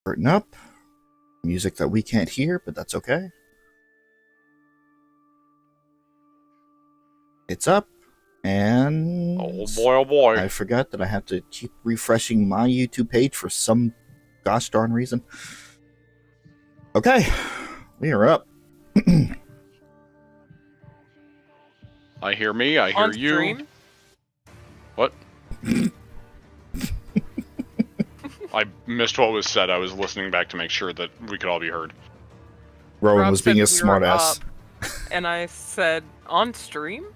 Curtain up. Music that we can't hear, but that's okay. It's up. And oh boy, oh boy. I forgot that I have to keep refreshing my YouTube page for some gosh darn reason. Okay, we are up. I hear me, I hear On you. stream? What? I missed what was said. I was listening back to make sure that we could all be heard. Rowan Rob was being a said we were smartass. up, and I said, on stream?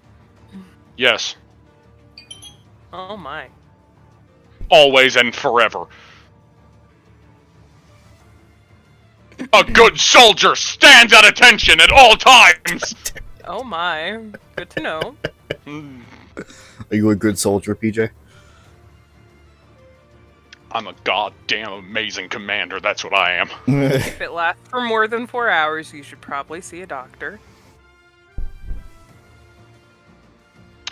Yes. Oh my. Always and forever. A good soldier stands at attention at all times! Oh my. Good to know. Are you a good soldier, PJ? I'm a goddamn amazing commander, that's what I am. If it lasts for more than 4 hours, you should probably see a doctor.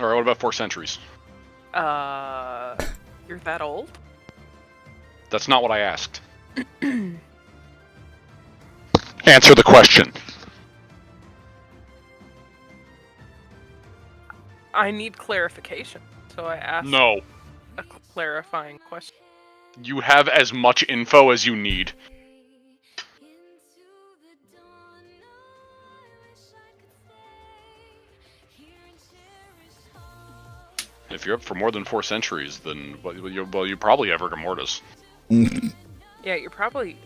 Alright, what about 4 centuries? You're that old? That's not what I asked. Answer the question. I need clarification, so I asked No. a clarifying question. You have as much info as you need. If you're up for more than 4 centuries, then you probably have rigor mortis. Yeah, you're probably,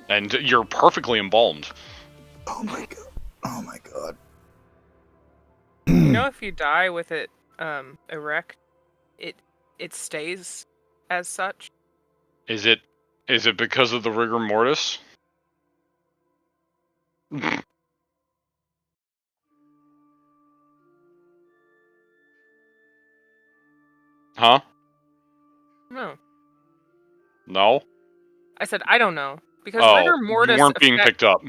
And you're perfectly embalmed. Oh my god. Oh my god. you know, if you die with it, erect, it stays as such. Is it because of the rigor mortis? Huh? No. No? I said, I don't know. Because Oh, rigor mortis you weren't being picked up.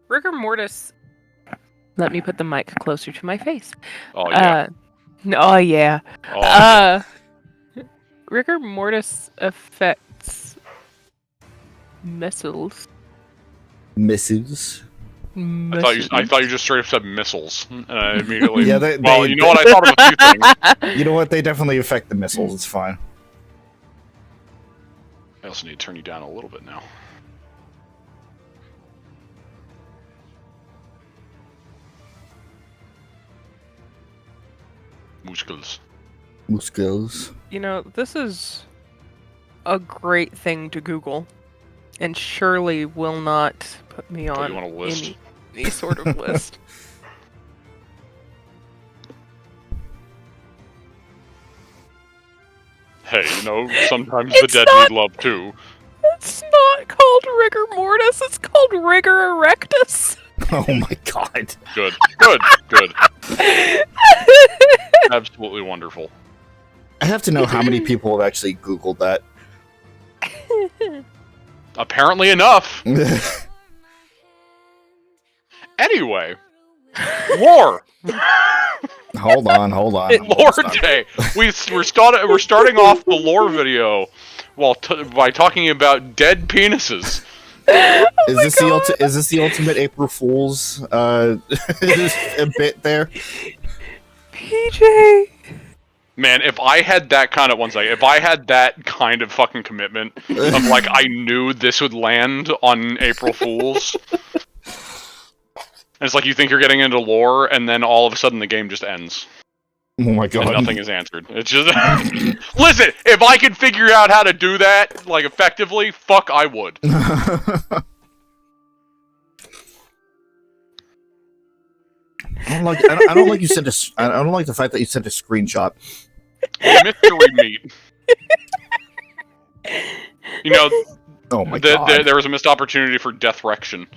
Rigor mortis... Let me put the mic closer to my face. Oh, yeah. Oh, yeah. Oh, Rigor mortis affects missiles. Missiles. I thought you just straight up said missiles. And I immediately... Yeah, you know what? I thought of a few things. You know what? They definitely affect the missiles. It's fine. I also need to turn you down a little bit now. Muscles. You know, this is a great thing to Google, and surely will not put me on you want a list? any sort of list. Hey, you know, sometimes the dead need love too. It's not called rigor mortis, it's called rigor erectus. Oh my god. Good. Good. Good. Absolutely wonderful. I have to know how many people have actually Googled that. Apparently enough. Anyway. Lore. Hold on. Lore day. We're starting off the lore video by talking about dead penises. Is this the ultimate April Fool's a bit there? PJ. Man, if I had that kind of if I had that kind of fucking commitment of like I knew this would land on April Fools. And it's like you think you're getting into lore, and then all of a sudden the game just ends. Oh my god. And nothing is answered. It's just... Listen, if I could figure out how to do that, like, effectively, fuck, I would. I don't like the fact that you sent a screenshot. Mystery meat. You know, Oh my god. there was a missed opportunity for deathrection.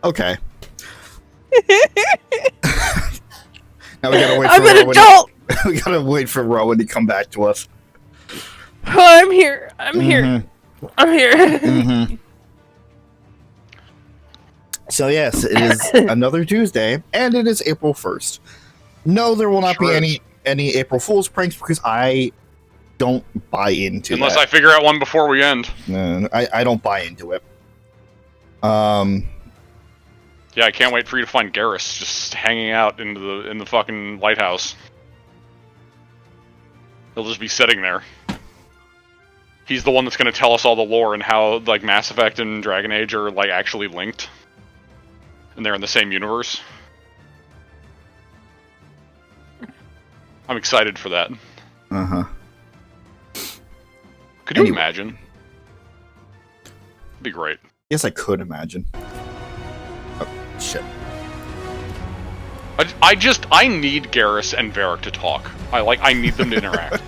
Okay. Now we gotta wait I'm for an Rowan. adult! We gotta wait for Rowan to come back to us. Oh, I'm here. I'm here. I'm here. Mm-hmm. So yes, it is another Tuesday, and it is April 1st. No, there will not be any April Fool's pranks because I don't buy into Unless that. I figure out one before we end. No, I don't buy into it. Yeah, I can't wait for you to find Garrus just hanging out in the fucking lighthouse. He'll just be sitting there. He's the one that's going to tell us all the lore and how like Mass Effect and Dragon Age are like actually linked, and they're in the same universe. I'm excited for that. Could you imagine? It'd be great. Yes, I could imagine. Oh, shit. I need Garrus and Varric to talk. I need them to interact.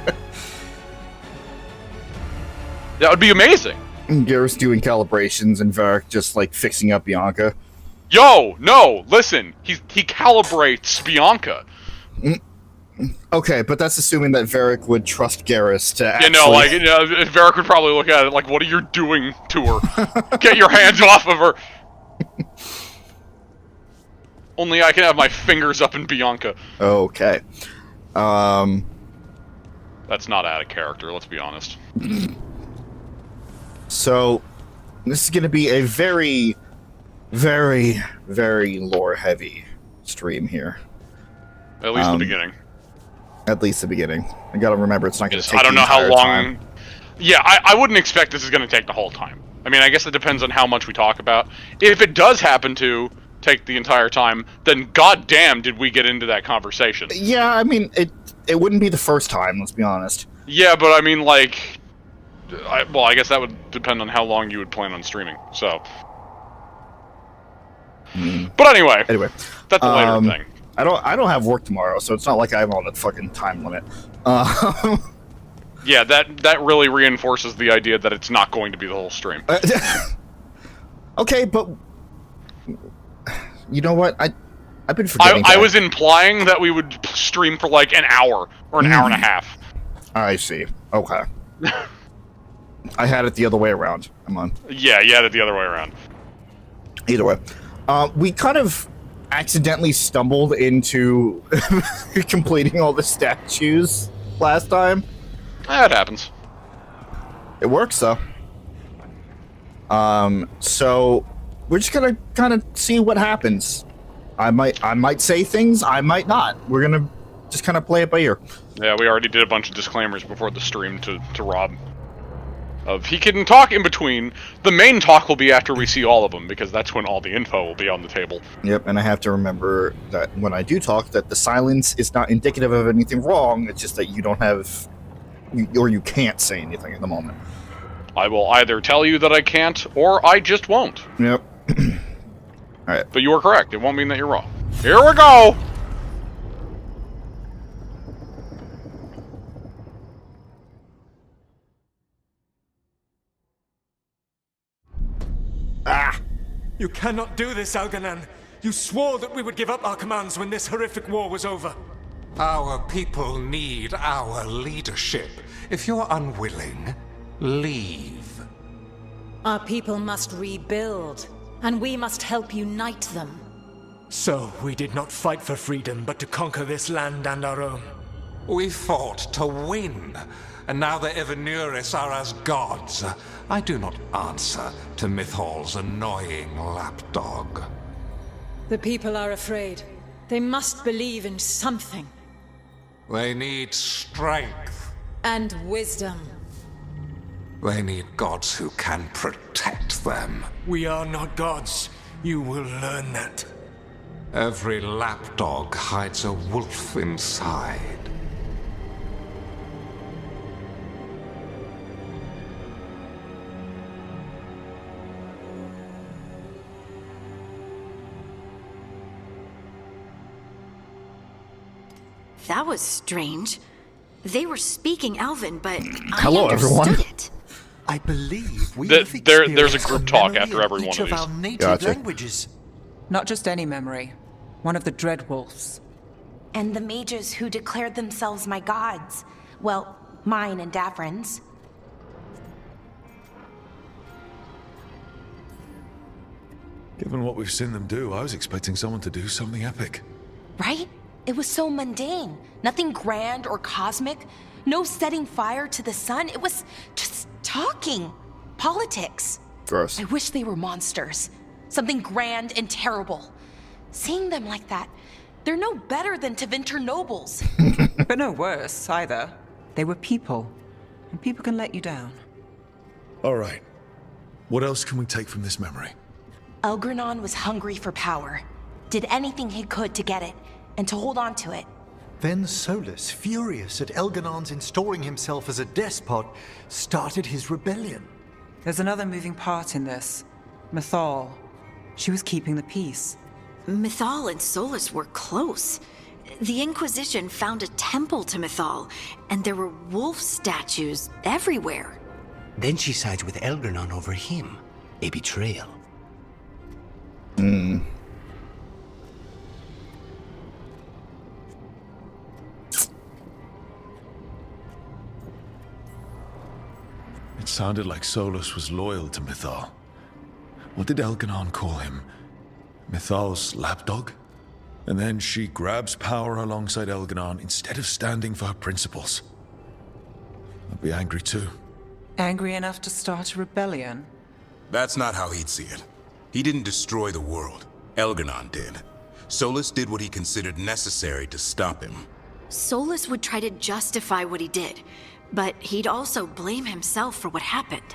That would be amazing. Garrus doing calibrations and Varric just like fixing up Bianca. Yo, no, listen. He calibrates Bianca. Okay, but that's assuming that Varric would trust Garrus to actually... Varric would probably look at it like, what are you doing to her? Get your hands off of her! Only I can have my fingers up in Bianca. Okay. That's not out of character, let's be honest. So, this is going to be a very, very, very lore-heavy stream here. At least the beginning. At least the beginning. I gotta remember it's not going to take I don't the know how entire long... time. Yeah, I wouldn't expect this is going to take the whole time. I mean, I guess it depends on how much we talk about. If it does happen to take the entire time, then goddamn did we get into that conversation. Yeah, I mean, it wouldn't be the first time, let's be honest. Yeah, but I mean, like... I guess that would depend on how long you would plan on streaming, so... But anyway, that's a later thing. I don't have work tomorrow, so it's not like I'm on a fucking time limit. Yeah, that really reinforces the idea that it's not going to be the whole stream. Okay, but you know what? I've been forgetting. I was implying that we would stream for like an hour or an hour and a half. I see. Okay. I had it the other way around. I'm on. Yeah, you had it the other way around. Either way, we kind of accidentally stumbled into completing all the statues last time. That happens. It works though. So we're just gonna kind of see what happens. I might say things, I might not. We're gonna just kind of play it by ear. Yeah, we already did a bunch of disclaimers before the stream to Rob. He can talk in between. The main talk will be after we see all of them, because that's when all the info will be on the table. Yep, and I have to remember that when I do talk, that the silence is not indicative of anything wrong. It's just that you don't have, or you can't say anything at the moment. I will either tell you that I can't, or I just won't. Yep. Alright. But you are correct. It won't mean that you're wrong. Here we go! Ah! You cannot do this, Algernon. You swore that we would give up our commands when this horrific war was over. Our people need our leadership. If you're unwilling, leave. Our people must rebuild, and we must help unite them. So, we did not fight for freedom, but to conquer this land and our own. We fought to win, and now the Evanuris are as gods. I do not answer to Mythal's annoying lapdog. The people are afraid. They must believe in something. They need strength. And wisdom. They need gods who can protect them. We are not gods. You will learn that. Every lapdog hides a wolf inside. That was strange. They were speaking Elven, but Hello, I understood everyone. it. I believe we There's have a experienced group a talk memory after every each one of our these. native Gotcha. languages. Not just any memory. One of the Dreadwolves. And the mages who declared themselves my gods. Well, mine and Davrin's. Given what we've seen them do, I was expecting someone to do something epic. Right? It was so mundane. Nothing grand or cosmic. No setting fire to the sun. It was just talking. Politics. Gross. I wish they were monsters. Something grand and terrible. Seeing them like that, they're no better than Tevinter nobles. But no worse, either. They were people. And people can let you down. All right. What else can we take from this memory? Elgranon was hungry for power. Did anything he could to get it, and to hold on to it. Then Solas, furious at Elganon's installing himself as a despot, started his rebellion. There's another moving part in this. Mythal. She was keeping the peace. Mythal and Solas were close. The Inquisition found a temple to Mythal, and there were wolf statues everywhere. Then she sides with Elgranon over him. A betrayal. It sounded like Solas was loyal to Mythal. What did Elganon call him? Mythal's lapdog? And then she grabs power alongside Elganon instead of standing for her principles. I'd be angry too. Angry enough to start a rebellion? That's not how he'd see it. He didn't destroy the world. Elganon did. Solas did what he considered necessary to stop him. Solas would try to justify what he did, but he'd also blame himself for what happened.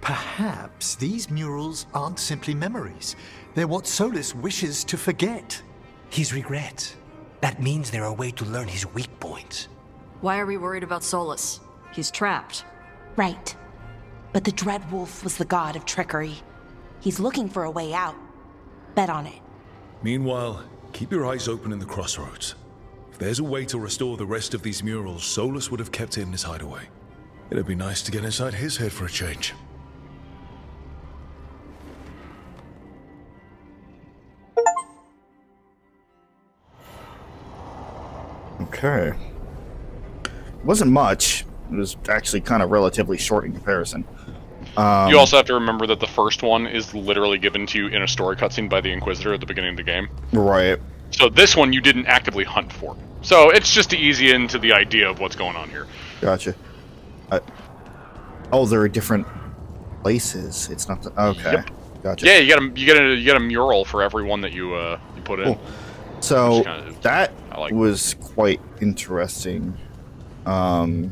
Perhaps these murals aren't simply memories. They're what Solas wishes to forget. His regret. That means they're a way to learn his weak points. Why are we worried about Solas? He's trapped. Right. But the Dread Wolf was the god of trickery. He's looking for a way out. Bet on it. Meanwhile, keep your eyes open in the crossroads. If there's a way to restore the rest of these murals, Solas would have kept it in his hideaway. It'd be nice to get inside his head for a change. Okay. Wasn't much. It was actually kind of relatively short in comparison. You also have to remember that the first one is literally given to you in a story cutscene by the Inquisitor at the beginning of the game. Right. So this one you didn't actively hunt for. So it's just to ease you into the idea of what's going on here. Gotcha. Oh, there are different places. It's not the... Okay. Yep. Gotcha. Yeah, you get a mural for every one that you put in. Cool. So that like was quite interesting. The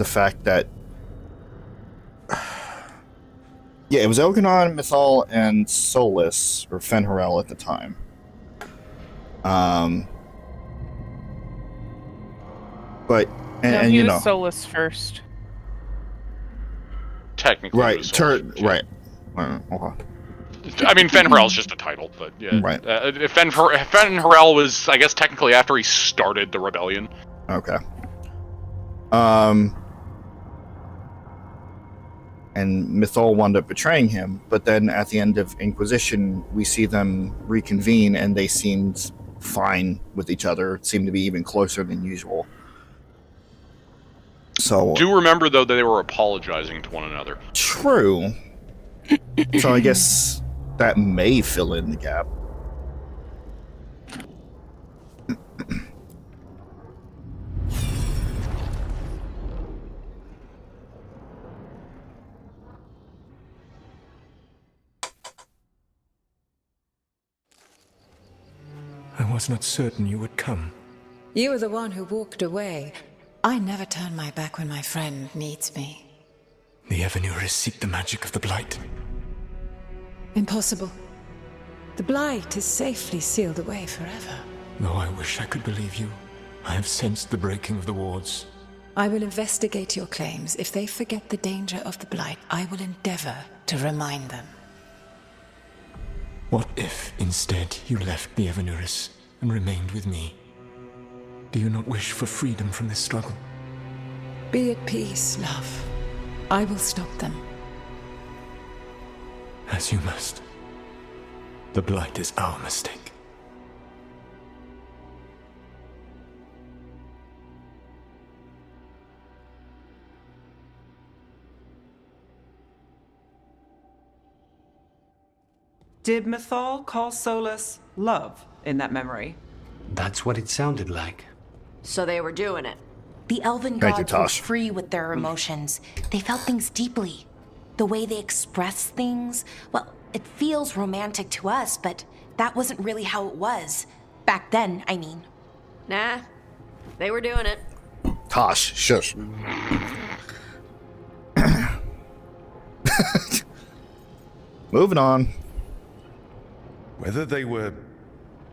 fact that yeah, it was Elganon, Mythal, and Solas, or Fen'Harel at the time. But and he you was know, Solas first. Technically, right? Right. I mean, Fen'Harel's just a title, but yeah. Right. Fen'Harel was, I guess, technically after he started the rebellion. Okay. And Mythal wound up betraying him, but then at the end of Inquisition, we see them reconvene, and they seemed fine with each other. Seemed to be even closer than usual. So do remember though that they were apologizing to one another. True. So I guess that may fill in the gap. I was not certain you would come. You were the one who walked away. I never turn my back when my friend needs me. The Evanurus seek the magic of the Blight. Impossible. The Blight is safely sealed away forever. Though I wish I could believe you, I have sensed the breaking of the wards. I will investigate your claims. If they forget the danger of the Blight, I will endeavor to remind them. What if, instead, you left the Evanurus and remained with me? Do you not wish for freedom from this struggle? Be at peace, love. I will stop them. As you must. The Blight is our mistake. Did Mythal call Solas love in that memory? That's what it sounded like. So they were doing it. The elven Thank you, gods were Tosh. free with their emotions. They felt things deeply. The way they express things, well, it feels romantic to us, but that wasn't really how it was. Back then, I mean. Nah, they were doing it. Tosh, shush. Moving on. Whether they were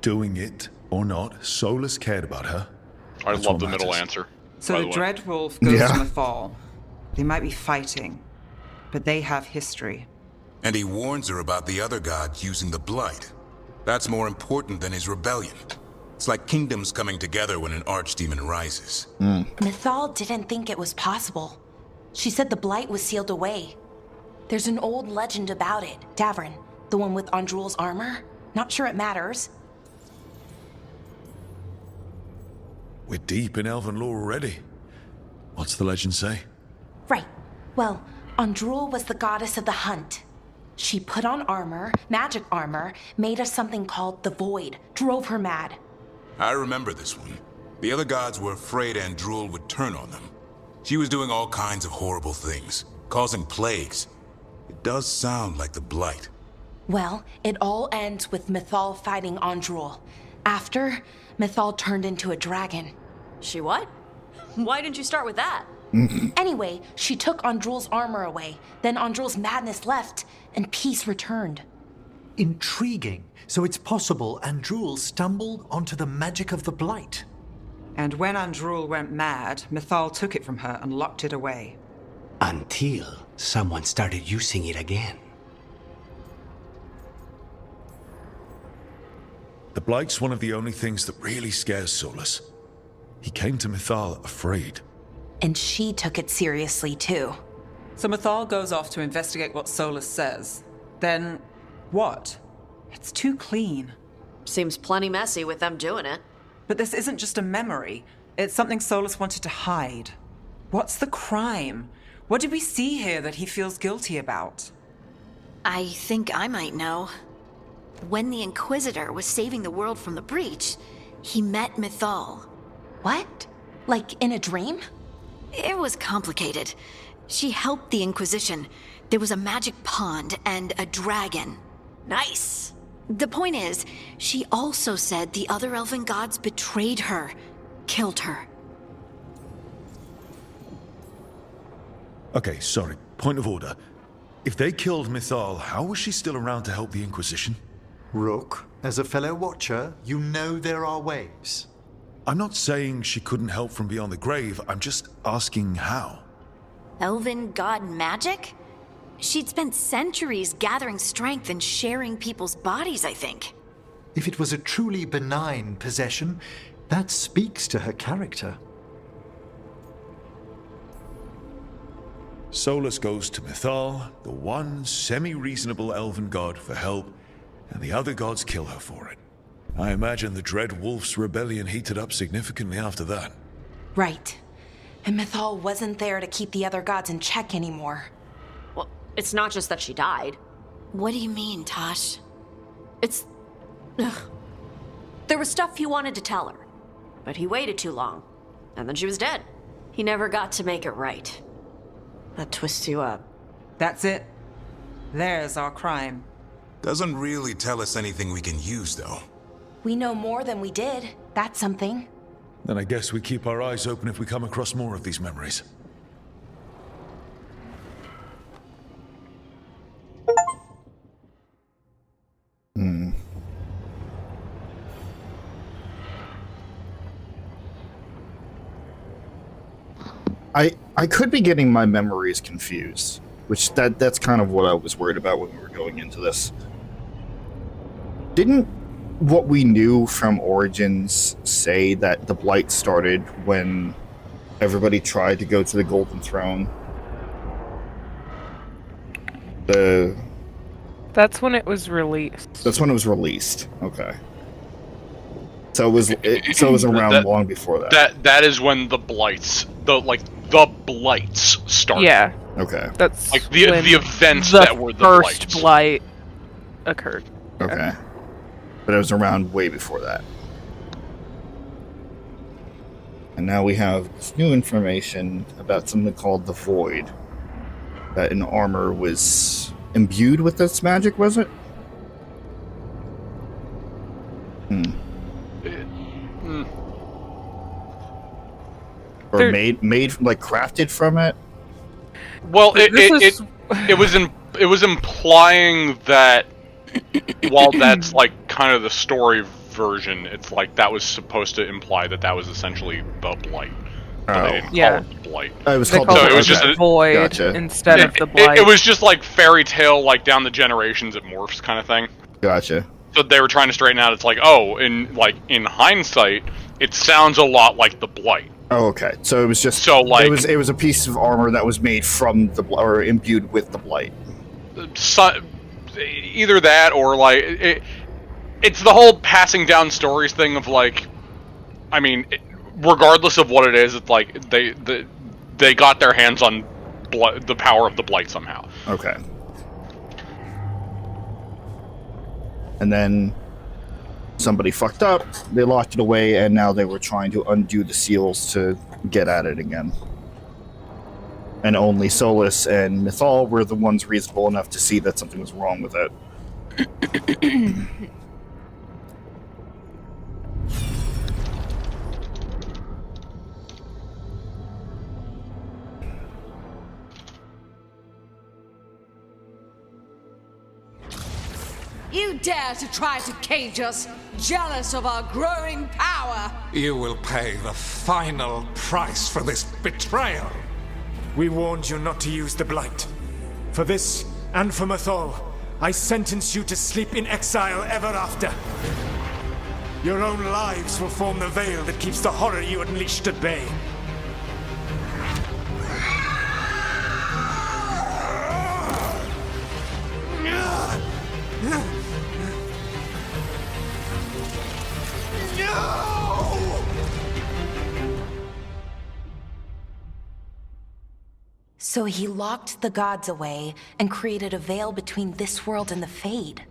doing it or not, Solas cared about her. I That's love what the middle matters. answer. So the Dreadwolf goes to Mythal. They might be fighting, but they have history. And he warns her about the other gods using the Blight. That's more important than his rebellion. It's like kingdoms coming together when an archdemon rises. Mythal didn't think it was possible. She said the Blight was sealed away. There's an old legend about it. Davrin, the one with Andrul's armor. Not sure it matters. We're deep in elven lore already. What's the legend say? Right. Well, Andrul was the goddess of the hunt. She put on armor, magic armor, made us something called the Void, drove her mad. I remember this one. The other gods were afraid Andrul would turn on them. She was doing all kinds of horrible things, causing plagues. It does sound like the Blight. Well, it all ends with Mythal fighting Andrul. After, Mythal turned into a dragon. She what? Why didn't you start with that? Anyway, she took Andrul's armor away. Then Andrul's madness left, and peace returned. Intriguing. So it's possible Andrul stumbled onto the magic of the Blight. And when Andrul went mad, Mythal took it from her and locked it away. Until someone started using it again. The Blight's one of the only things that really scares Solas. He came to Mythal afraid. And she took it seriously, too. So Mythal goes off to investigate what Solas says. Then, what? It's too clean. Seems plenty messy with them doing it. But this isn't just a memory. It's something Solas wanted to hide. What's the crime? What did we see here that he feels guilty about? I think I might know. When the Inquisitor was saving the world from the breach, he met Mythal. What? Like in a dream? It was complicated. She helped the Inquisition. There was a magic pond and a dragon. Nice. The point is, she also said the other elven gods betrayed her, killed her. Okay, sorry. Point of order. If they killed Mythal, how was she still around to help the Inquisition? Rook, as a fellow watcher, you know there are ways. I'm not saying she couldn't help from beyond the grave. I'm just asking how. Elven god magic? She'd spent centuries gathering strength and sharing people's bodies, I think. If it was a truly benign possession, that speaks to her character. Solas goes to Mythal, the one semi-reasonable elven god, for help, and the other gods kill her for it. I imagine the Dread Wolf's rebellion heated up significantly after that. Right. And Mythal wasn't there to keep the other gods in check anymore. Well, it's not just that she died. What do you mean, Tosh? It's... Ugh. There was stuff he wanted to tell her, but he waited too long, and then she was dead. He never got to make it right. That twists you up. That's it. There's our crime. Doesn't really tell us anything we can use, though. We know more than we did. That's something. Then I guess we keep our eyes open if we come across more of these memories. I could be getting my memories confused, which that's kind of what I was worried about when we were going into this. Didn't what we knew from Origins say that the Blight started when everybody tried to go to the Golden Throne? That's when it was released. That's when it was released. Okay. So it was around long before that. That is when the Blights, the Blights started. Yeah. Okay. That's like the events the that were the first Blights. Blight occurred. Okay. But it was around way before that. And now we have this new information about something called the Void. That an armor was imbued with this magic, was it? Or made like crafted from it? Well, it was implying that while that's like kind of the story version, it's like that was supposed to imply that was essentially the Blight. But they didn't call it the Blight. It was called it was just a Void instead of the Blight. It was just like fairy tale, like down the generations it morphs kind of thing. Gotcha. So they were trying to straighten out. It's like, oh, in hindsight, it sounds a lot like the Blight. Oh, okay. So it was just it was a piece of armor that was made from the or imbued with the Blight. Either that or like it's the whole passing down stories thing of like, I mean, regardless of what it is, it's like they got their hands on the power of the Blight somehow. Okay. And then somebody fucked up, they locked it away, and now they were trying to undo the seals to get at it again. And only Solas and Mythal were the ones reasonable enough to see that something was wrong with it. You dare to try to cage us, jealous of our growing power! You will pay the final price for this betrayal. We warned you not to use the Blight. For this, and for Mythal, I sentence you to sleep in exile ever after. Your own lives will form the veil that keeps the horror you unleashed at bay. So he locked the gods away and created a veil between this world and the Fade.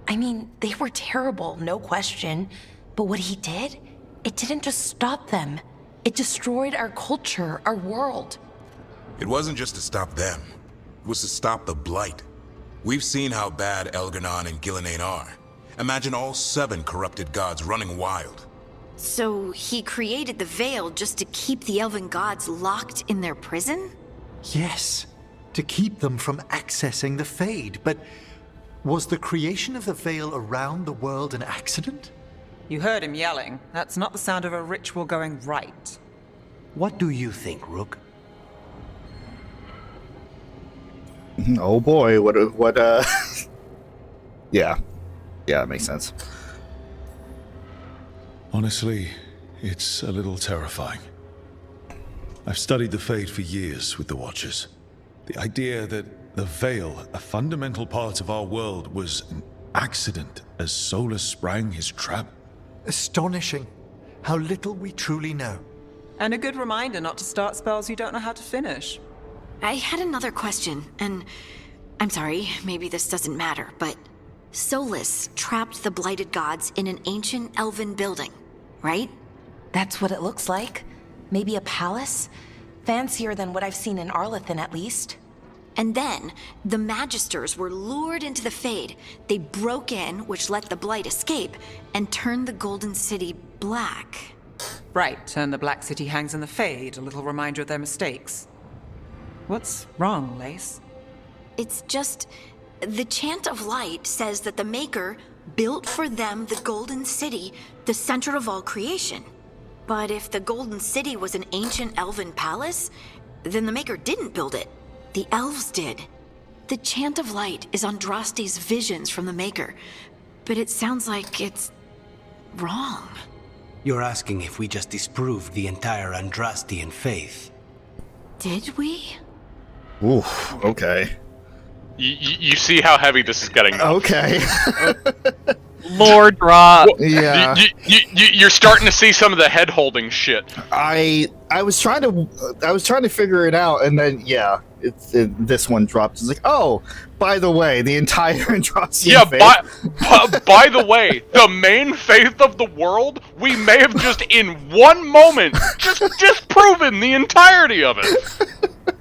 I mean, they were terrible, no question. But what he did, it didn't just stop them. It destroyed our culture, our world. It wasn't just to stop them. It was to stop the Blight. We've seen how bad Elganon and Gillenane are. Imagine all 7 corrupted gods running wild. So he created the Veil just to keep the elven gods locked in their prison? Yes, to keep them from accessing the Fade. But was the creation of the Veil around the world an accident? You heard him yelling. That's not the sound of a ritual going right. What do you think, Rook? Oh boy, what Yeah, it makes sense. Honestly, it's a little terrifying. I've studied the Fade for years with the Watchers. The idea that the Veil, a fundamental part of our world, was an accident as Solas sprang his trap. Astonishing. How little we truly know. And a good reminder not to start spells you don't know how to finish. I had another question, and I'm sorry, maybe this doesn't matter, but Solas trapped the blighted gods in an ancient elven building, right? That's what it looks like. Maybe a palace? Fancier than what I've seen in Arlethan, at least. And then, the Magisters were lured into the Fade. They broke in, which let the Blight escape, and turned the Golden City black. Right, and the Black City hangs in the Fade, a little reminder of their mistakes. What's wrong, Lace? It's just... the Chant of Light says that the Maker built for them the Golden City, the center of all creation. But if the Golden City was an ancient elven palace, then the Maker didn't build it. The elves did. The Chant of Light is Andraste's visions from the Maker, but it sounds like it's wrong. You're asking if we just disproved the entire Andrastian faith. Did we? Oof, okay. You see how heavy this is getting now. Okay. Lore drop. Yeah. You're starting to see some of the head holding shit. I was trying to figure it out, and then this one dropped. It's like, oh, by the way, the entire Andrasian faith. By the way, the main faith of the world, we may have just in one moment just disproven the entirety of it.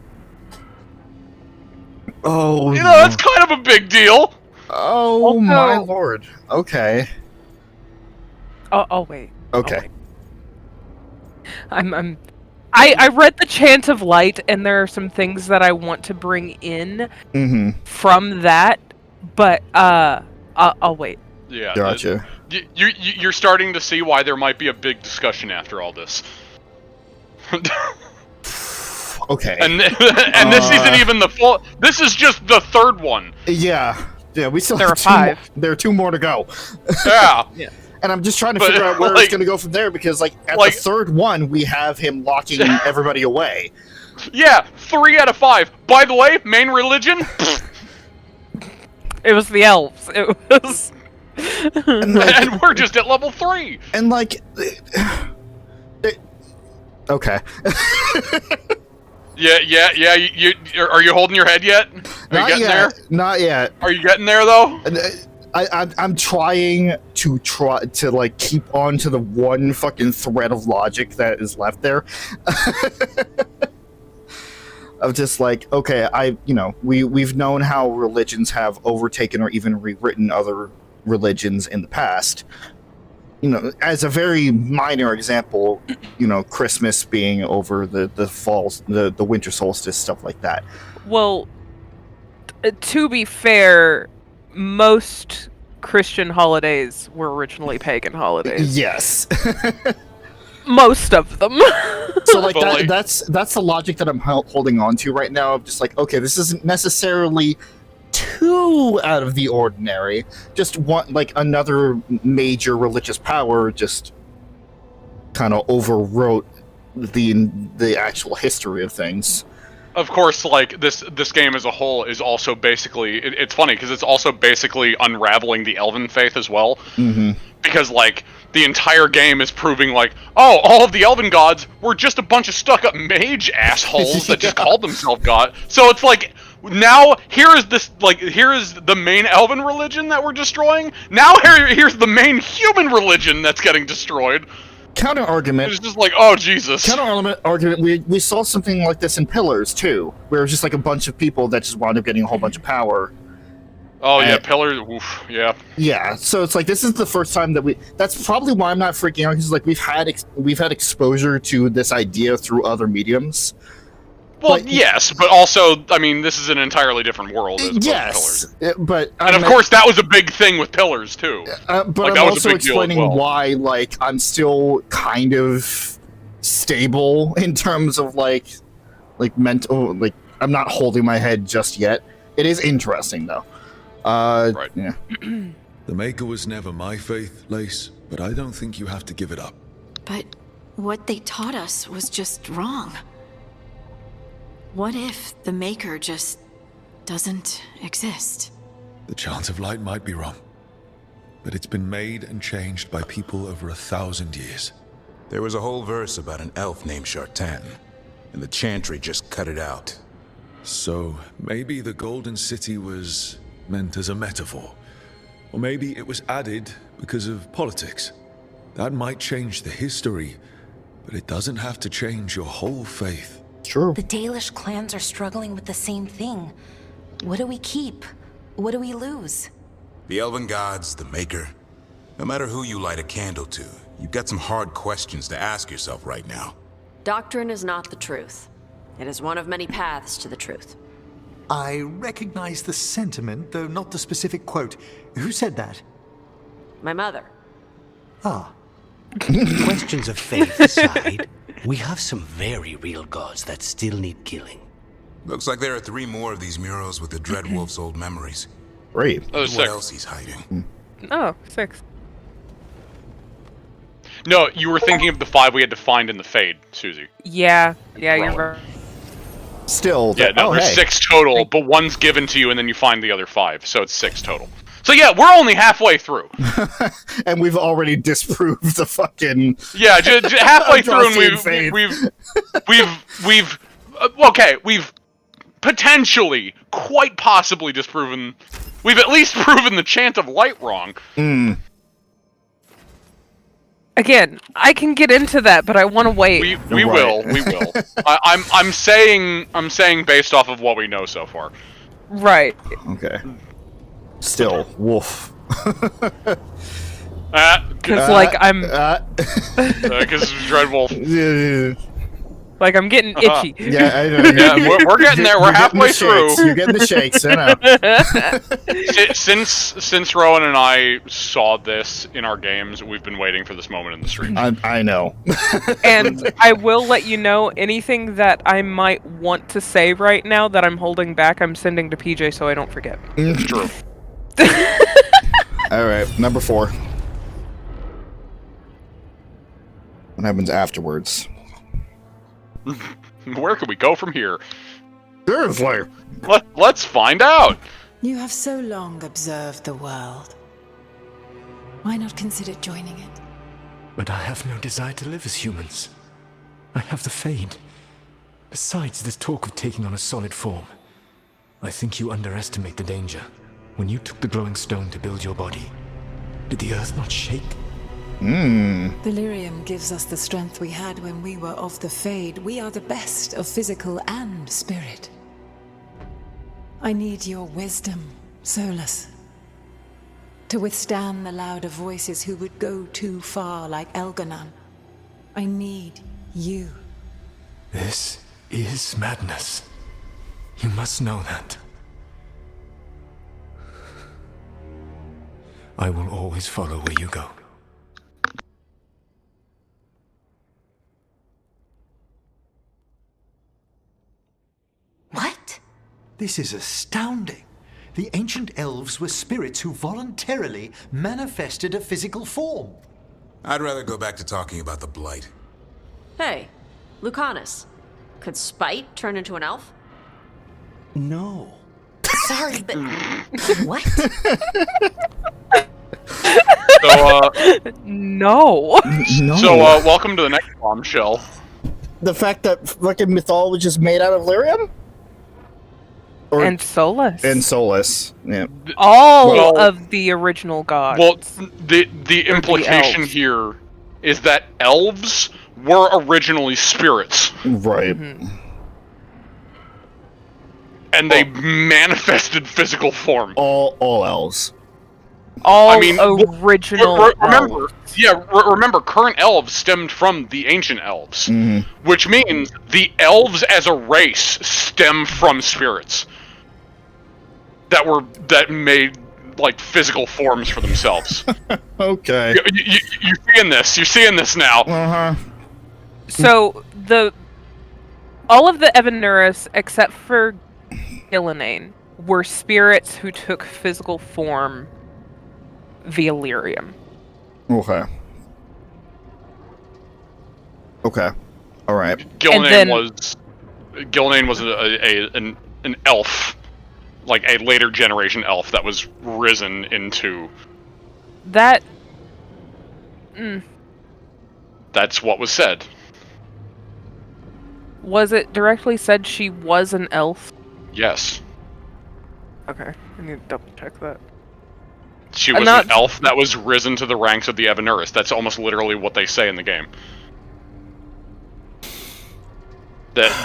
Oh, that's kind of a big deal. Oh Also, my lord. Okay. Oh wait. Okay. I read the Chant of Light, and there are some things that I want to bring in from that, but I'll wait. Yeah. Gotcha. You're starting to see why there might be a big discussion after all this. Okay. And this isn't even the full. This is just the third one. Yeah. We still there have are 5. There are 2 more to go. Yeah. Yeah. And I'm just trying to figure out where it's going to go from there, because at the third one, we have him locking everybody away. Yeah, 3 out of 5. By the way, main religion? It was the elves. It was... and we're just at level 3. And okay. Yeah. Are you holding your head yet? Are you getting there? Not yet. Are you getting there though? I'm trying to keep on to the one fucking thread of logic that is left there. Of just okay, we've known how religions have overtaken or even rewritten other religions in the past. As a very minor example, Christmas being over the fall, the winter solstice, stuff like that. Well, to be fair, most Christian holidays were originally pagan holidays. Yes. Most of them. So that's the logic that I'm holding on to right now. Of just okay, this isn't necessarily too out of the ordinary. Just one, another major religious power just kind of overwrote the actual history of things. Of course, this game as a whole is also basically... It's funny, because it's also basically unraveling the elven faith as well. Mm-hmm. Because, the entire game is proving, all of the elven gods were just a bunch of stuck-up mage assholes that just called themselves god. So it's now, here is the main elven religion that we're destroying. Now here's the main human religion that's getting destroyed. Counter argument. It's just oh Jesus. Counter argument. We saw something like this in Pillars too, where it was just a bunch of people that just wound up getting a whole bunch of power. Oh yeah, Pillars. Oof, yeah. Yeah. So it's this is the first time that that's probably why I'm not freaking out, because we've had exposure to this idea through other mediums. Well, yes, but also, this is an entirely different world as opposed to Pillars. But of course, that was a big thing with Pillars too. But I'm also explaining why, I'm still kind of stable in terms of mental. I'm not holding my head just yet. It is interesting though. Right. Yeah. The Maker was never my faith, Lace, but I don't think you have to give it up. But what they taught us was just wrong. What if the Maker just doesn't exist? The Chant of Light might be wrong, but it's been made and changed by people over 1,000 years. There was a whole verse about an elf named Shartan, and the chantry just cut it out. So maybe the Golden City was meant as a metaphor, or maybe it was added because of politics. That might change the history, but it doesn't have to change your whole faith. True. The Dalish clans are struggling with the same thing. What do we keep? What do we lose? The elven gods, the Maker. No matter who you light a candle to, you've got some hard questions to ask yourself right now. Doctrine is not the truth. It is one of many paths to the truth. I recognize the sentiment, though not the specific quote. Who said that? My mother. Ah. Questions of faith aside, we have some very real gods that still need killing. Looks like there are 3 more of these murals with the Dreadwolf's old memories. Great. What else he's hiding? Oh, 6. No, you were thinking of the 5 we had to find in the Fade, Susie. Yeah, you're right. Still. Yeah, no, there's 6 total, but 1's given to you and then you find the other 5, so it's 6 total. So yeah, we're only halfway through. And we've already disproved the fucking... Yeah, halfway through, and we've potentially, quite possibly disproven... We've at least proven the Chant of Light wrong. Again, I can get into that, but I want to wait. We will. I'm saying based off of what we know so far. Right. Okay. Still, woof. Because I'm... Because Dreadwolf. Like, I'm getting itchy. Yeah, I know. Yeah, we're getting there. We're halfway through. You're getting the shakes, I know. Since Rowan and I saw this in our games, we've been waiting for this moment in the stream. I know. And I will let you know, anything that I might want to say right now that I'm holding back, I'm sending to PJ so I don't forget. It's true. Alright, number 4. What happens afterwards? Where can we go from here? Seriously. Let's find out. You have so long observed the world. Why not consider joining it? But I have no desire to live as humans. I have the Fade. Besides, this talk of taking on a solid form. I think you underestimate the danger. When you took the glowing stone to build your body, did the earth not shake? Delirium gives us the strength we had when we were of the Fade. We are the best of physical and spirit. I need your wisdom, Solas. To withstand the louder voices who would go too far like Elganon. I need you. This is madness. You must know that. I will always follow where you go. What? This is astounding. The ancient elves were spirits who voluntarily manifested a physical form. I'd rather go back to talking about the Blight. Hey, Lucanus. Could Spite turn into an elf? No. Sorry, but... what? So, No. So, welcome to the next bombshell. The fact that fucking Mythal was just made out of lyrium? And Solas. And Solas, yeah. All of the original gods. Well, the implication here is that elves were originally spirits. Right. And they manifested physical form. All elves. Original remember, remember, current elves stemmed from the ancient elves. Which means the elves as a race stem from spirits. That made, like, physical forms for themselves. Okay. You're seeing this. You're seeing this now. So, all of the Evanuris, except for Illinane, were spirits who took physical form via lyrium. Okay. All right. Gillinane was an elf, like a later generation elf that was risen into. That. That's what was said. Was it directly said she was an elf? Yes. Okay, I need to double check that. She was an elf that was risen to the ranks of the Evanuris. That's almost literally what they say in the game.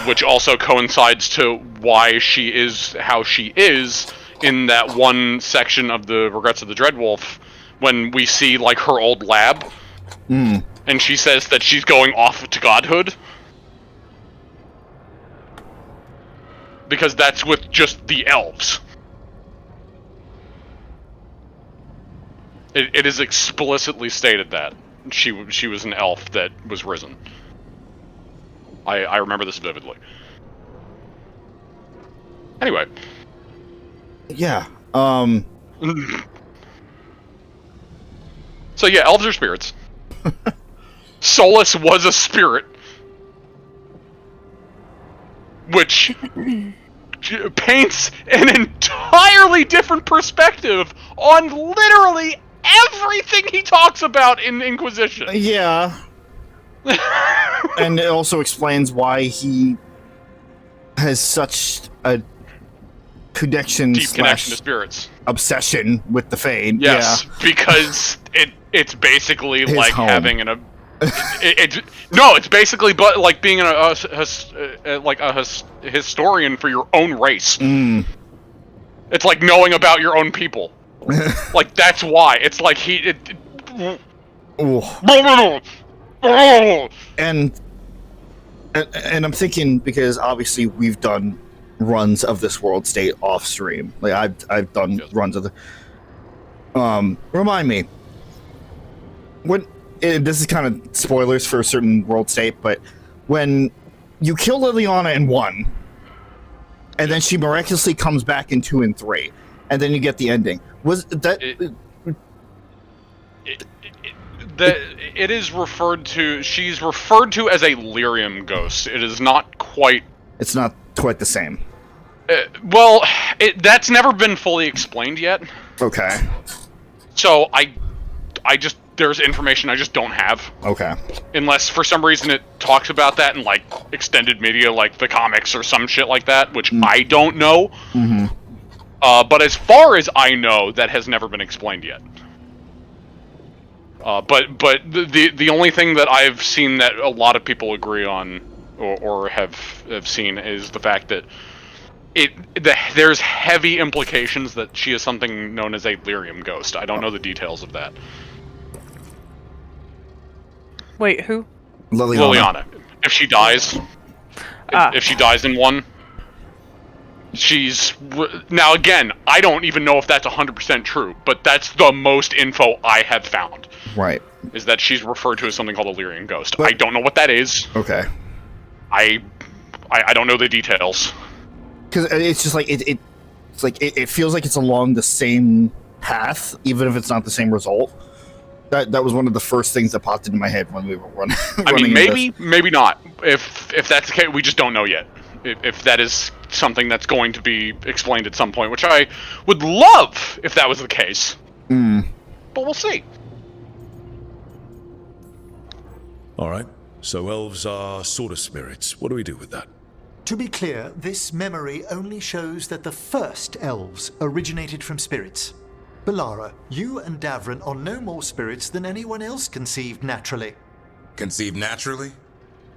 Which also coincides to why she is how she is in that one section of the Regrets of the Dreadwolf, when we see, like, her old lab, and she says that she's going off to godhood. Because that's with just the elves. It is explicitly stated that she was an elf that was risen. I remember this vividly. Anyway. Yeah. So yeah, elves are spirits. Solas was a spirit. Which paints an entirely entirely different perspective on literally everything he talks about in Inquisition. Yeah. And it also explains why he has such a connection, deep connection to spirits, obsession with the Fade. Yes, because it's basically his like home. having it's basically but like being a historian for your own race. It's like knowing about your own people. Like that's why it's like and I'm thinking, because obviously we've done runs of this world state off stream. Like I've done runs of the. Remind me. This is kind of spoilers for a certain world state, but when you kill Liliana in 1, and then she miraculously comes back in 2 and 3, and then you get the ending. Was that? It is referred to. She's referred to as a lyrium ghost. It is not quite. It's not quite the same. Well, that's never been fully explained yet. Okay. So I just there's information I just don't have. Okay. Unless for some reason it talks about that in like extended media, like the comics or some shit like that, which I don't know. Mm-hmm. But as far as I know, that has never been explained yet. But the only thing that I've seen that a lot of people agree on or have seen is the fact that there's heavy implications that she is something known as a lyrium ghost. I don't know the details of that. Wait, who? Liliana. If she dies, if she dies in 1, she's now again. I don't even know if that's 100% true, but that's the most info I have found. Right. Is that she's referred to as something called a lyrium ghost. I don't know what that is. Okay. I don't know the details. Because it's just like it feels like it's along the same path, even if it's not the same result. That was one of the first things that popped into my head when we were running. I mean, maybe not. If that's the case, we just don't know yet. If that is something that's going to be explained at some point, which I would love if that was the case. But we'll see. All right. So elves are sort of spirits. What do we do with that? To be clear, this memory only shows that the first elves originated from spirits. Belara, you and Davrin are no more spirits than anyone else conceived naturally. Conceived naturally?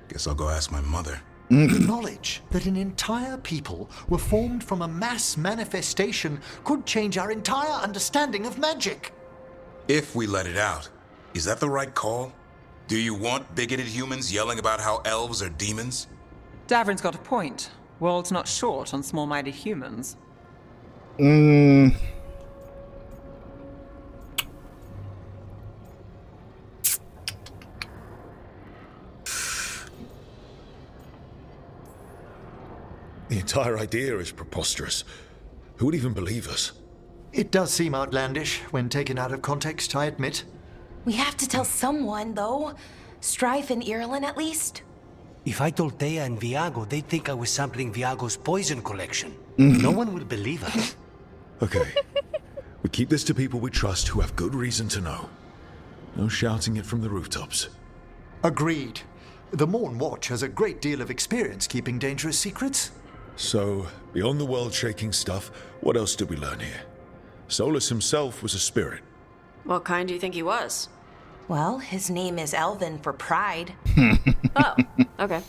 Guess I'll go ask my mother. The knowledge that an entire people were formed from a mass manifestation could change our entire understanding of magic. If we let it out, is that the right call? Do you want bigoted humans yelling about how elves are demons? Davrin's got a point. World's not short on small-minded humans. The entire idea is preposterous. Who would even believe us? It does seem outlandish when taken out of context, I admit. We have to tell someone, though. Strife and Ireland, at least. If I told Thea and Viago, they'd think I was sampling Viago's poison collection. No one will believe us. Okay. We keep this to people we trust who have good reason to know. No shouting it from the rooftops. Agreed. The Morn Watch has a great deal of experience keeping dangerous secrets. So, beyond the world-shaking stuff, what else did we learn here? Solas himself was a spirit. What kind do you think he was? Well, his name is Elvin for pride. Oh, okay.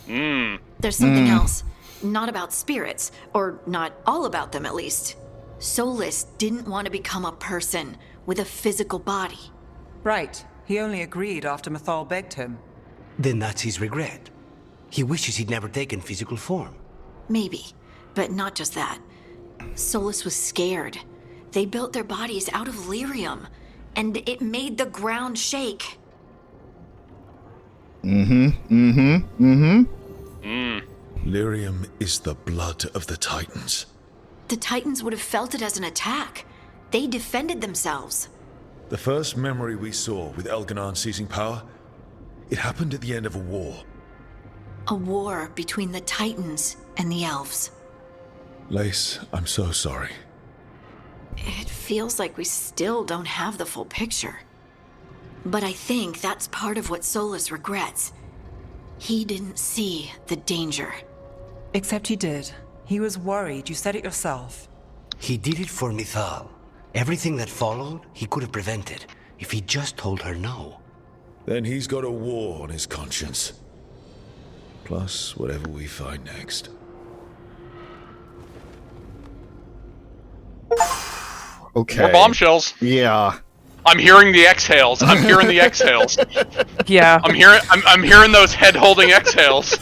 There's something else. Not about spirits, or not all about them at least. Solas didn't want to become a person with a physical body. Right. He only agreed after Mythal begged him. Then that's his regret. He wishes he'd never taken physical form. Maybe, but not just that. Solas was scared. They built their bodies out of lyrium, and it made the ground shake. Lyrium is the blood of the Titans. The Titans would have felt it as an attack. They defended themselves. The first memory we saw with Elganon seizing power, it happened at the end of a war. A war between the Titans and the elves. Lace, I'm so sorry. It feels like we still don't have the full picture. But I think that's part of what Solas regrets. He didn't see the danger. Except he did. He was worried. You said it yourself. He did it for Mythal. Everything that followed, he could have prevented if he just told her no. Then he's got a war on his conscience. Plus, whatever we find next. Okay. More bombshells. Yeah. I'm hearing the exhales. I'm hearing the exhales. Yeah. I'm hearing those head-holding exhales.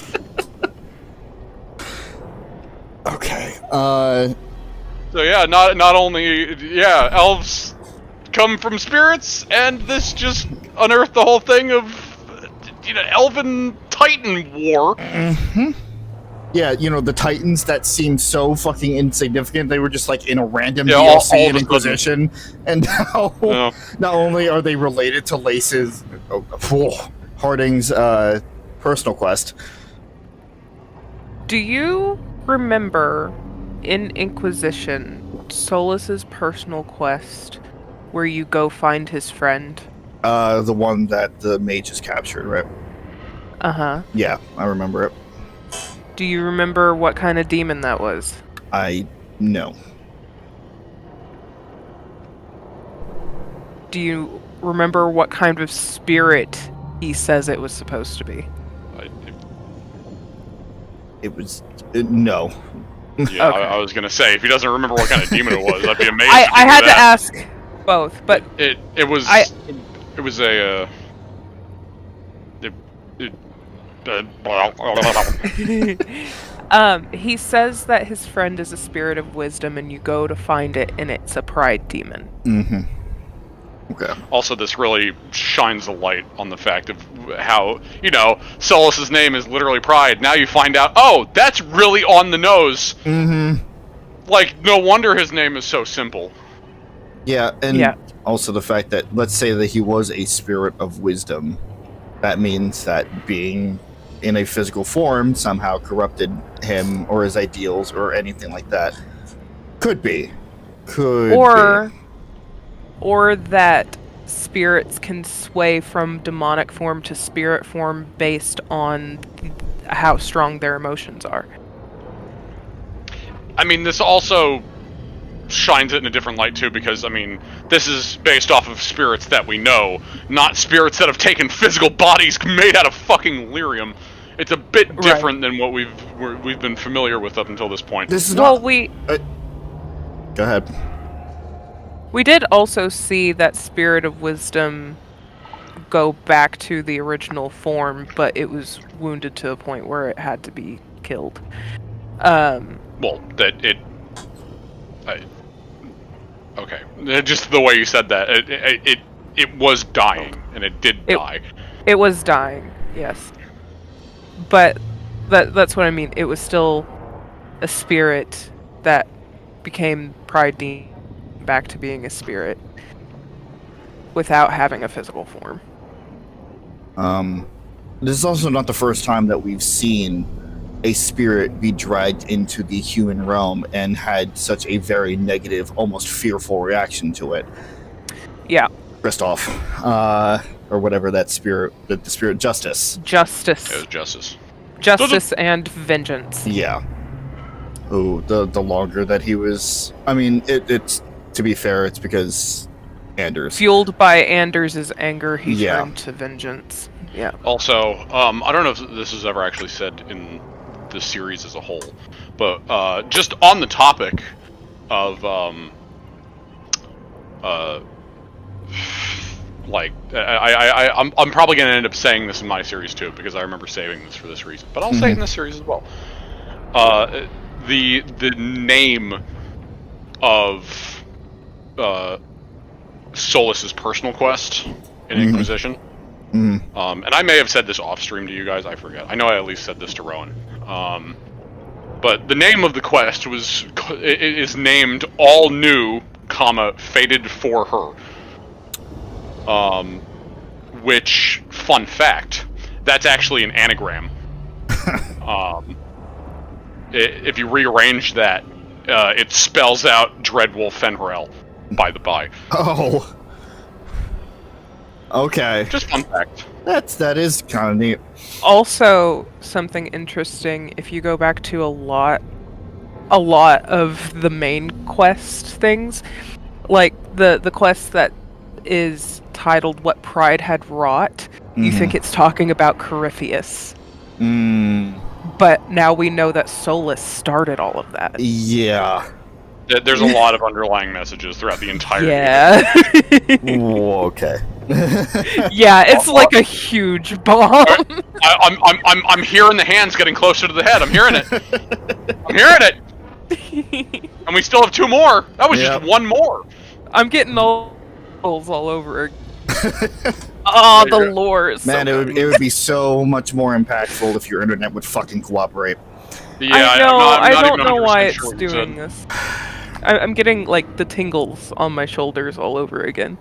Okay. So yeah, not only elves come from spirits, and this just unearthed the whole thing of elven titan war. Mm-hmm. Yeah, the Titans that seemed so fucking insignificant, they were just like in a random DLC in Inquisition, and now not only are they related to Harding's personal quest. Do you remember in Inquisition Solas's personal quest where you go find his friend? The one that the mages captured, right? Uh-huh. Yeah, I remember it. Do you remember what kind of demon that was? No. Do you remember what kind of spirit he says it was supposed to be? It was... no. Yeah, okay. I was gonna say, if he doesn't remember what kind of demon it was, I'd be amazed. I had to ask both, but... It was a... he says that his friend is a spirit of wisdom, and you go to find it, and it's a pride demon. Mm-hmm. Okay. Also, this really shines a light on the fact of how, Solas's name is literally pride. Now you find out, that's really on the nose. Mm-hmm. Like, no wonder his name is so simple. Yeah, and also the fact that, let's say that he was a spirit of wisdom, that means that being in a physical form somehow corrupted him or his ideals or anything like that. Could be. Or that spirits can sway from demonic form to spirit form based on how strong their emotions are. I mean, this also shines it in a different light too, because this is based off of spirits that we know, not spirits that have taken physical bodies made out of fucking lyrium. It's a bit different than what we've been familiar with up until this point. This is Go ahead. We did also see that spirit of wisdom go back to the original form, but it was wounded to a point where it had to be killed. Okay. Just the way you said that, it was dying, and it did die. It was dying, yes. But that's what I mean. It was still a spirit that became pride demon back to being a spirit without having a physical form. This is also not the first time that we've seen a spirit be dragged into the human realm and had such a very negative, almost fearful reaction to it. Yeah. Christoph, or whatever that spirit, the spirit Justice. Justice. It was Justice. Justice and vengeance. Yeah. Oh, the longer that he was... it's... To be fair, it's because Anders. Fueled by Anders' anger, he turned to vengeance. Yeah. Also, I don't know if this is ever actually said in the series as a whole, but just on the topic of I'm probably going to end up saying this in my series too, because I remember saving this for this reason. But I'll say it in this series as well. The name of Solas's personal quest in Inquisition. And I may have said this off stream to you guys, I forget. I know I at least said this to Rowan. But the name of the quest is named All New, Fated for Her. Which, fun fact, that's actually an anagram. If you rearrange that, it spells out Dreadwolf Fenrel. by the by. Oh. Okay. Just fun fact. That is kind of neat. Also, something interesting, if you go back to a lot of the main quest things, like the quest that is titled What Pride Had Wrought, you think it's talking about Corypheus. But now we know that Solas started all of that. Yeah. There's a lot of underlying messages throughout the entire game. Ooh, okay. Yeah, it's like a huge bomb. I'm hearing the hands getting closer to the head. I'm hearing it. I'm hearing it. And we still have 2 more. That was just 1 more. I'm getting all over. Oh, the lore is Man, so it would be so much more impactful if your internet would fucking cooperate. Yeah, I know. I don't know why sure it's doing this. I'm getting like the tingles on my shoulders all over again.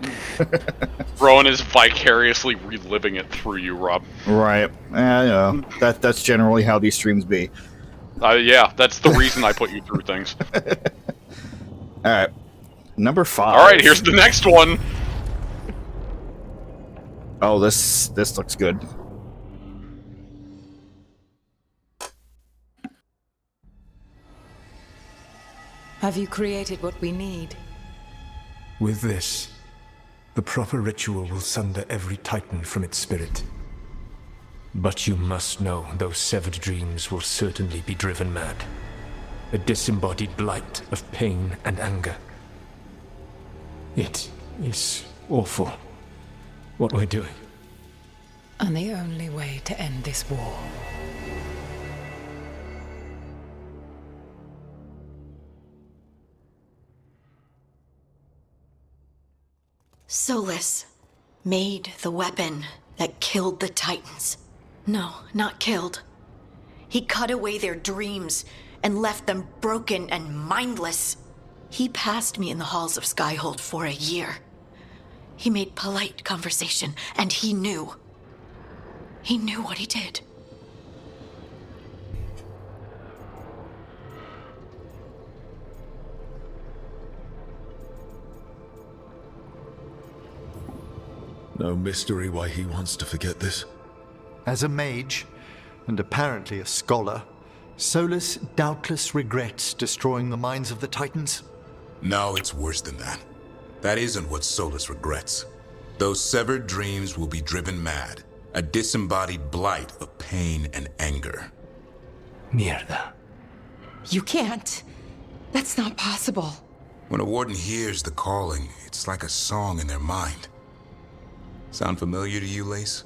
Rowan is vicariously reliving it through you, Rob. Right. Yeah. That's generally how these streams be. Yeah, that's the reason I put you through things. All right. Number 5. All right, here's the next one. Oh, this looks good. Have you created what we need? With this, the proper ritual will sunder every titan from its spirit. But you must know those severed dreams will certainly be driven mad. A disembodied blight of pain and anger. It is awful what we're doing. And the only way to end this war. Solas made the weapon that killed the Titans. No, not killed. He cut away their dreams and left them broken and mindless. He passed me in the halls of Skyhold for a year. He made polite conversation, and he knew. He knew what he did. No mystery why he wants to forget this. As a mage, and apparently a scholar, Solas doubtless regrets destroying the minds of the Titans. No, it's worse than that. That isn't what Solas regrets. Those severed dreams will be driven mad. A disembodied blight of pain and anger. Mierda. You can't. That's not possible. When a warden hears the calling, it's like a song in their mind. Sound familiar to you, Lace?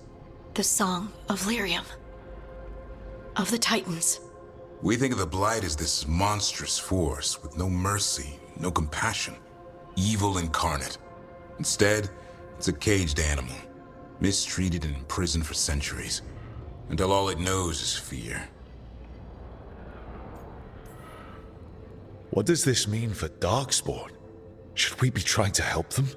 The song of Lyrium. Of the Titans. We think of the Blight as this monstrous force with no mercy, no compassion. Evil incarnate. Instead, it's a caged animal. Mistreated and imprisoned for centuries. Until all it knows is fear. What does this mean for Darkspawn? Should we be trying to help them?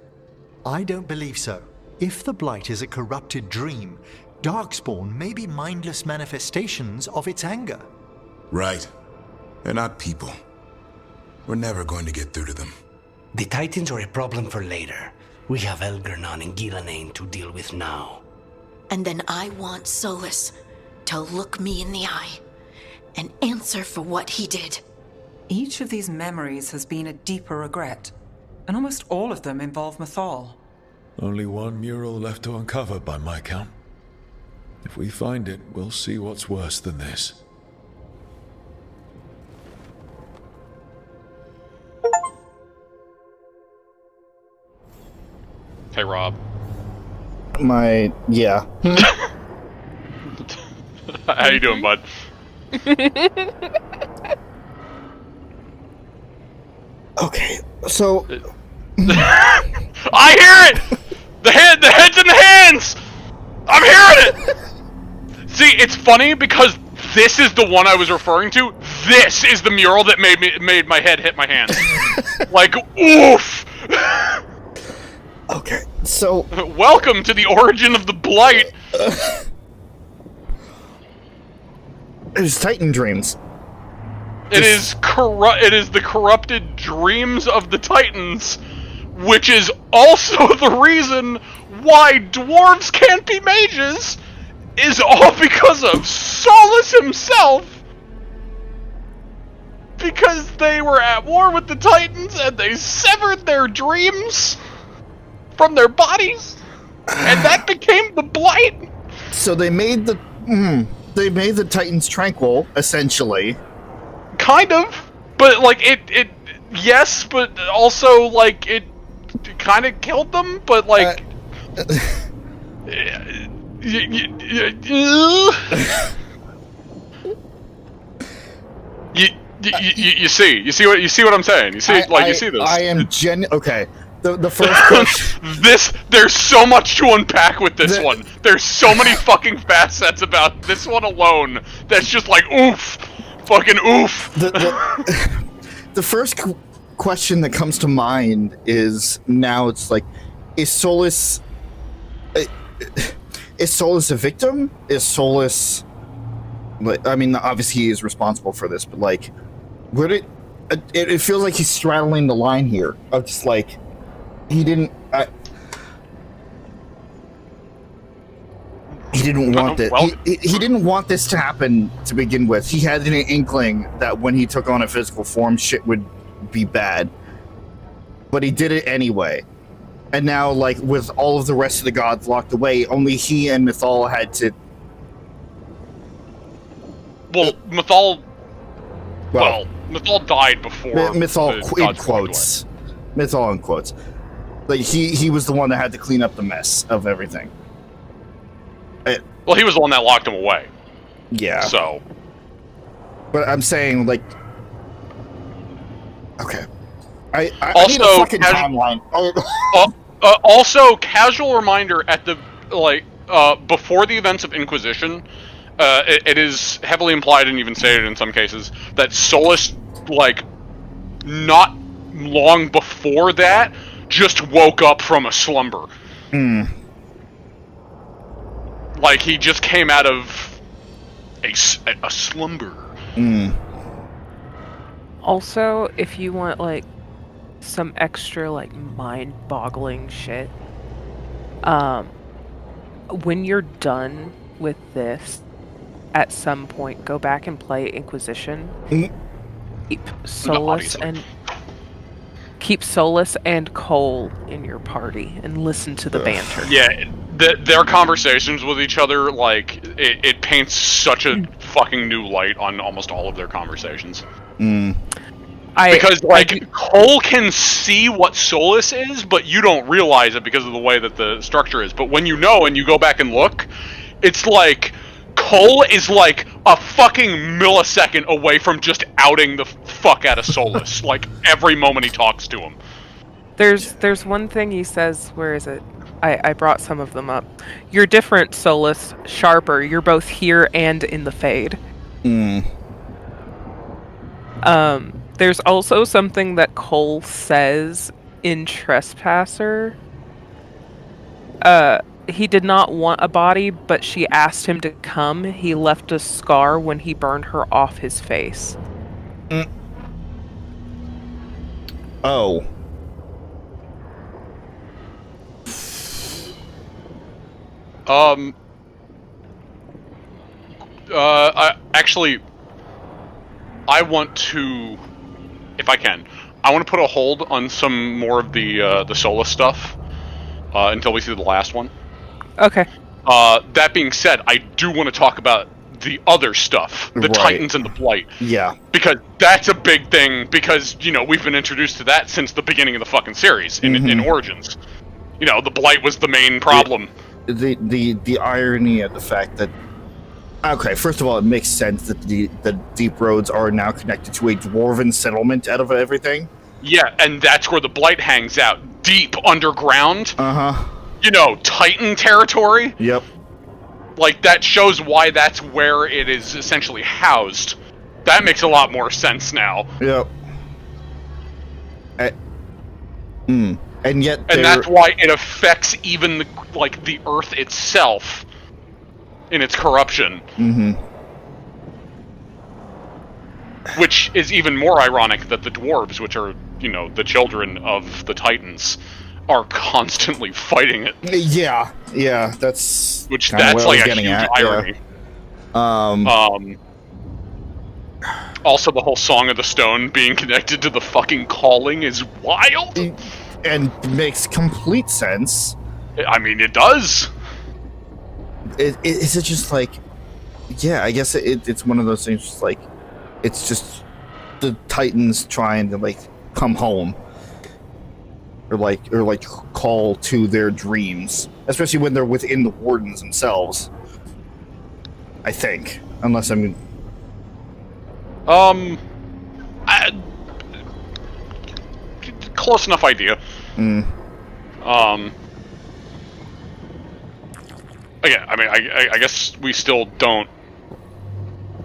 I don't believe so. If the Blight is a corrupted dream, Darkspawn may be mindless manifestations of its anger. Right. They're not people. We're never going to get through to them. The Titans are a problem for later. We have Elgernon and Gillanane to deal with now. And then I want Solas to look me in the eye and answer for what he did. Each of these memories has been a deeper regret, and almost all of them involve Mythal. Only one mural left to uncover by my count. If we find it, we'll see what's worse than this. Hey, Rob. Yeah. How you doing, bud? Okay, so... I hear it! The head's in the hands! I'm hearing it! See, it's funny because this is the one I was referring to. This is the mural that made my head hit my hands. Like, oof! Okay, so... Welcome to the origin of the Blight! It's Titan Dreams. It is the corrupted dreams of the Titans which is also the reason why dwarves can't be mages, is all because of Solas himself. Because they were at war with the Titans and they severed their dreams from their bodies, and that became the Blight. So they made the Titans tranquil, essentially. Kind of, but like it yes, but also like it kind of killed them, but like You see what I'm saying? You see this? I am okay. The first question. There's so much to unpack with this one. There's so many fucking facets about this one alone that's just like oof, fucking oof. The first question that comes to mind is now it's like, is Solas a victim? Is Solas? I mean, obviously he is responsible for this, but like, it feels like he's straddling the line here of just like, he didn't want it. Well, he didn't want this to happen to begin with. He had an inkling that when he took on a physical form, shit would be bad. But he did it anyway. And now, like, with all of the rest of the gods locked away, only he and Mythal had to... Well, Mythal died before Mythal in quotes. Mythal in quotes. Like, he was the one that had to clean up the mess of everything. Well, he was the one that locked him away. Yeah. So. But I'm saying, like... Okay. I also, need a fucking timeline. Also, casual reminder at the, like, before the events of Inquisition, it is heavily implied and even stated in some cases that Solas, like, not long before that, just woke up from a slumber. Like, he just came out of a slumber. Also, if you want, like, some extra, like, mind-boggling shit, when you're done with this, at some point, go back and play Inquisition. Keep Solas and Cole in your party and listen to the banter. Yeah, their conversations with each other, like, it paints such a fucking new light on almost all of their conversations. Because, like, Cole can see what Solas is, but you don't realize it because of the way that the structure is. But when you know and you go back and look, it's like Cole is like a fucking millisecond away from just outing the fuck out of Solas, like, every moment he talks to him. There's one thing he says, where is it? I brought some of them up. You're different, Solas, sharper. You're both here and in the Fade. There's also something that Cole says in Trespasser. He did not want a body, but she asked him to come. He left a scar when he burned her off his face. Oh. I want to, if I can, I want to put a hold on some more of the Solas stuff until we see the last one. Okay. That being said, I do want to talk about the other stuff, the Titans and the Blight. Yeah. Because that's a big thing, because, you know, we've been introduced to that since the beginning of the fucking series, in Origins. You know, the Blight was the main problem. The irony of the fact that... Okay, first of all, it makes sense that the Deep Roads are now connected to a dwarven settlement out of everything. Yeah, and that's where the Blight hangs out, deep underground. You know, Titan territory. Yep. Like, that shows why that's where it is essentially housed. That makes a lot more sense now. Yep. And yet, and that's why it affects even the Earth itself in its corruption. Which is even more ironic that the dwarves, which are, you know, the children of the Titans, are constantly fighting it. Yeah, that's... Which, that's like a huge irony. Yeah. Also, the whole Song of the Stone being connected to the fucking calling is wild. And makes complete sense. I mean, it does. Is it just like... Yeah, I guess it's one of those things, just like... It's just the Titans trying to, like, come home. Or call to their dreams. Especially when they're within the Wardens themselves. I think. Unless I'm... close enough idea. Again, I mean, I guess we still don't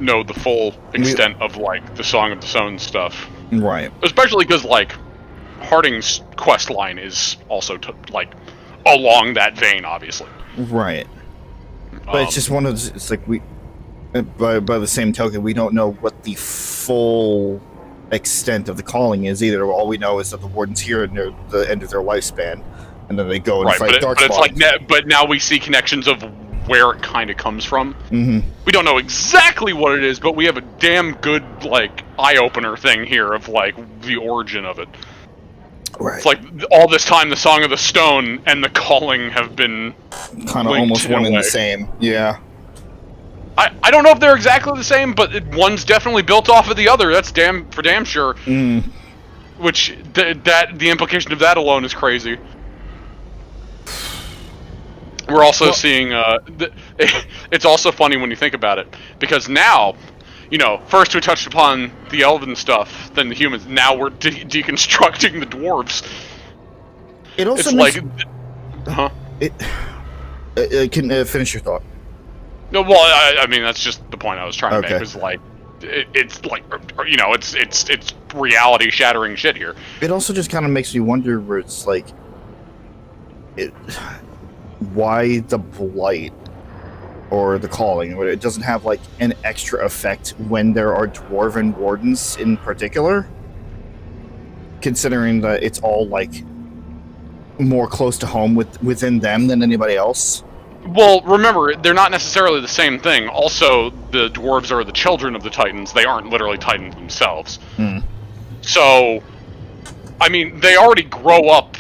know the full extent of, like, the Song of the Stone stuff. Right. Especially because, like, Harding's quest line is also, like, along that vein, obviously. Right. But it's just one of those, it's like we... By the same token, we don't know what the full extent of the calling is either. All we know is that the Warden's here and they're the end of their lifespan, and then they go and fight Darkspawn. But it's like, but now we see connections of where it kind of comes from. Mm-hmm. We don't know exactly what it is, but we have a damn good, like, eye-opener thing here of, like, the origin of it. Right. It's like, all this time, the Song of the Stone and the calling have been kind of almost one and the same. Yeah. I don't know if they're exactly the same, but one's definitely built off of the other. That's damn sure. Which the implication of that alone is crazy. We're also seeing. It's also funny when you think about it, because now, you know, first we touched upon the elven stuff, then the humans. Now we're deconstructing the dwarves. It also it's makes, like, It can finish your thought. No, well, I mean, that's just the point I was trying to make. Was like, it's like, you know, it's reality shattering shit here. It also just kind of makes me wonder where it's like, why the blight or the calling? It doesn't have like an extra effect when there are dwarven wardens in particular, considering that it's all like more close to home within them than anybody else. Well, remember, they're not necessarily the same thing. Also, the dwarves are the children of the Titans. They aren't literally Titans themselves. So, I mean, they already grow up.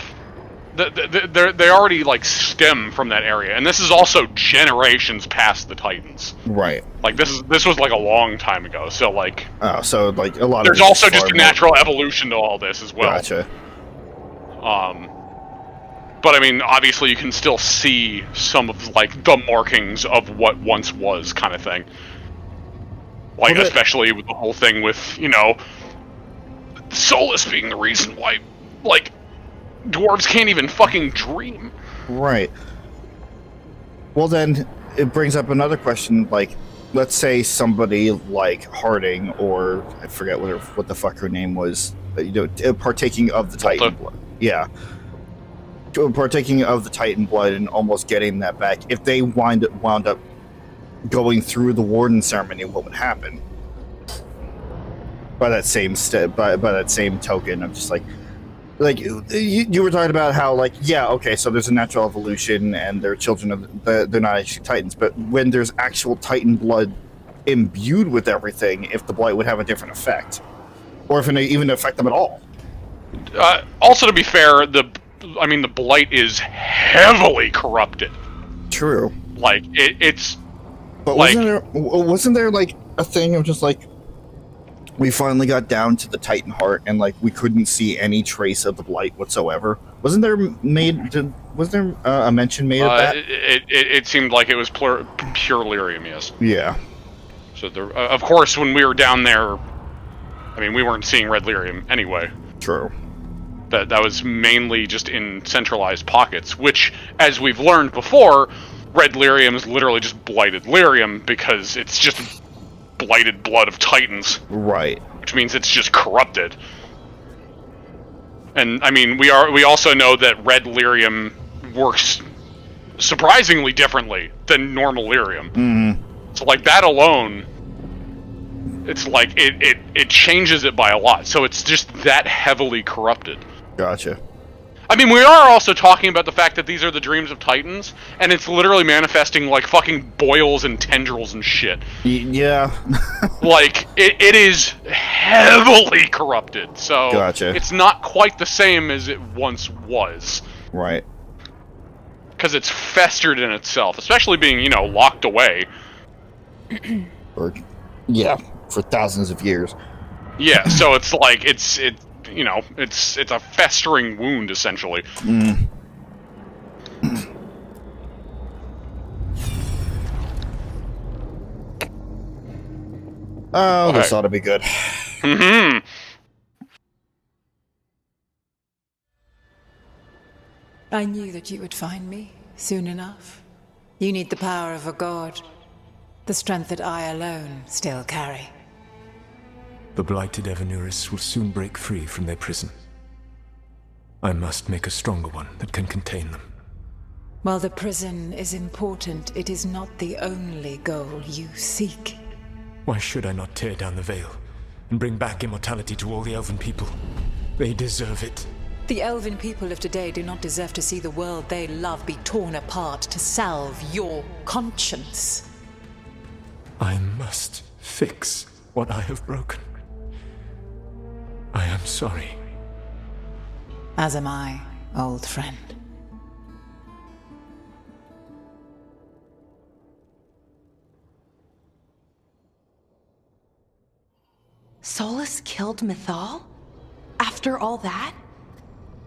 They already, like, stem from that area. And this is also generations past the Titans. Right. Like, this was, like, a long time ago. So, like... Oh, so, like, a lot there's of... There's also just a natural evolution to all this as well. Gotcha. But I mean, obviously you can still see some of, like, the markings of what once was, kind of thing. Like, especially with the whole thing with, you know, Solas being the reason why, like, dwarves can't even fucking dream. Right. Well then, it brings up another question, like, let's say somebody like Harding, or I forget what the fuck her name was, you know, partaking of the Titan blood. Yeah. Partaking of the Titan blood and almost getting that back. If they wound up going through the Warden ceremony, what would happen? By that same by that same token, I'm just like you were talking about how, like, yeah, okay, so there's a natural evolution and they're children of they're not actually Titans, but when there's actual Titan blood imbued with everything, if the blight would have a different effect, or if it even affect them at all. Also, to be fair, the blight is heavily corrupted. True. Like, it's... But like, wasn't there, like, a thing of just, like, we finally got down to the Titan heart and, like, we couldn't see any trace of the blight whatsoever? Wasn't there a mention made of that? It seemed like it was pure lyrium, yes. Yeah. So, of course, when we were down there, I mean, we weren't seeing red lyrium anyway. True. That was mainly just in centralized pockets, which, as we've learned before, red lyrium is literally just blighted lyrium because it's just blighted blood of Titans. Right. Which means it's just corrupted. And, I mean, we also know that red lyrium works surprisingly differently than normal lyrium. Mm-hmm. So, like, that alone It's like it changes it by a lot, so it's just that heavily corrupted. Gotcha. I mean, we are also talking about the fact that these are the dreams of Titans, and it's literally manifesting like fucking boils and tendrils and shit. Yeah. Like, it is heavily corrupted, so Gotcha. It's not quite the same as it once was. Right. Because it's festered in itself, especially being, you know, locked away. Or, yeah, for thousands of years. Yeah, so it's like, it's a festering wound, essentially. Mm. Oh, this ought to be good. Mm-hmm. I knew that you would find me soon enough. You need the power of a god. The strength that I alone still carry. The blighted Evanuris will soon break free from their prison. I must make a stronger one that can contain them. While the prison is important, it is not the only goal you seek. Why should I not tear down the veil and bring back immortality to all the elven people? They deserve it. The elven people of today do not deserve to see the world they love be torn apart to salve your conscience. I must fix what I have broken. I am sorry. As am I, old friend. Solas killed Mythal? After all that?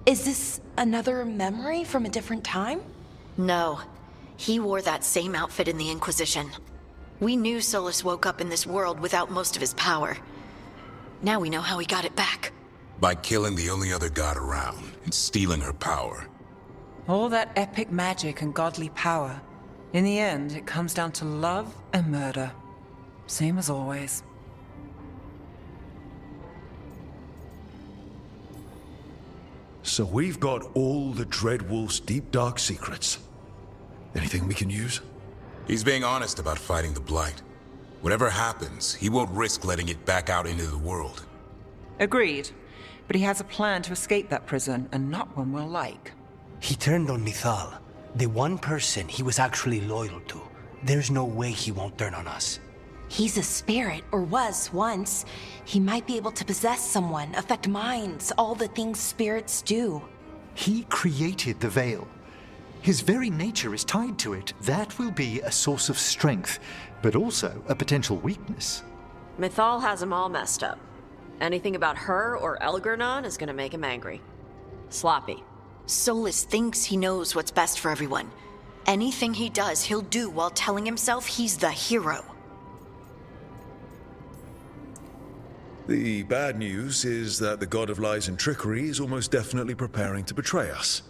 Is this another memory from a different time? No. He wore that same outfit in the Inquisition. We knew Solas woke up in this world without most of his power. Now we know how he got it back. By killing the only other god around and stealing her power. All that epic magic and godly power. In the end, it comes down to love and murder. Same as always. So we've got all the Dreadwolf's deep dark secrets. Anything we can use? He's being honest about fighting the Blight. Whatever happens, he won't risk letting it back out into the world. Agreed. But he has a plan to escape that prison, and not one we'll like. He turned on Mythal, the one person he was actually loyal to. There's no way he won't turn on us. He's a spirit, or was once. He might be able to possess someone, affect minds, all the things spirits do. He created the veil. His very nature is tied to it. That will be a source of strength, but also a potential weakness. Mythal has him all messed up. Anything about her or Elgernon is gonna make him angry. Sloppy. Solas thinks he knows what's best for everyone. Anything he does, he'll do while telling himself he's the hero. The bad news is that the god of lies and trickery is almost definitely preparing to betray us.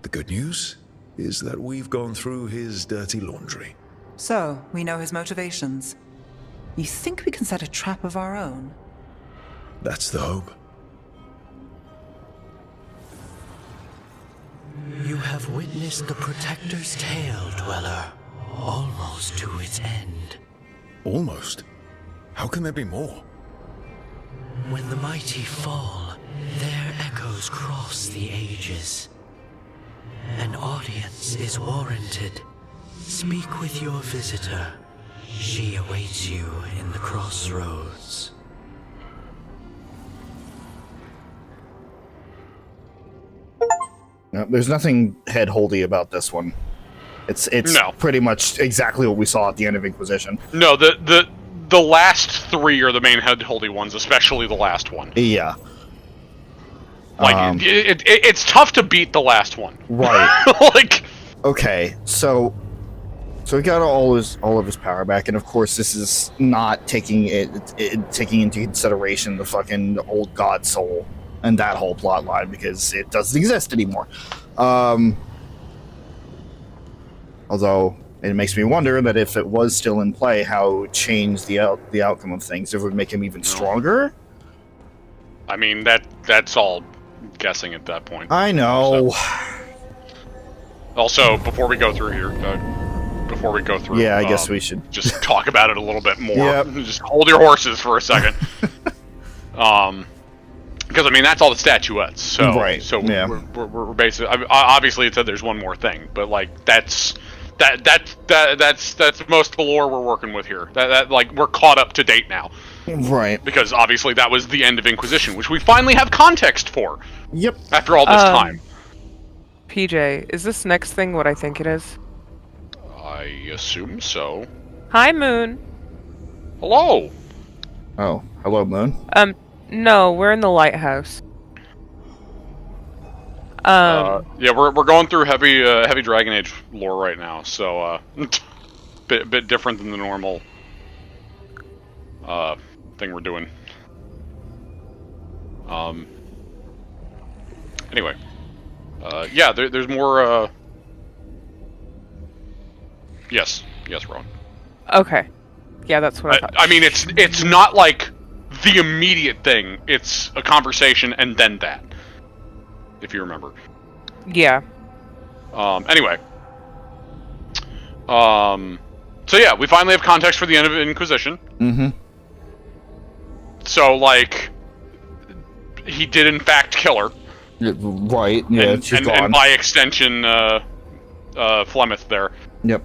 The good news is that we've gone through his dirty laundry. So, we know his motivations. You think we can set a trap of our own? That's the hope. You have witnessed the Protector's tale, Dweller, almost to its end. Almost? How can there be more? When the mighty fall, their echoes cross the ages. An audience is warranted. Speak with your visitor. She awaits you in the crossroads. No, there's nothing head-holdy about this one. It's No. pretty much exactly what we saw at the end of Inquisition. No, the last three are the main head-holdy ones, especially the last one. Yeah. Like, it's tough to beat the last one. Right. Like... Okay, so we got all of his power back, and of course this is not taking taking into consideration the fucking old god soul and that whole plot line, because it doesn't exist anymore. Although it makes me wonder that if it was still in play, how it would change the outcome of things. If it would make him even stronger. I mean, that's all guessing at that point. I know. Also, before we go through here, before we go through. Yeah, I guess we should just talk about it a little bit more. Yep. Just hold your horses for a second. Because I mean that's all the statuettes. So right. So yeah. we're basically obviously it said there's one more thing, but like that's most of the lore we're working with here. That like we're caught up to date now. Right. Because obviously that was the end of Inquisition, which we finally have context for. Yep. After all this time. PJ, is this next thing what I think it is? I assume so. Hi, Moon. Hello. Oh, hello, Moon. No, we're in the lighthouse. Yeah, we're going through heavy Dragon Age lore right now, so bit different than the normal thing we're doing. Anyway, yeah, there's more. Yes, Rowan. Okay, yeah, that's what I thought. I mean, it's not like the immediate thing. It's a conversation and then that, if you remember. Yeah. Anyway. So yeah, we finally have context for the end of Inquisition. Mm-hmm. So, like, he did in fact kill her. Right, yeah, she's gone. And by extension, Flemeth there. Yep.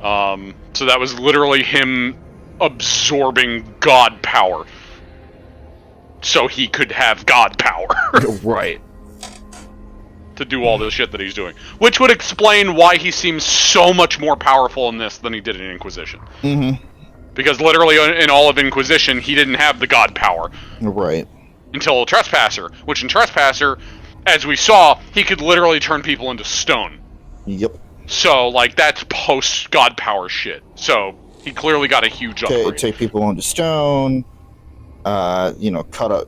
So that was literally him absorbing god power. So he could have god power. Right. To do all this shit that he's doing. Which would explain why he seems so much more powerful in this than he did in Inquisition. Mm-hmm. Because literally in all of Inquisition, he didn't have the god power. Right. Until Trespasser. Which in Trespasser, as we saw, he could literally turn people into stone. Yep. So, like, that's post-god power shit. So, he clearly got a huge upgrade. Take people into stone. Cut up...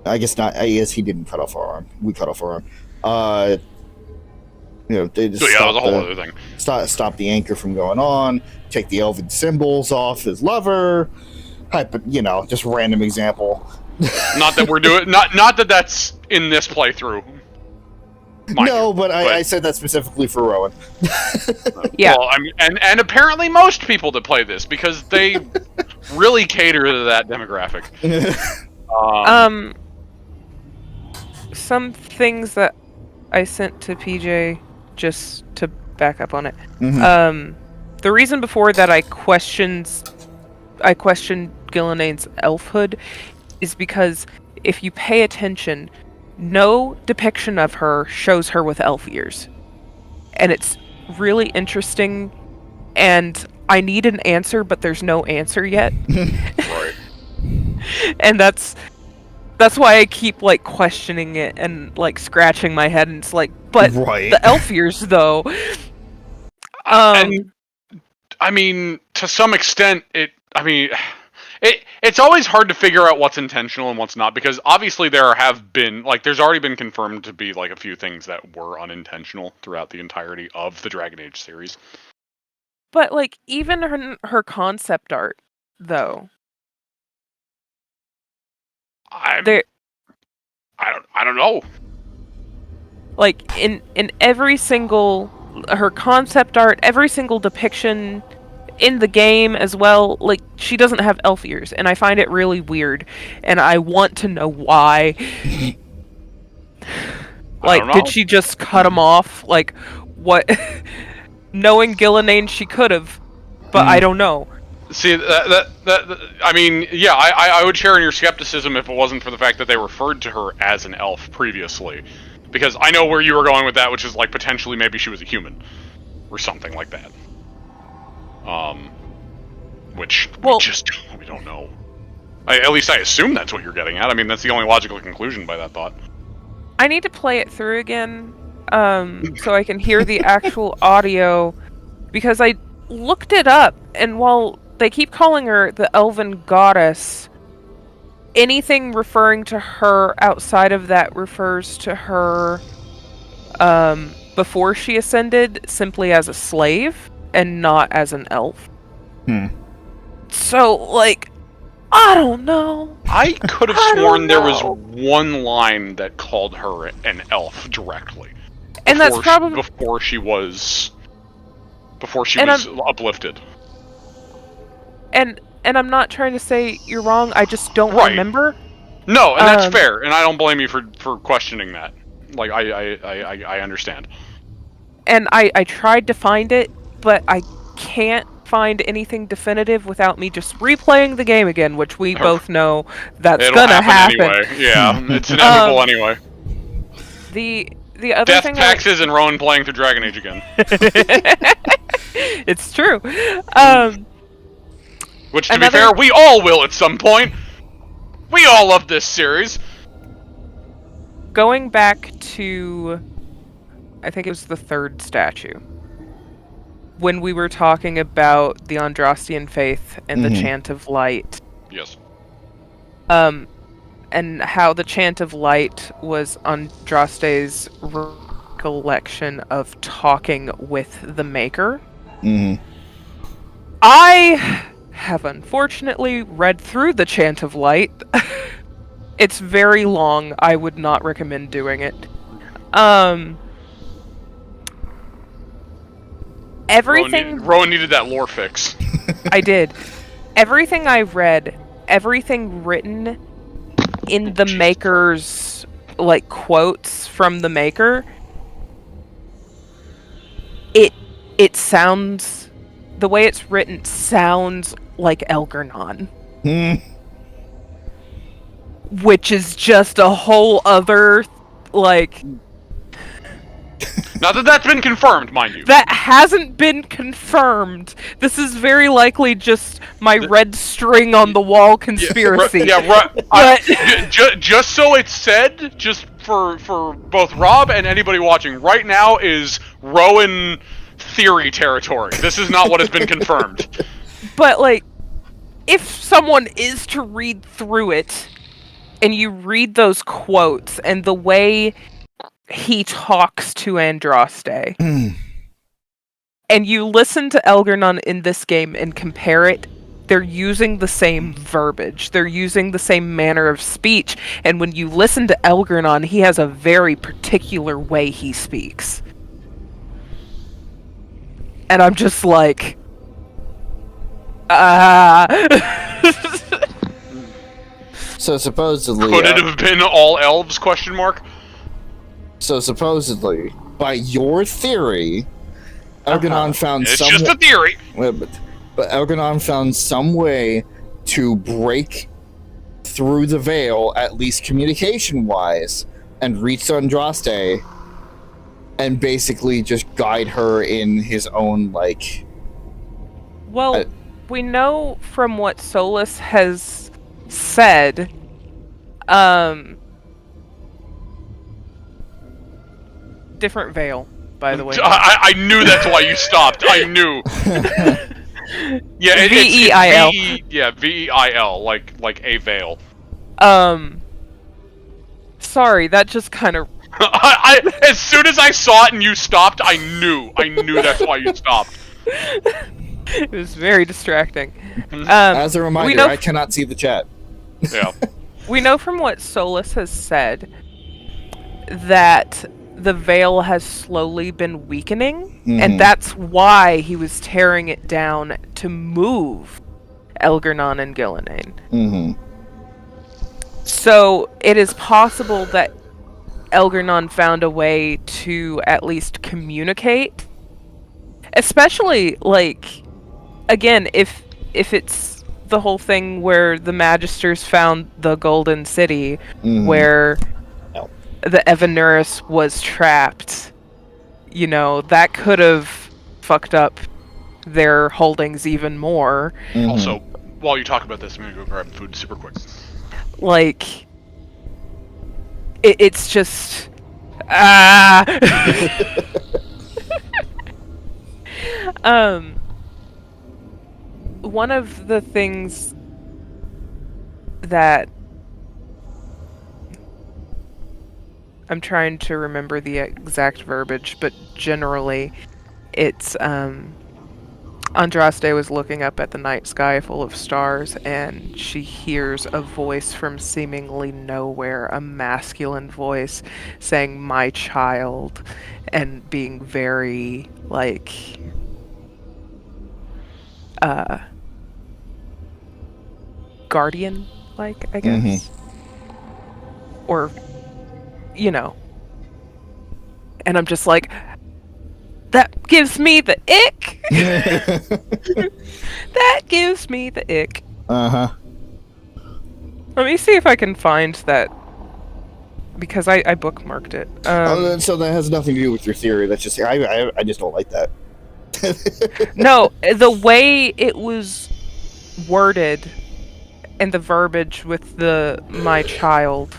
I guess not. I guess he didn't cut off our arm. We cut off our arm. They just that was a whole other thing. Stop the anchor from going on. Take the elven symbols off his lover. Just random example. Not that we're doing. Not that that's in this playthrough. I said that specifically for Rowan. Yeah. Well, I mean, and apparently most people that play this because they really cater to that demographic. Some things that I sent to PJ, just to back up on it. Mm-hmm. The reason before that I questioned Gillianane's elfhood is because if you pay attention, no depiction of her shows her with elf ears. And it's really interesting, and I need an answer, but there's no answer yet. Right. And that's why I keep like questioning it and like scratching my head, and it's like, but right. The elf ears though. And, I mean, to some extent, it's always hard to figure out what's intentional and what's not, because obviously there's already been confirmed to be like a few things that were unintentional throughout the entirety of the Dragon Age series. But like even her concept art though. I don't know. Like in every single her concept art, every single depiction in the game as well, like she doesn't have elf ears, and I find it really weird, and I want to know why. Like, did she just cut them off? Like, what? Knowing Gillinane, she could have, but I don't know. See, I mean, yeah, I would share in your skepticism if it wasn't for the fact that they referred to her as an elf previously. Because I know where you were going with that, which is like potentially maybe she was a human. Or something like that. Which we don't know. At least I assume that's what you're getting at. I mean, that's the only logical conclusion by that thought. I need to play it through again, so I can hear the actual audio, because I looked it up, and while they keep calling her the Elven Goddess, anything referring to her outside of that refers to her before she ascended simply as a slave and not as an elf. So, like, I don't know. I could have sworn there was one line that called her an elf directly. And that's probably before she was before she was uplifted. And I'm not trying to say you're wrong. I just don't remember. No, and that's fair, and I don't blame you for questioning that. Like, I understand. And I tried to find it, but I can't find anything definitive without me just replaying the game again, which we both know that's gonna happen. Anyway. Yeah, it's inevitable anyway. The other Death, thing taxes, and Rowan playing through Dragon Age again. It's true. Which, to be fair, we all will at some point. We all love this series. Going back to, I think it was the third statue, when we were talking about the Andrastian faith and the Chant of Light. Yes. And how the Chant of Light was Andraste's recollection of talking with the Maker. I have unfortunately read through the Chant of Light. It's very long. I would not recommend doing it. Everything... Rowan needed that lore fix. I did. Everything I read, everything written in the Maker's, like, quotes from the Maker, it sounds... The way it's written sounds like Elgernon. Which is just a whole other, like... Not that that's been confirmed, mind you. That hasn't been confirmed. This is very likely just my red string on the wall conspiracy. Just so it's said, just for both Rob and anybody watching, right now is Rowan theory territory. This is not what has been confirmed. But, like, if someone is to read through it, and you read those quotes, and the way he talks to Andraste, and you listen to Elgernon in this game and compare it, they're using the same verbiage. They're using the same manner of speech. And when you listen to Elgernon, he has a very particular way he speaks. And I'm just like... So supposedly... Could it have been all elves, question mark? So supposedly, by your theory, Elgernon found some... It's just a theory! But Elgernon found some way to break through the veil, at least communication-wise, and reach Andraste, and basically just guide her in his own, like... Well, we know from what Solas has said, different veil, by the way. I knew that's why you stopped. I knew. Yeah, V-E-I-L. Yeah, V-E-I-L, like a veil. Sorry, that just kind of... As soon as I saw it and you stopped, I knew that's why you stopped. It was very distracting. As a reminder, I cannot see the chat. Yeah. We know from what Solas has said that the veil has slowly been weakening, and that's why he was tearing it down to move Elgernon and Gillenane. So it is possible that Elgernon found a way to at least communicate, especially, like, again, if it's the whole thing where the Magisters found the Golden City, where the Evanuris was trapped, you know, that could have fucked up their holdings even more. Also, while you talk about this, I'm gonna go grab food super quick. Like, it's just... One of the things that I'm trying to remember the exact verbiage, but generally it's Andraste was looking up at the night sky full of stars, and she hears a voice from seemingly nowhere, a masculine voice saying, "My child," and being very, like, guardian, like, I guess. Or, you know. And I'm just like, that gives me the ick. That gives me the ick. Uh-huh. Let me see if I can find that, because I bookmarked it. So that has nothing to do with your theory. That's just I just don't like that. No, the way it was worded and the verbiage with the "my child"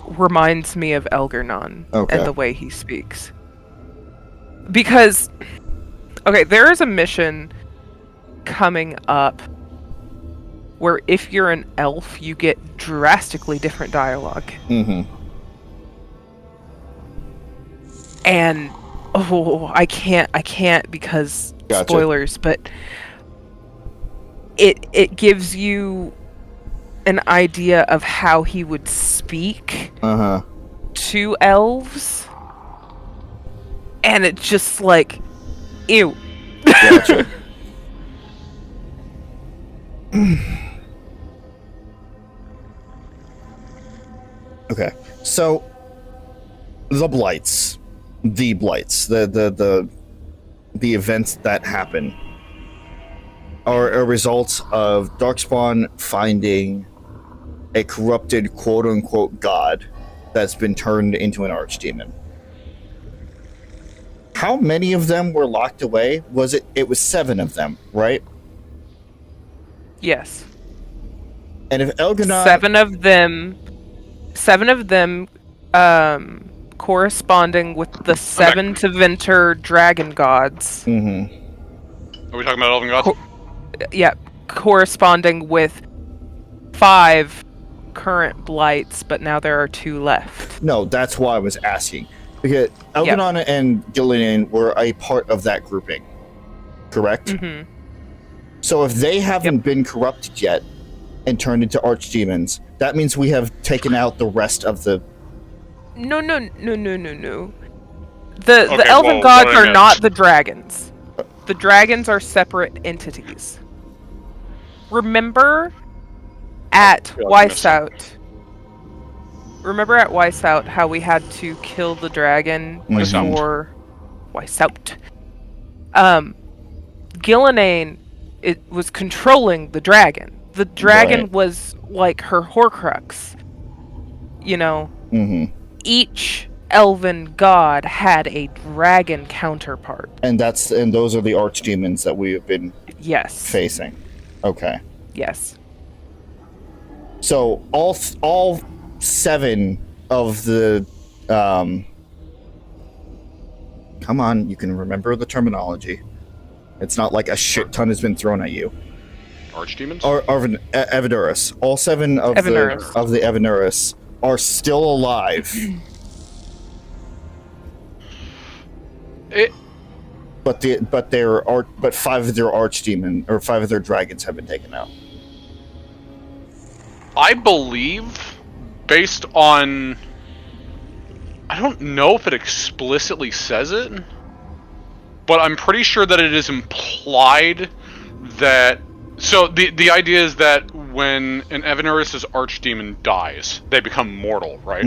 reminds me of Elgernon and the way he speaks. Because, okay, there is a mission coming up where if you're an elf, you get drastically different dialogue. And I can't because spoilers, but it gives you an idea of how he would speak to elves, and it's just like, ew. Gotcha. Okay, so the blights, the events that happen are a result of Darkspawn finding a corrupted quote-unquote god that's been turned into an archdemon. How many of them were locked away? It was 7 of them, right? Yes. And if Elginar... 7 of them corresponding with the 7 Tevinter dragon gods. Are we talking about elven gods? Yeah, corresponding with 5 current blights, but now there are 2 left. No, that's why I was asking. Because Elginar and Gillian were a part of that grouping, correct? So if they haven't been corrupted yet and turned into archdemons, that means we have taken out the rest of the... No. The elven gods are not the dragons. The dragons are separate entities. Remember at Weissout how we had to kill the dragon before Weissout? Gillian, it was controlling the dragon. The dragon was like her Horcrux. You know? Each elven god had a dragon counterpart. And those are the archdemons that we have been facing. Okay. Yes. So all 7 of the come on, you can remember the terminology. It's not like a shit ton has been thrown at you. Archdemons? Or Evaduris. All 7 of the Evaduris are still alive. But 5 of their archdemon or 5 of their dragons have been taken out. I believe, based on, I don't know if it explicitly says it, but I'm pretty sure that it is implied that. So the idea is that when an Evanuris' archdemon dies, they become mortal, right?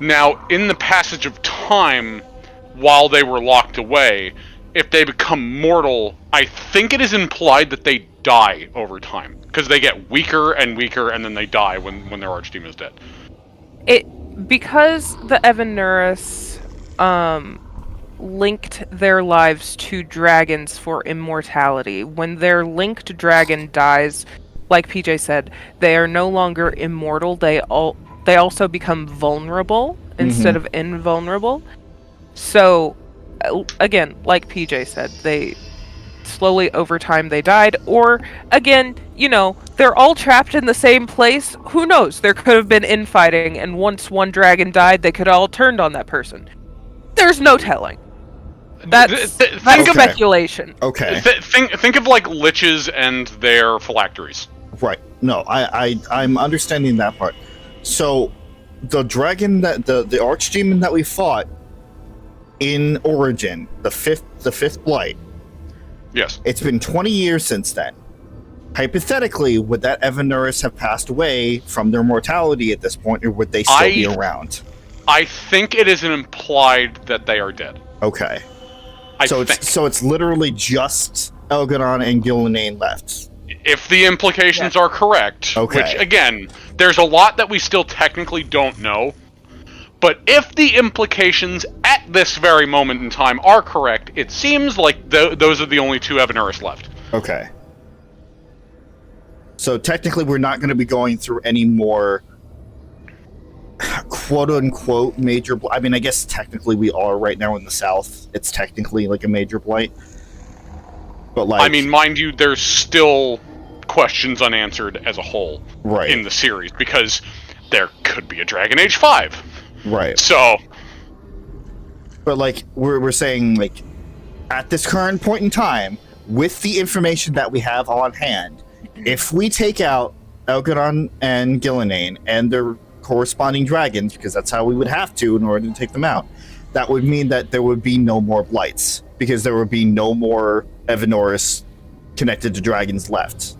Now, in the passage of time, while they were locked away, if they become mortal, I think it is implied that they die over time. Because they get weaker and weaker, and then they die when their archdemon is dead. Because the Evanuris linked their lives to dragons for immortality. When their linked dragon dies, like PJ said, they are no longer immortal. They also become vulnerable instead of invulnerable. So, again, like PJ said, they slowly over time they died. Or, again, you know, they're all trapped in the same place. Who knows? There could have been infighting, and once one dragon died, they could all turned on that person. There's no telling. That's speculation. Okay. Think of like liches and their phylacteries. Right. No, I'm understanding that part. So, the dragon the archdemon that we fought in Origin, the fifth blight, Yes. It's been 20 years since then. Hypothetically, would that Evanuris have passed away from their mortality at this point, or would they still be around? I think it is implied that they are dead. Okay. So it's literally just Elganon and Gillenane left. If the implications are correct, which, again, there's a lot that we still technically don't know, but if the implications at this very moment in time are correct, it seems like those are the only two Evanuris left. Okay. So technically we're not going to be going through any more quote-unquote major I mean, I guess technically we are right now in the South. It's technically like a major blight. But like, I mean, mind you, there's still questions unanswered as a whole in the series, because there could be a Dragon Age 5. Right. So... But like, we're saying, like, at this current point in time, with the information that we have on hand, if we take out Elganon and Gillenane and their corresponding dragons, because that's how we would have to in order to take them out, that would mean that there would be no more blights, because there would be no more Evanuris connected to dragons left.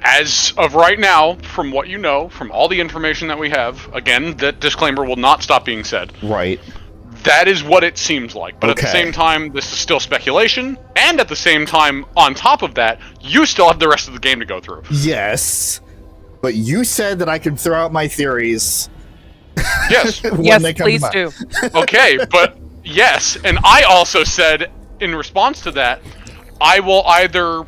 As of right now, from what you know, from all the information that we have, again, that disclaimer will not stop being said. Right. That is what it seems like. But at the same time, this is still speculation, and at the same time, on top of that, you still have the rest of the game to go through. Yes, but you said that I could throw out my theories. Yes. Yes, please do. Okay, but yes, and I also said, in response to that, I will either,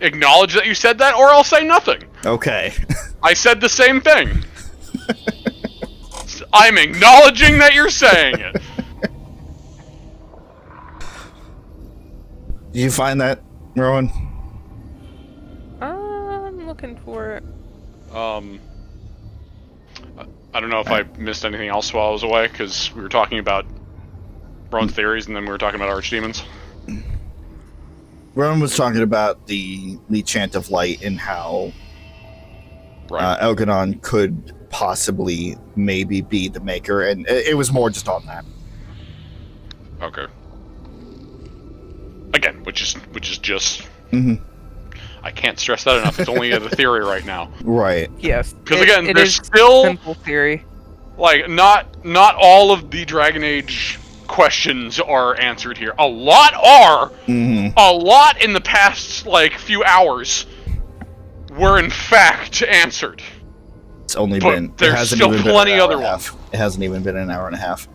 acknowledge that you said that, or I'll say nothing. Okay. I said the same thing. I'm acknowledging that you're saying it. Did you find that, Rowan? I'm looking for it. I don't know if I missed anything else while I was away, because we were talking about Rowan's theories, and then we were talking about archdemons. Rowan was talking about the Chant of Light and how Elganon could possibly maybe be the maker, and it was more just on that. Okay. Again, which is just... I can't stress that enough. It's only a theory right now. Right. Yes. Because again, it there's is still simple theory. Like, not all of the Dragon Age questions are answered here. A lot are. A lot in the past few hours were in fact answered. It's only but been. There's still plenty other ones. It hasn't even been an hour and a half.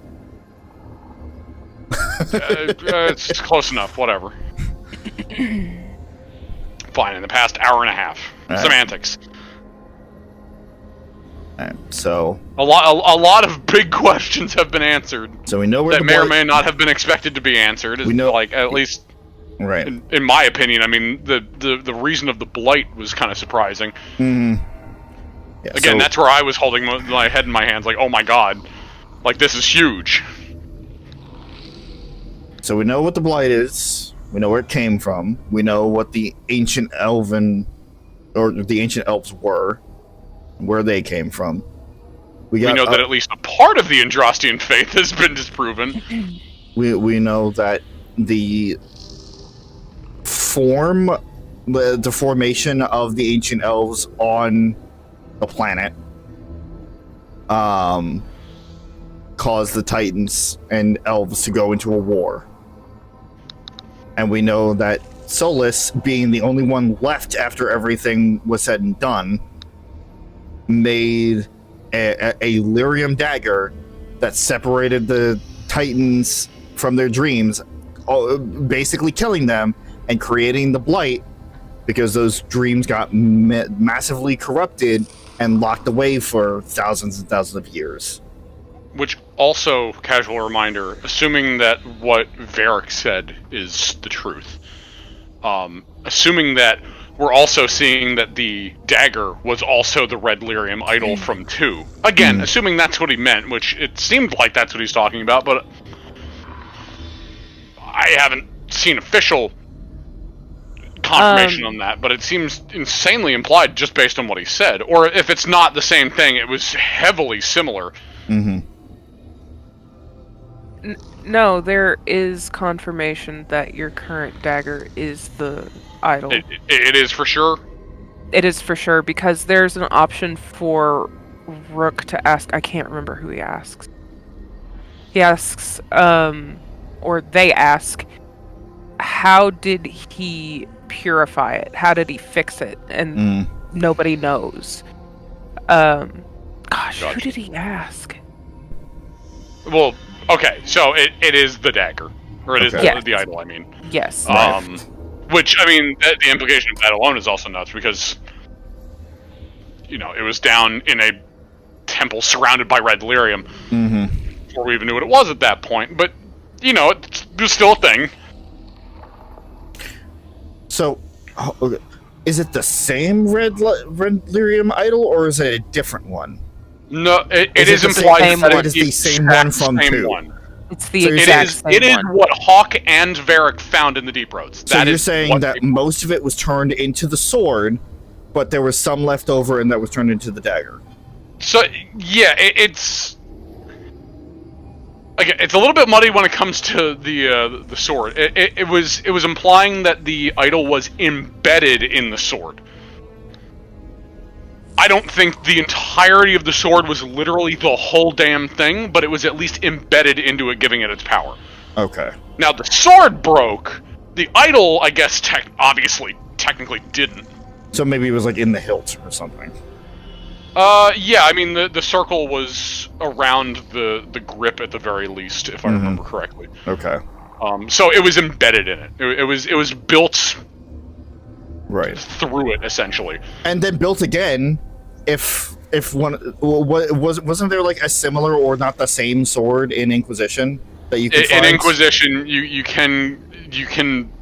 It's close enough. Whatever. Fine. In the past hour and a half, semantics. So a lot of big questions have been answered. So we know where that may or may not have been expected to be answered. We know, at least, right? In my opinion, I mean, the reason of the blight was kind of surprising. Yeah, again, that's where I was holding my head in my hands, like, oh my god, this is huge. So we know what the blight is. We know where it came from. We know what the ancient elves were, where they came from. We know that at least a part of the Andrastian faith has been disproven. We know that the formation of the ancient elves on a planet caused the Titans and elves to go into a war. And we know that Solas, being the only one left after everything was said and done, made a lyrium dagger that separated the Titans from their dreams, basically killing them and creating the blight, because those dreams got massively corrupted and locked away for thousands and thousands of years. Which also, casual reminder, assuming that what Varric said is the truth, assuming that we're also seeing that the dagger was also the red lyrium idol from 2. Again, assuming that's what he meant, which it seemed like that's what he's talking about, but I haven't seen official confirmation on that, but it seems insanely implied just based on what he said. Or if it's not the same thing, it was heavily similar. No, there is confirmation that your current dagger is the idol. It is for sure? It is for sure, because there's an option for Rook to ask. I can't remember who he asks. He asks, or they ask, how did he purify it? How did he fix it? And nobody knows. Gosh, who did he ask? Well, okay, so it is the dagger. Or it is the idol, I mean. Yes. Which, I mean, the implication of that alone is also nuts, because, you know, it was down in a temple surrounded by red delirium. Before we even knew what it was at that point. But, you know, it was still a thing. So, is it the same red delirium idol, or is it a different one? No, it is implied that it is the same one from 2. It's the exact same one. It is what Hawk and Varric found in the Deep Roads. So you're saying that most of it was turned into the sword, but there was some left over and that was turned into the dagger. So, yeah, it's... Again, it's a little bit muddy when it comes to the sword. It was implying that the idol was embedded in the sword. I don't think the entirety of the sword was literally the whole damn thing, but it was at least embedded into it, giving it its power. Okay. Now, the sword broke. The idol, I guess, technically didn't. So maybe it was, like, in the hilt or something. Yeah, I mean, the circle was around the grip at the very least, if I remember correctly. Okay. So it was embedded in it. It was built through it, essentially. And then built again, if wasn't there, like, a similar or not the same sword in Inquisition that you could find? In Inquisition, you can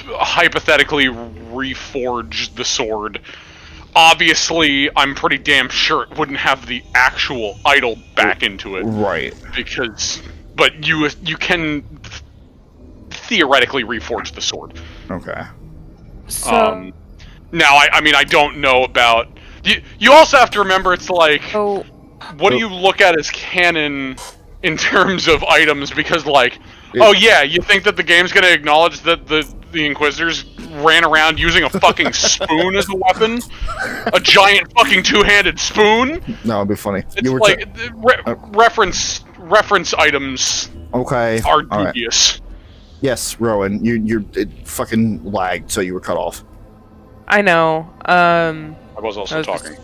hypothetically reforge the sword. Obviously, I'm pretty damn sure it wouldn't have the actual idol back into it. Right. But you can theoretically reforge the sword. Okay. So... now, I mean, I don't know about... You also have to remember, it's like... what do you look at as canon in terms of items? Because, like... Oh, yeah, you think that the game's gonna acknowledge that the Inquisitors ran around using a fucking spoon as a weapon? A giant fucking two-handed spoon? No, it'd be funny. It's like, reference items are dubious. Right. Yes, Rowan, you fucking lagged, so you were cut off. I know. I was also talking.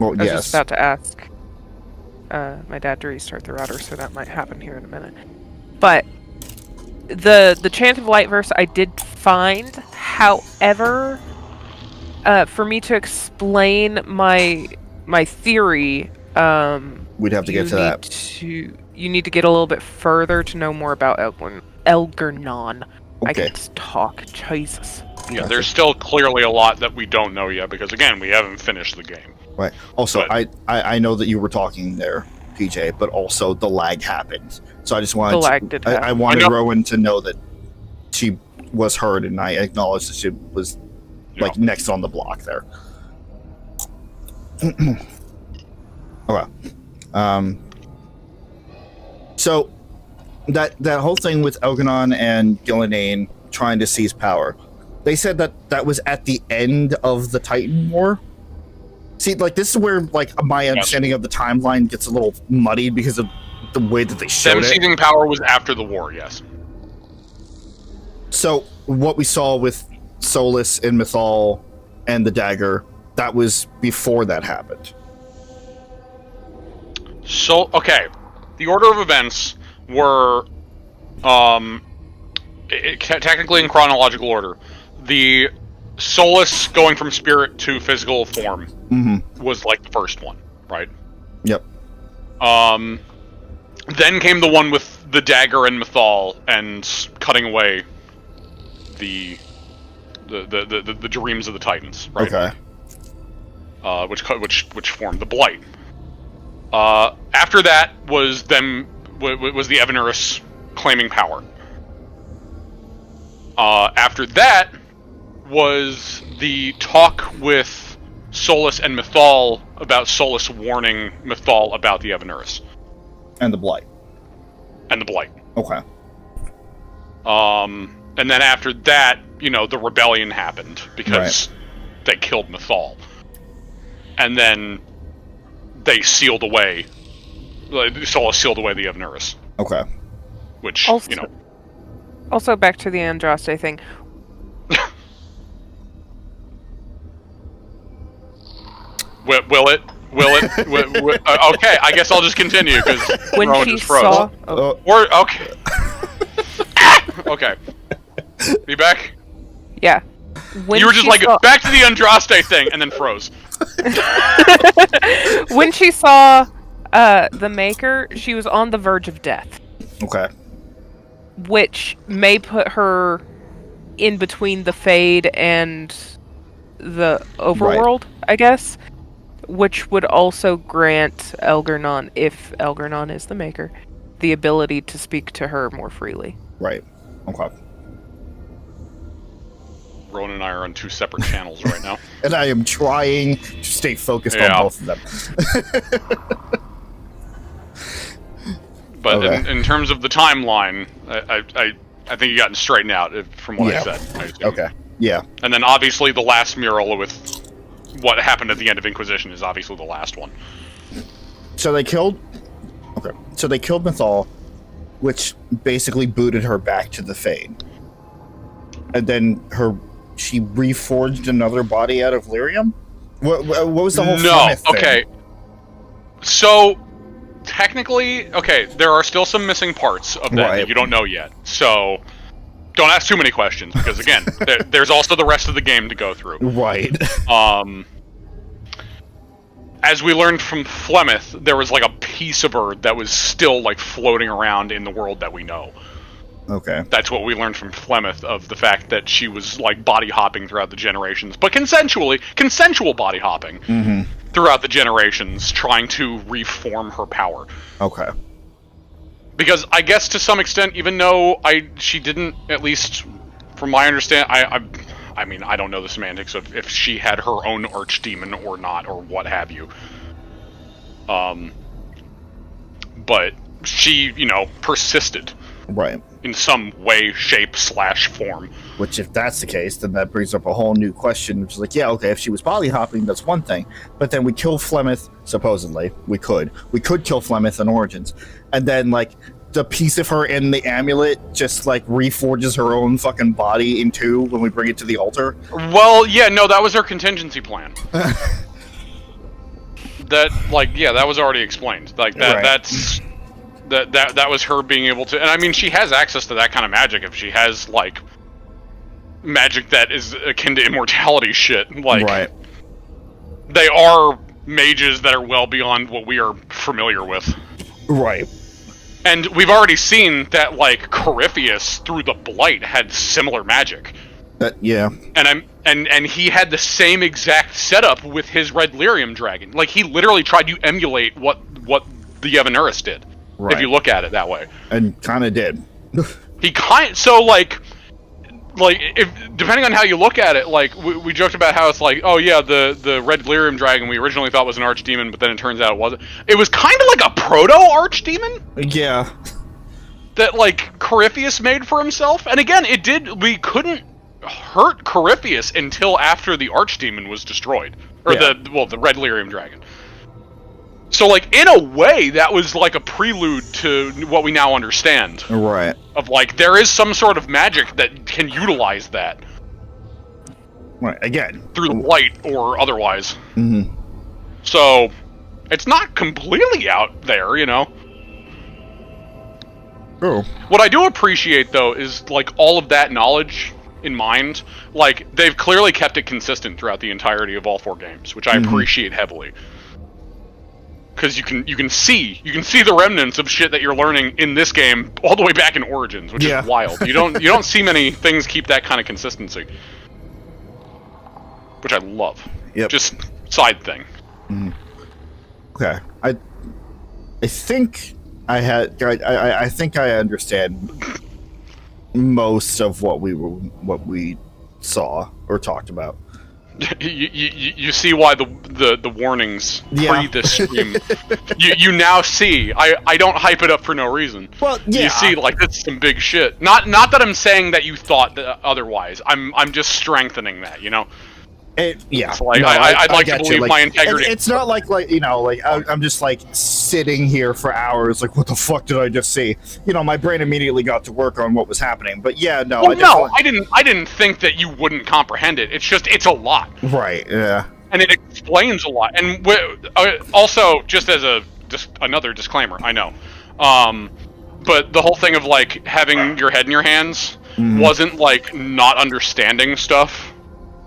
I was just about to ask my dad to restart the router, so that might happen here in a minute. But the Chant of Light verse I did find. However, for me to explain my theory, we'd have to get to that. You need to get a little bit further to know more about Elgernon. Okay. I can just talk. Jesus. Yeah, there's still clearly a lot that we don't know yet, because again, we haven't finished the game. Right. Also, I know that you were talking there, PJ, but also the lag happened. So I just wanted the lag did happen. I wanted Rowan to know that she was heard, and I acknowledged that she was like next on the block there. Okay. So that whole thing with Elganon and Gillinane trying to seize power, they said that was at the end of the Titan War. See, like, this is where, like, my understanding of the timeline gets a little muddied because of the way that they showed Them seizing power was after the war, yes. So what we saw with Solas and Mythal and the dagger, that was before that happened. So, okay. The order of events were, technically in chronological order. The Solas going from spirit to physical form was like the first one, right? Yep. Then came the one with the dagger and Mythal and cutting away the dreams of the Titans, right? Okay. Which formed the Blight. After that was them was the Evanuris claiming power. After that was the talk with Solas and Mythal about Solas warning Mythal about the Evanuris. And the Blight. and the Blight. Okay. And then after that, the rebellion happened because they killed Mythal. And then they sealed away. Solas sealed away the Evanurus. Okay. Which, Also, back to the Andraste thing. Will it? Okay, I guess I'll just continue because Rowan just froze. Okay. Okay. Be back? Yeah. You were just back to the Andraste thing, and then froze. When she saw the Maker, she was on the verge of death. Okay. Which may put her in between the Fade and the Overworld, I guess. Which would also grant Elgar'nan, if Elgar'nan is the Maker, the ability to speak to her more freely. Right. Okay. Rowan and I are on two separate channels right now. And I am trying to stay focused on both of them. But in terms of the timeline, I think you gotten straightened out from what I said. Okay. Yeah. And then obviously the last mural with what happened at the end of Inquisition is obviously the last one. So they killed Mythal, which basically booted her back to the Fade. And then she reforged another body out of Lyrium? What was the whole Flemeth thing? Okay. So, technically, there are still some missing parts of that you don't know yet. So, don't ask too many questions, because again, there's also the rest of the game to go through. Right. As we learned from Flemeth, there was a piece of her that was still floating around in the world that we know. Okay. That's what we learned from Flemeth, of the fact that she was body hopping throughout the generations, but consensual body hopping throughout the generations, trying to reform her power. Okay. Because I guess to some extent, even though she didn't, at least from my understanding, I mean, I don't know the semantics of if she had her own archdemon or not, or what have you. But she, persisted. Right. In some way, shape, / form. Which, if that's the case, then that brings up a whole new question, which is if she was body hopping, that's one thing. But then we kill Flemeth, supposedly. We could kill Flemeth in Origins. And then, the piece of her in the amulet just, reforges her own fucking body in two when we bring it to the altar. Well, yeah, no, that was her contingency plan. That was already explained. That's... That was her being able to, and I mean, she has access to that kind of magic if she has magic that is akin to immortality shit. Right. They are mages that are well beyond what we are familiar with. Right. And we've already seen that Corypheus through the Blight had similar magic. Yeah. And he had the same exact setup with his red lyrium dragon. He literally tried to emulate what the Evanurus did. Right. If you look at it that way. And kind of did. He if depending on how you look at it, we joked about how it's the red lyrium dragon we originally thought was an archdemon, but then it turns out it wasn't. It was kind of like a proto archdemon. Yeah. That Corypheus made for himself, and again, we couldn't hurt Corypheus until after the archdemon was destroyed, or the red lyrium dragon. So, in a way, that was, a prelude to what we now understand. Right. Of, there is some sort of magic that can utilize that. Right, again. Through the Blight or otherwise. Mm-hmm. So, it's not completely out there, Oh. What I do appreciate, though, is, all of that knowledge in mind. They've clearly kept it consistent throughout the entirety of all 4 games, which I appreciate heavily. Because you can see the remnants of shit that you're learning in this game all the way back in Origins, which is wild. You don't see many things keep that kind of consistency, which I love. Yep. Just side thing. Mm. Okay, I think I think I understand most of what we saw or talked about. You see why the warnings pre this stream. you now see. I don't hype it up for no reason. Well, yeah. You see, like, that's some big shit. Not that I'm saying that you thought that otherwise. I'm just strengthening that, you know. Yeah, so, like, no, I'd like to get believe you. my integrity. It's not like you know, like I'm just like sitting here for hours, like what the fuck did I just see? You know, my brain immediately got to work on what was happening. But yeah, no, well, I didn't think that you wouldn't comprehend it. It's just it's a lot. Right. Yeah. And it explains a lot. And also, just as another disclaimer, I know, but the whole thing of like having your head in your hands wasn't like not understanding stuff.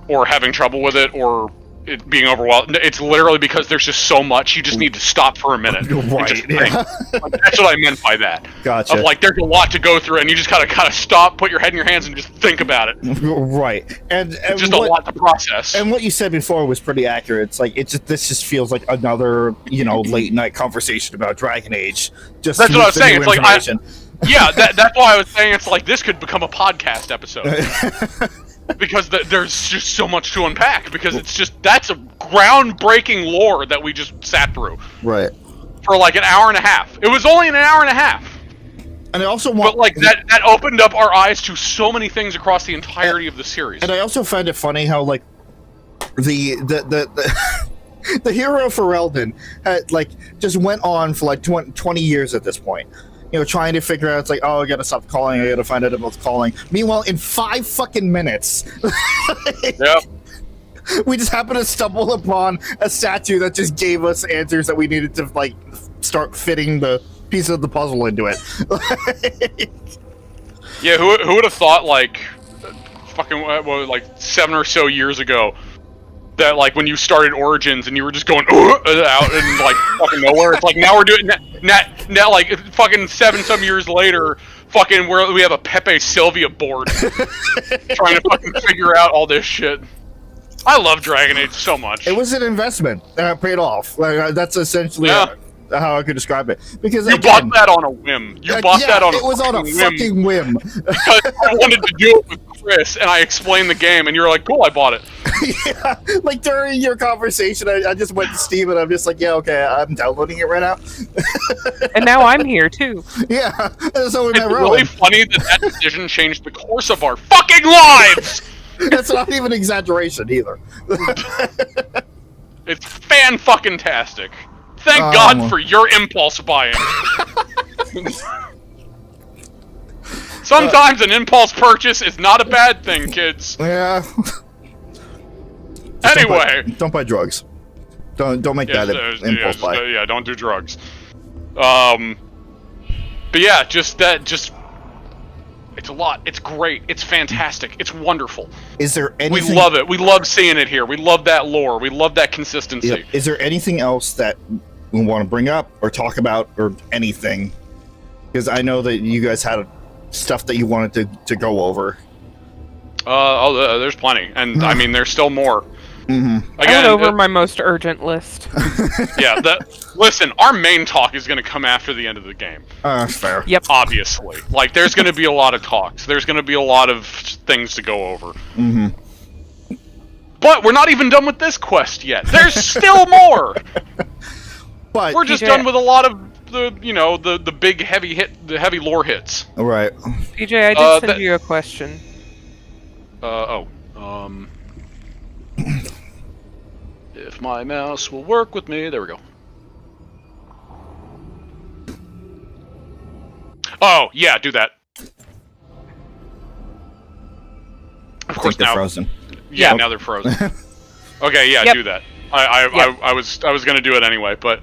Or having trouble with it, or it being overwhelmed. It's literally because there's just so much, you just need to stop for a minute. Right, yeah. Like, that's what I meant by that. Gotcha. Of like, there's a lot to go through, and you just gotta kind of stop, put your head in your hands, and just think about it. Right. And it's just a lot to process. And what you said before was pretty accurate. It's like, this just feels like another, you know, late night conversation about Dragon Age. Just that's what I was saying. It's like, yeah, that's why I was saying it's like, this could become a podcast episode. Because there's just so much to unpack. Because it's just that's a groundbreaking lore that we just sat through. Right. For like an hour and a half. It was only an hour and a half. And I also want, but like that opened up our eyes to so many things across the entirety of the series. And I also find it funny how like the the hero Ferelden had like just went on for like 20 years at this point. You know, trying to figure out, it's like, oh, I gotta stop calling, I gotta find out about calling. Meanwhile, in 5 fucking minutes, yep. We just happened to stumble upon a statue that just gave us answers that we needed to, like, start fitting the pieces of the puzzle into it. Yeah, who would have thought, like, fucking, like, 7 or so years ago, that like when you started Origins and you were just going out and like fucking nowhere. It's like now we're doing now like fucking 7 some years later, fucking we have a Pepe Sylvia board trying to fucking figure out all this shit. I love Dragon Age so much. It was an investment and it paid off. Like, that's essentially how I could describe it. Because you bought that on a whim. You bought that on a fucking whim. Because I wanted to do it with Chris, and I explained the game, and you were like, "Cool, I bought it." Yeah, like during your conversation, I just went to Steam, and I'm just like, "Yeah, okay, I'm downloading it right now." And now I'm here too. Yeah, so it's really funny that decision changed the course of our fucking lives. That's not even exaggeration either. It's fan-fucking-tastic. Thank God for your impulse buying. Sometimes an impulse purchase is not a bad thing, kids. Yeah. Anyway. Don't buy drugs. Don't make that impulse buy. Yeah, don't do drugs. But yeah, just it's a lot. It's great. It's fantastic. It's wonderful. Is there anything... We love it. We love seeing it here. We love that lore. We love that consistency. Yep. Is there anything else that we want to bring up or talk about or anything? Because I know that you guys had stuff that you wanted to go over. There's plenty. And I mean, there's still more. Mm-hmm. Again, I went over my most urgent list. Yeah, listen, our main talk is going to come after the end of the game. Fair. Yep. Obviously. Like, there's going to be a lot of talks. There's going to be a lot of things to go over. Mm-hmm. But we're not even done with this quest yet. There's still more! But we're just done with a lot of the, you know, the big the heavy lore hits. All right. PJ, I did send you a question. If my mouse will work with me, there we go. Oh, yeah, do that. Of course they're now. Frozen. Yeah, now they're frozen. Okay, yeah, do that. I was gonna do it anyway, but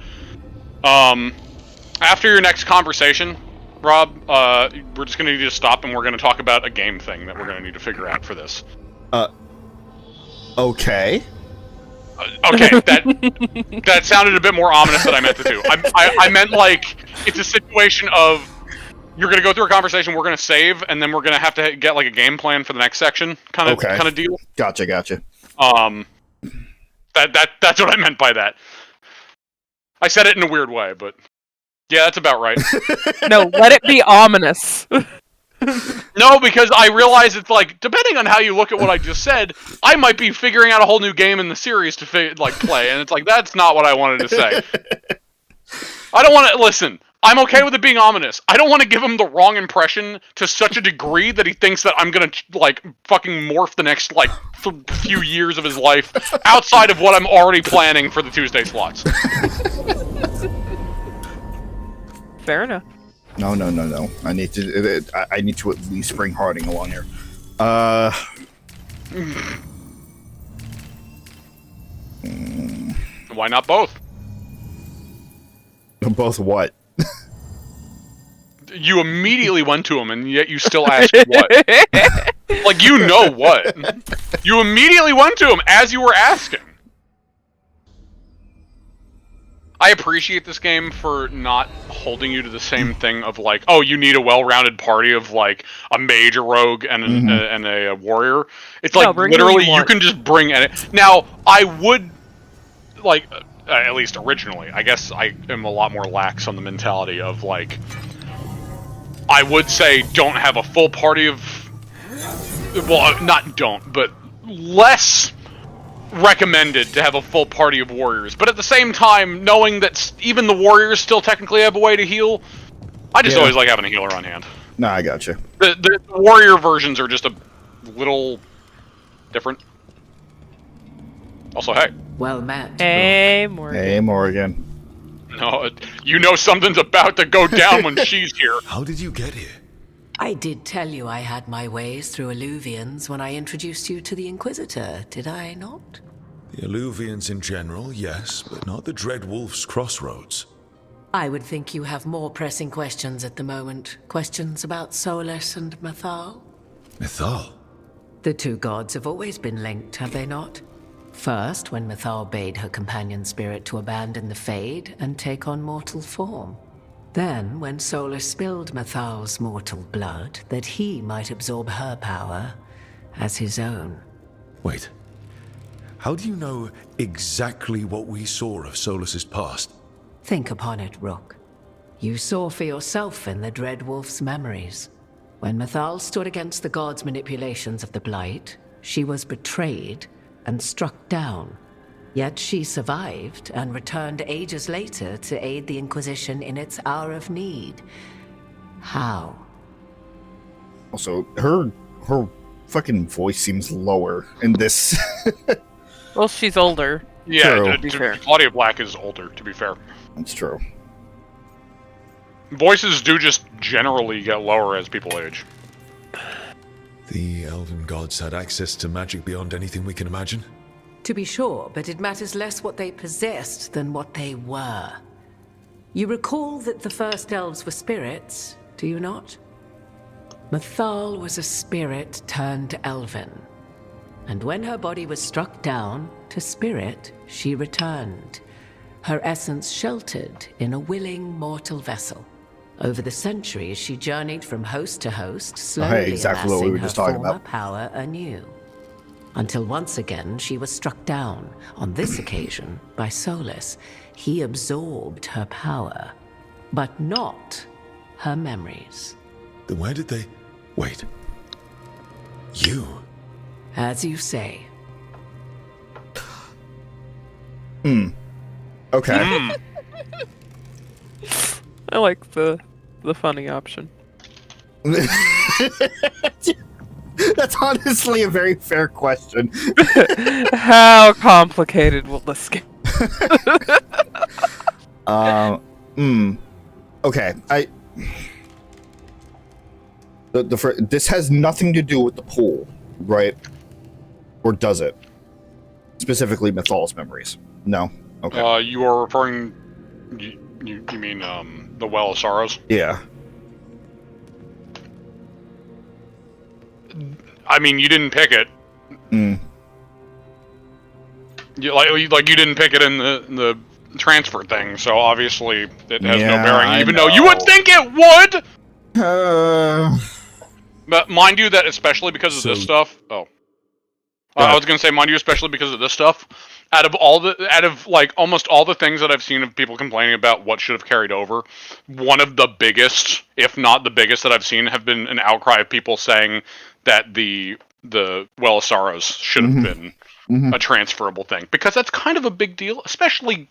after your next conversation, Rob, we're just gonna need to stop and we're gonna talk about a game thing that we're gonna need to figure out for this. Okay. Okay, that sounded a bit more ominous than I meant to do. I meant like it's a situation of you're gonna go through a conversation, we're gonna save, and then we're gonna have to get like a game plan for the next section, kind of deal. Gotcha. That's what I meant by that. I said it in a weird way, but yeah, that's about right. No, let it be ominous. No, because I realize it's like, depending on how you look at what I just said, I might be figuring out a whole new game in the series to play, and it's like, that's not what I wanted to say. I don't want to, listen, I'm okay with it being ominous. I don't want to give him the wrong impression to such a degree that he thinks that I'm gonna, like, fucking morph the next, like, few years of his life outside of what I'm already planning for the Tuesday slots. Fair enough. No. I need to at least bring Harding along here. Why not both? Both what? You immediately went to him, and yet you still asked what? Like, you know what? You immediately went to him as you were asking. I appreciate this game for not holding you to the same thing of like, oh, you need a well-rounded party of like a mage, a rogue, and a warrior. It's like literally you can just bring it. Now, I would like, at least originally, I guess I am a lot more lax on the mentality of like, I would say don't have a full party of, well, not don't, but less recommended to have a full party of warriors. But at the same time, knowing that even the warriors still technically have a way to heal, I just always like having a healer on hand. No, I got you. The warrior versions are just a little different. Also, hey. Well met. Hey, Morgan. Hey, Morgan. No, you know something's about to go down when she's here. How did you get here? I did tell you I had my ways through Illuvians when I introduced you to the Inquisitor, did I not? The Illuvians in general, yes, but not the Dread Wolf's crossroads. I would think you have more pressing questions at the moment. Questions about Solas and Mythal? Mythal? The two gods have always been linked, have they not? First, when Mythal bade her companion spirit to abandon the Fade and take on mortal form. Then, when Solas spilled Mythal's mortal blood, that he might absorb her power as his own. Wait. How do you know exactly what we saw of Solas's past? Think upon it, Rook. You saw for yourself in the Dread Wolf's memories. When Mythal stood against the gods' manipulations of the Blight, she was betrayed and struck down. Yet she survived and returned ages later to aid the Inquisition in its hour of need. How? Also, her fucking voice seems lower in this. Well, she's older. Yeah, Claudia Black is older, to be fair. That's true. Voices do just generally get lower as people age. The elven gods had access to magic beyond anything we can imagine? To be sure, but it matters less what they possessed than what they were. You recall that the first elves were spirits, do you not? Mythal was a spirit turned elven. And when her body was struck down, to spirit, she returned. Her essence sheltered in a willing mortal vessel. Over the centuries, she journeyed from host to host, slowly exactly what we were amassing just her talking former about. power anew. Until once again, she was struck down, on this occasion, by Solas. He absorbed her power, but not her memories. Then where did they... Wait. You? As you say. Okay. I like the funny option. That's honestly a very fair question. How complicated will this get? Okay, this has nothing to do with the pool, right? Or does it? Specifically, Mythal's memories. No. Okay. You are referring. You mean the Well of Sorrows? Yeah. I mean, you didn't pick it. You didn't pick it in the transfer thing, so obviously it has no bearing. Even though you would think it would. But mind you, that especially because of this stuff. Oh. I was gonna say, mind you, especially because of this stuff. Out of like almost all the things that I've seen of people complaining about what should have carried over, one of the biggest, if not the biggest that I've seen, have been an outcry of people saying that the Well of Sorrows should have been a transferable thing, because that's kind of a big deal, especially,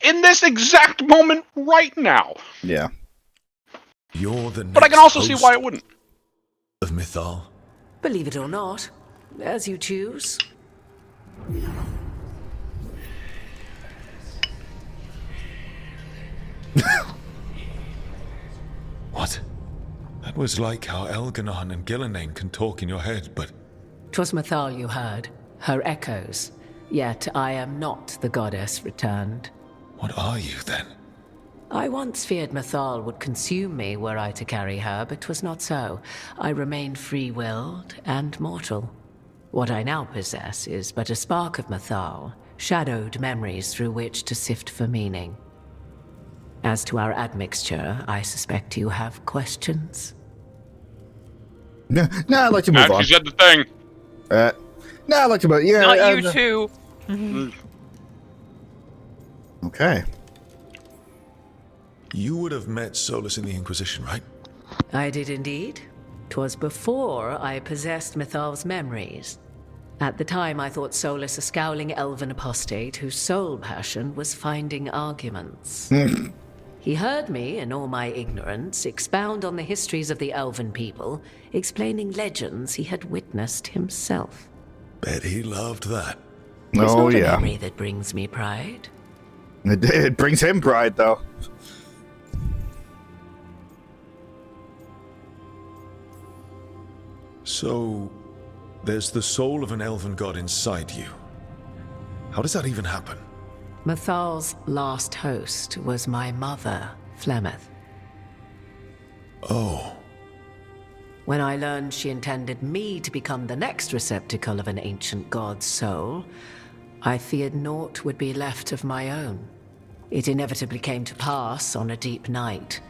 in this exact moment right now. Yeah. You're the But I can also see why it wouldn't. Of Mythal. Believe it or not, as you choose. What? That was like how Elganon and Gillenane can talk in your head, but... 'Twas Mythal you heard, her echoes. Yet I am not the goddess returned. What are you, then? I once feared Mythal would consume me were I to carry her, but 'twas not so. I remain free-willed and mortal. What I now possess is but a spark of Mythal, shadowed memories through which to sift for meaning. As to our admixture, I suspect you have questions. No, I'd like to move on. She said the thing. No, I'd like to move. Yeah, not you too. Okay. You would have met Solas in the Inquisition, right? I did indeed. 'Twas before I possessed Mythal's memories. At the time, I thought Solas a scowling elven apostate whose sole passion was finding arguments. He heard me, in all my ignorance, expound on the histories of the elven people, explaining legends he had witnessed himself. Bet he loved that. It's Oh, not a yeah. memory that brings me pride. It brings him pride, though. So, there's the soul of an elven god inside you. How does that even happen? Mythal's last host was my mother, Flemeth. Oh. When I learned she intended me to become the next receptacle of an ancient god's soul, I feared naught would be left of my own. It inevitably came to pass on a deep night.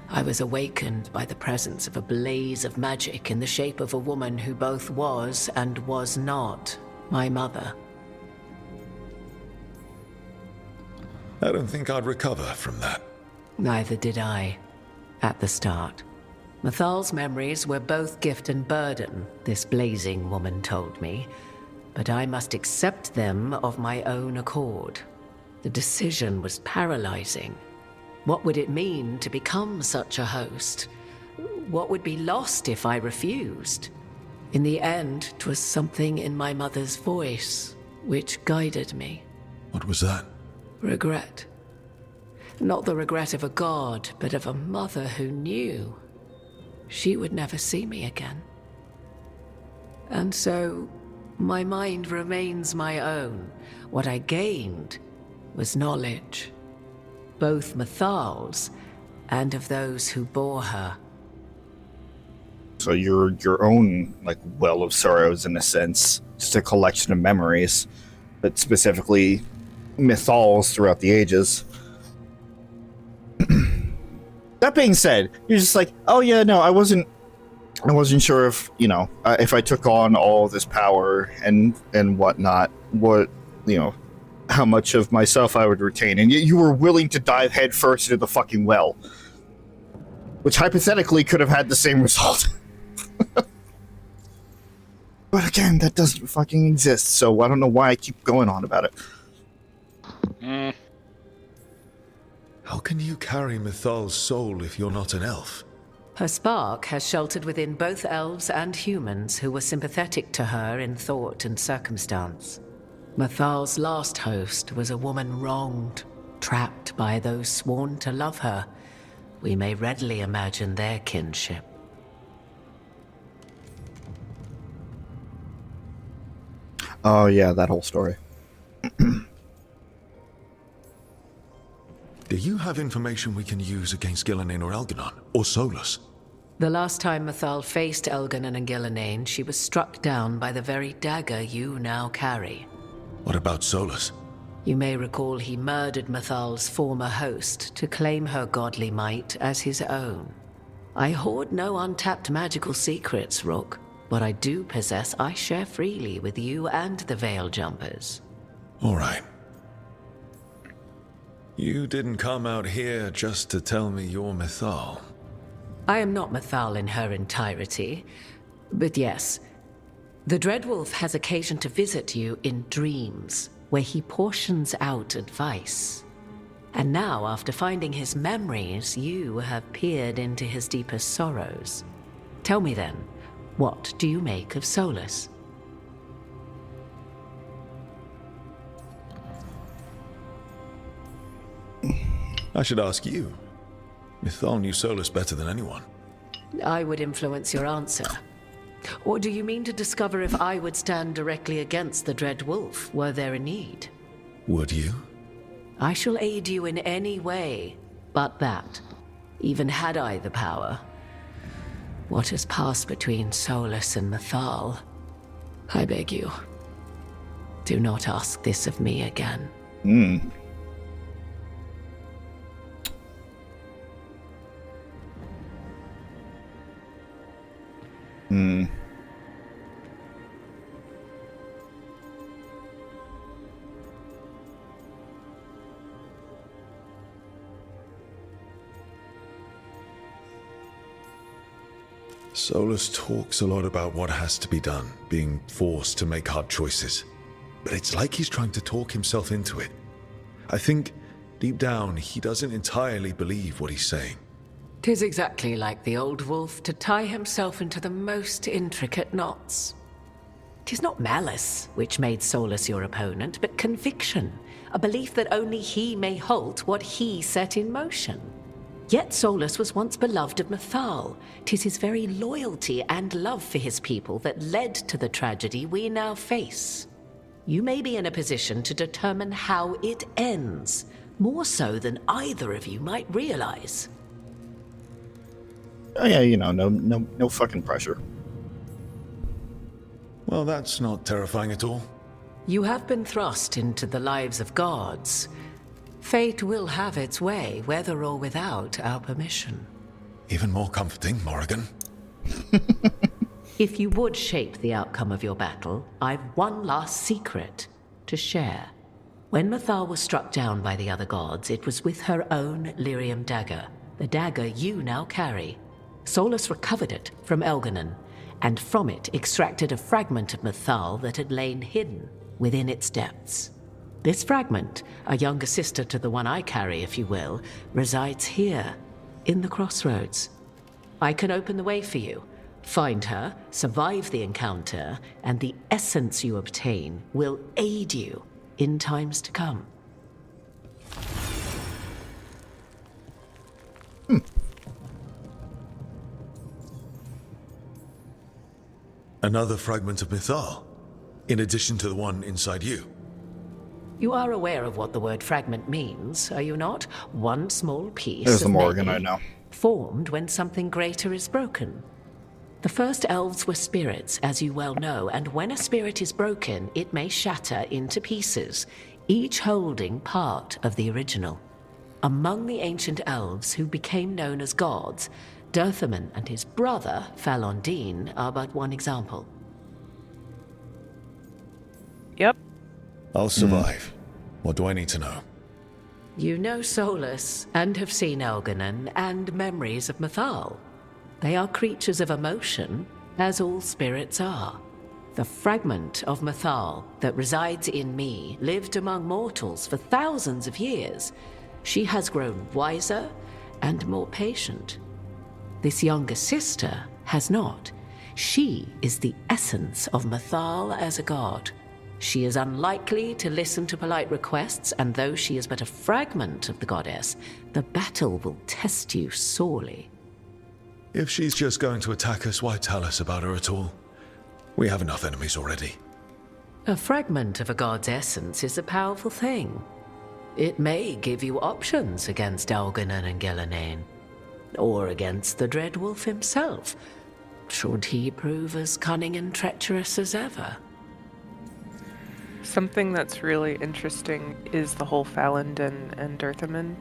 I was awakened by the presence of a blaze of magic in the shape of a woman who both was and was not my mother. I don't think I'd recover from that. Neither did I, at the start. Mythal's memories were both gift and burden, this blazing woman told me, but I must accept them of my own accord. The decision was paralyzing. What would it mean to become such a host? What would be lost if I refused? In the end, 'twas something in my mother's voice which guided me. What was that? Regret. Not the regret of a god, but of a mother who knew she would never see me again. And so, my mind remains my own. What I gained was knowledge, both Mythal's and of those who bore her. So you're your own, like, well of sorrows, in a sense. Just a collection of memories, but specifically Mythal's throughout the ages. That being said, you're just like, oh yeah, no, I wasn't sure if, if I took on all this power and whatnot, how much of myself I would retain. And you were willing to dive head first into the fucking well, which hypothetically could have had the same result. But again, that doesn't fucking exist, so I don't know why I keep going on about it. How can you carry Mythal's soul if you're not an elf? Her spark has sheltered within both elves and humans who were sympathetic to her in thought and circumstance. Mythal's last host was a woman wronged, trapped by those sworn to love her. We may readily imagine their kinship. Oh yeah, that whole story. Do you have information we can use against Gillenane or Elganon, or Solas? The last time Mythal faced Elganon and Gillenane, she was struck down by the very dagger you now carry. What about Solas? You may recall he murdered Mythal's former host to claim her godly might as his own. I hoard no untapped magical secrets, Rook. What I do possess, I share freely with you and the Veil Jumpers. All right. You didn't come out here just to tell me you're Mythal. I am not Mythal in her entirety, but yes, the Dreadwolf has occasion to visit you in dreams, where he portions out advice. And now, after finding his memories, you have peered into his deepest sorrows. Tell me then, what do you make of Solas? I should ask you. Mythal knew Solas better than anyone. I would influence your answer. Or do you mean to discover if I would stand directly against the Dread Wolf, were there a need? Would you? I shall aid you in any way, but that, even had I the power. What has passed between Solas and Mythal? I beg you, do not ask this of me again. Solas talks a lot about what has to be done, being forced to make hard choices. But it's like he's trying to talk himself into it. I think, deep down, he doesn't entirely believe what he's saying. 'Tis exactly like the old wolf to tie himself into the most intricate knots. 'Tis not malice which made Solas your opponent, but conviction, a belief that only he may halt what he set in motion. Yet Solas was once beloved of Mythal. 'Tis his very loyalty and love for his people that led to the tragedy we now face. You may be in a position to determine how it ends, more so than either of you might realize. Oh yeah, no fucking pressure. Well, that's not terrifying at all. You have been thrust into the lives of gods. Fate will have its way, whether or without our permission. Even more comforting, Morrigan. If you would shape the outcome of your battle, I've one last secret to share. When Mythal was struck down by the other gods, it was with her own lyrium dagger, the dagger you now carry. Solas recovered it from Elganon, and from it extracted a fragment of Mythal that had lain hidden within its depths. This fragment, a younger sister to the one I carry, if you will, resides here, in the crossroads. I can open the way for you. Find her, survive the encounter, and the essence you obtain will aid you in times to come. Another fragment of Mythal, in addition to the one inside you. You are aware of what the word fragment means, are you not? One small piece There's of the Morrigan many, I know. formed when something greater is broken. The first elves were spirits, as you well know, and when a spirit is broken, it may shatter into pieces, each holding part of the original. Among the ancient elves who became known as gods, Dirthaman and his brother, Falondine, are but one example. Yep. I'll survive. What do I need to know? You know Solas, and have seen Elganon, and memories of Mythal. They are creatures of emotion, as all spirits are. The fragment of Mythal that resides in me lived among mortals for thousands of years. She has grown wiser and more patient. This younger sister has not. She is the essence of Mythal as a god. She is unlikely to listen to polite requests, and though she is but a fragment of the goddess, the battle will test you sorely. If she's just going to attack us, why tell us about her at all? We have enough enemies already. A fragment of a god's essence is a powerful thing. It may give you options against Elganon and Gillanane, or against the Dread Wolf himself, should he prove as cunning and treacherous as ever. Something that's really interesting is the whole Falondin and Dirthaman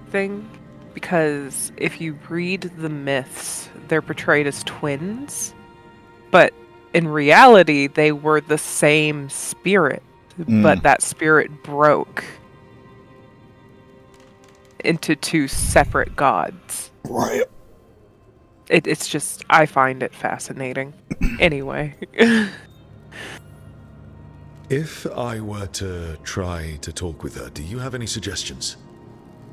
thing, because if you read the myths, they're portrayed as twins, but in reality, they were the same spirit. but that spirit broke into two separate gods. Right. It's just, I find it fascinating. Anyway. If I were to try to talk with her, do you have any suggestions?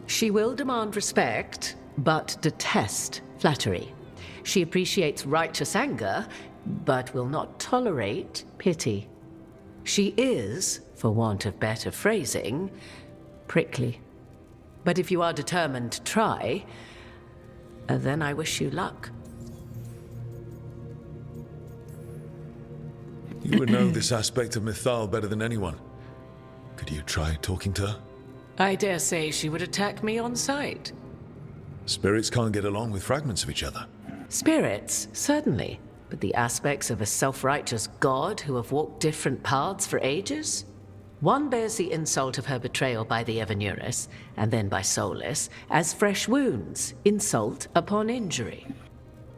She will demand respect, but detest flattery. She appreciates righteous anger, but will not tolerate pity. She is, for want of better phrasing, prickly. But if you are determined to try, then I wish you luck. You would know this aspect of Mythal better than anyone. Could you try talking to her? I dare say she would attack me on sight. Spirits can't get along with fragments of each other. Spirits, certainly. But the aspects of a self-righteous god who have walked different paths for ages? One bears the insult of her betrayal by the Evanurus, and then by Solas, as fresh wounds, insult upon injury.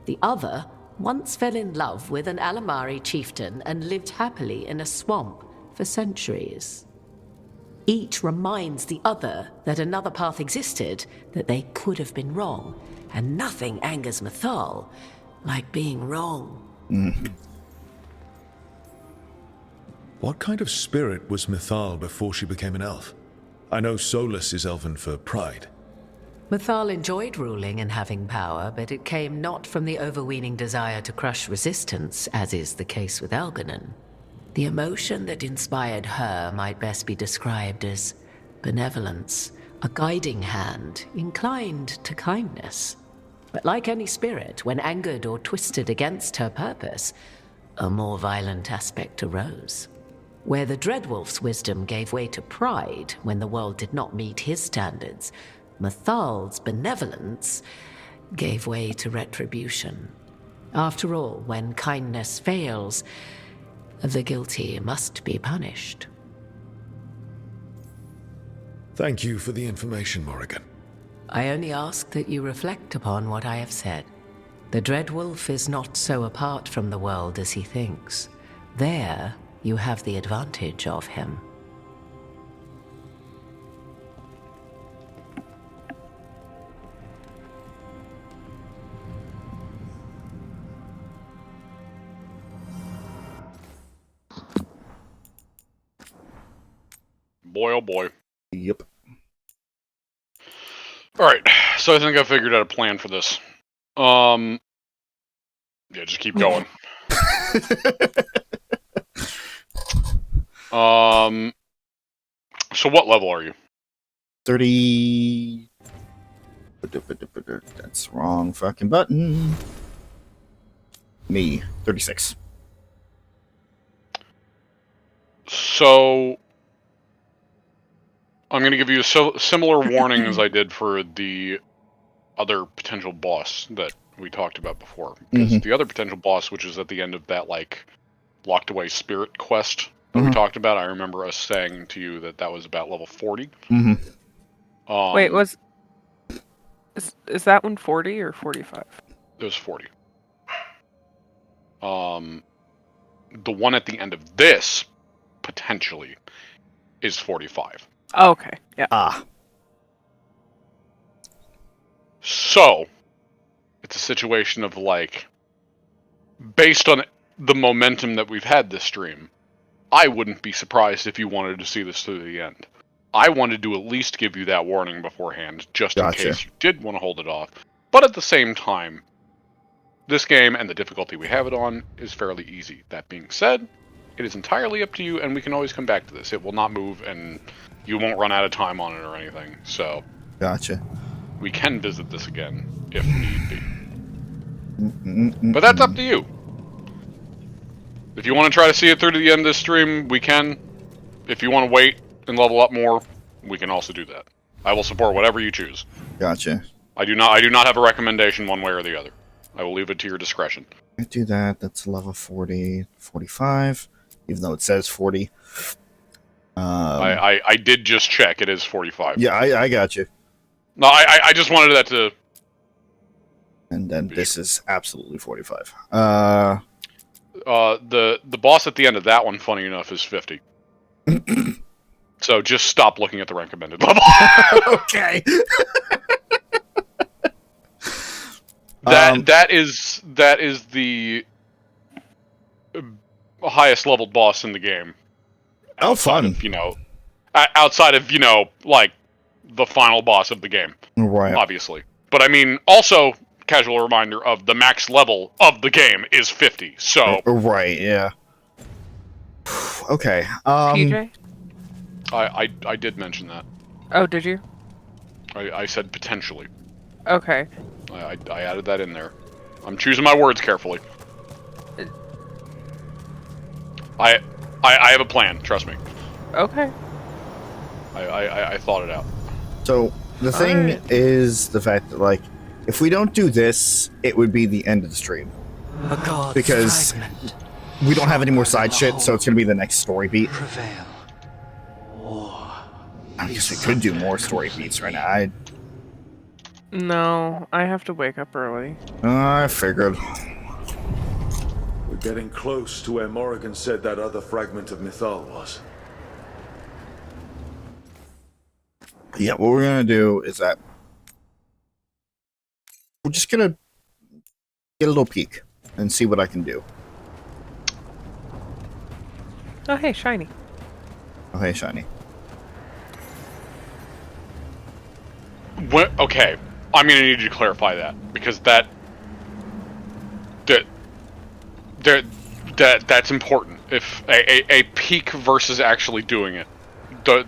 The other once fell in love with an Alamari chieftain and lived happily in a swamp for centuries. Each reminds the other that another path existed, that they could have been wrong, and nothing angers Mythal like being wrong. What kind of spirit was Mythal before she became an elf? I know Solas is elven for pride. Mythal enjoyed ruling and having power, but it came not from the overweening desire to crush resistance, as is the case with Algernon. The emotion that inspired her might best be described as benevolence, a guiding hand, inclined to kindness. But like any spirit, when angered or twisted against her purpose, a more violent aspect arose. Where the Dreadwolf's wisdom gave way to pride when the world did not meet his standards, Mythal's benevolence gave way to retribution. After all, when kindness fails, the guilty must be punished. Thank you for the information, Morrigan. I only ask that you reflect upon what I have said. The Dreadwolf is not so apart from the world as he thinks. There, you have the advantage of him. Boy, oh boy. Yep. Alright, so I think I figured out a plan for this. Yeah, just keep going. So what level are you? 30... That's wrong fucking button. Me, 36. So I'm going to give you a similar warning as I did for the other potential boss that we talked about before. Because the other potential boss, which is at the end of that, like, locked away spirit quest that we talked about, I remember us saying to you that that was about level 40. Wait, is that one 40 or 45? It was 40. The one at the end of this, potentially, is 45. Oh, okay, yeah. So, it's a situation of, like, based on the momentum that we've had this stream, I wouldn't be surprised if you wanted to see this through the end. I wanted to at least give you that warning beforehand, just in case you did want to hold it off. But at the same time, this game and the difficulty we have it on is fairly easy. That being said, it is entirely up to you, and we can always come back to this. It will not move, and you won't run out of time on it or anything. So, gotcha. We can visit this again if need be. But that's up to you. If you want to try to see it through to the end of this stream, we can. If you want to wait and level up more, we can also do that. I will support whatever you choose. Gotcha. I do not have a recommendation one way or the other. I will leave it to your discretion. I do that. That's level 40, 45, even though it says 40. I did just check. It is 45. Yeah, I got you. No, I just wanted that to... And then this is absolutely 45. The boss at the end of that one, funny enough, is 50. So just stop looking at the recommended level. Okay. That is the highest leveled boss in the game. Oh, fun. Outside of, like the final boss of the game. Right. Obviously. But I mean, also, casual reminder of the max level of the game is 50. So. Right, yeah. Okay. PJ? I did mention that. Oh, did you? I said potentially. Okay. I added that in there. I'm choosing my words carefully. I have a plan, trust me. Okay. I thought it out. So, the thing is the fact that, like, if we don't do this, it would be the end of the stream. Because we don't have any more side shit, so it's going to be the next story beat. Prevail. I guess we could do more story beats right now. No, I have to wake up early. I figured. We're getting close to where Morrigan said that other fragment of Mythal was. Yeah, what we're gonna do is that we're just gonna get a little peek and see what I can do. Oh, hey, shiny. Oh, hey, shiny. Okay, I'm gonna need you to clarify that because that's important. If a peak versus actually doing it,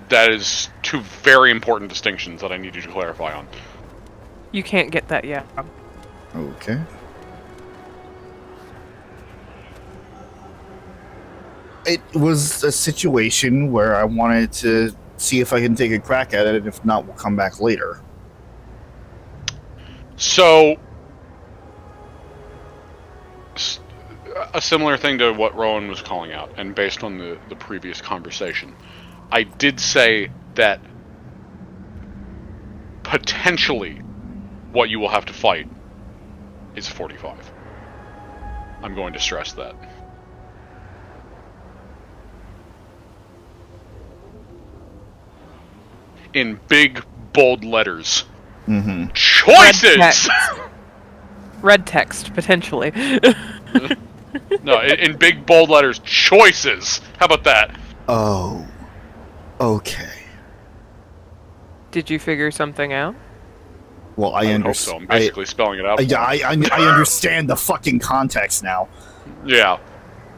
that is two very important distinctions that I need you to clarify on. You can't get that yet. Okay. It was a situation where I wanted to see if I can take a crack at it, and if not, we'll come back later. So, a similar thing to what Rowan was calling out, and based on the previous conversation, I did say that potentially what you will have to fight is 45. I'm going to stress that. In big, bold letters. Mm-hmm. Choices! Red text, potentially. No, in big, bold letters, choices! How about that? Oh. Okay. Did you figure something out? Well, I understand. So. I'm basically spelling it out. I understand the fucking context now. Yeah.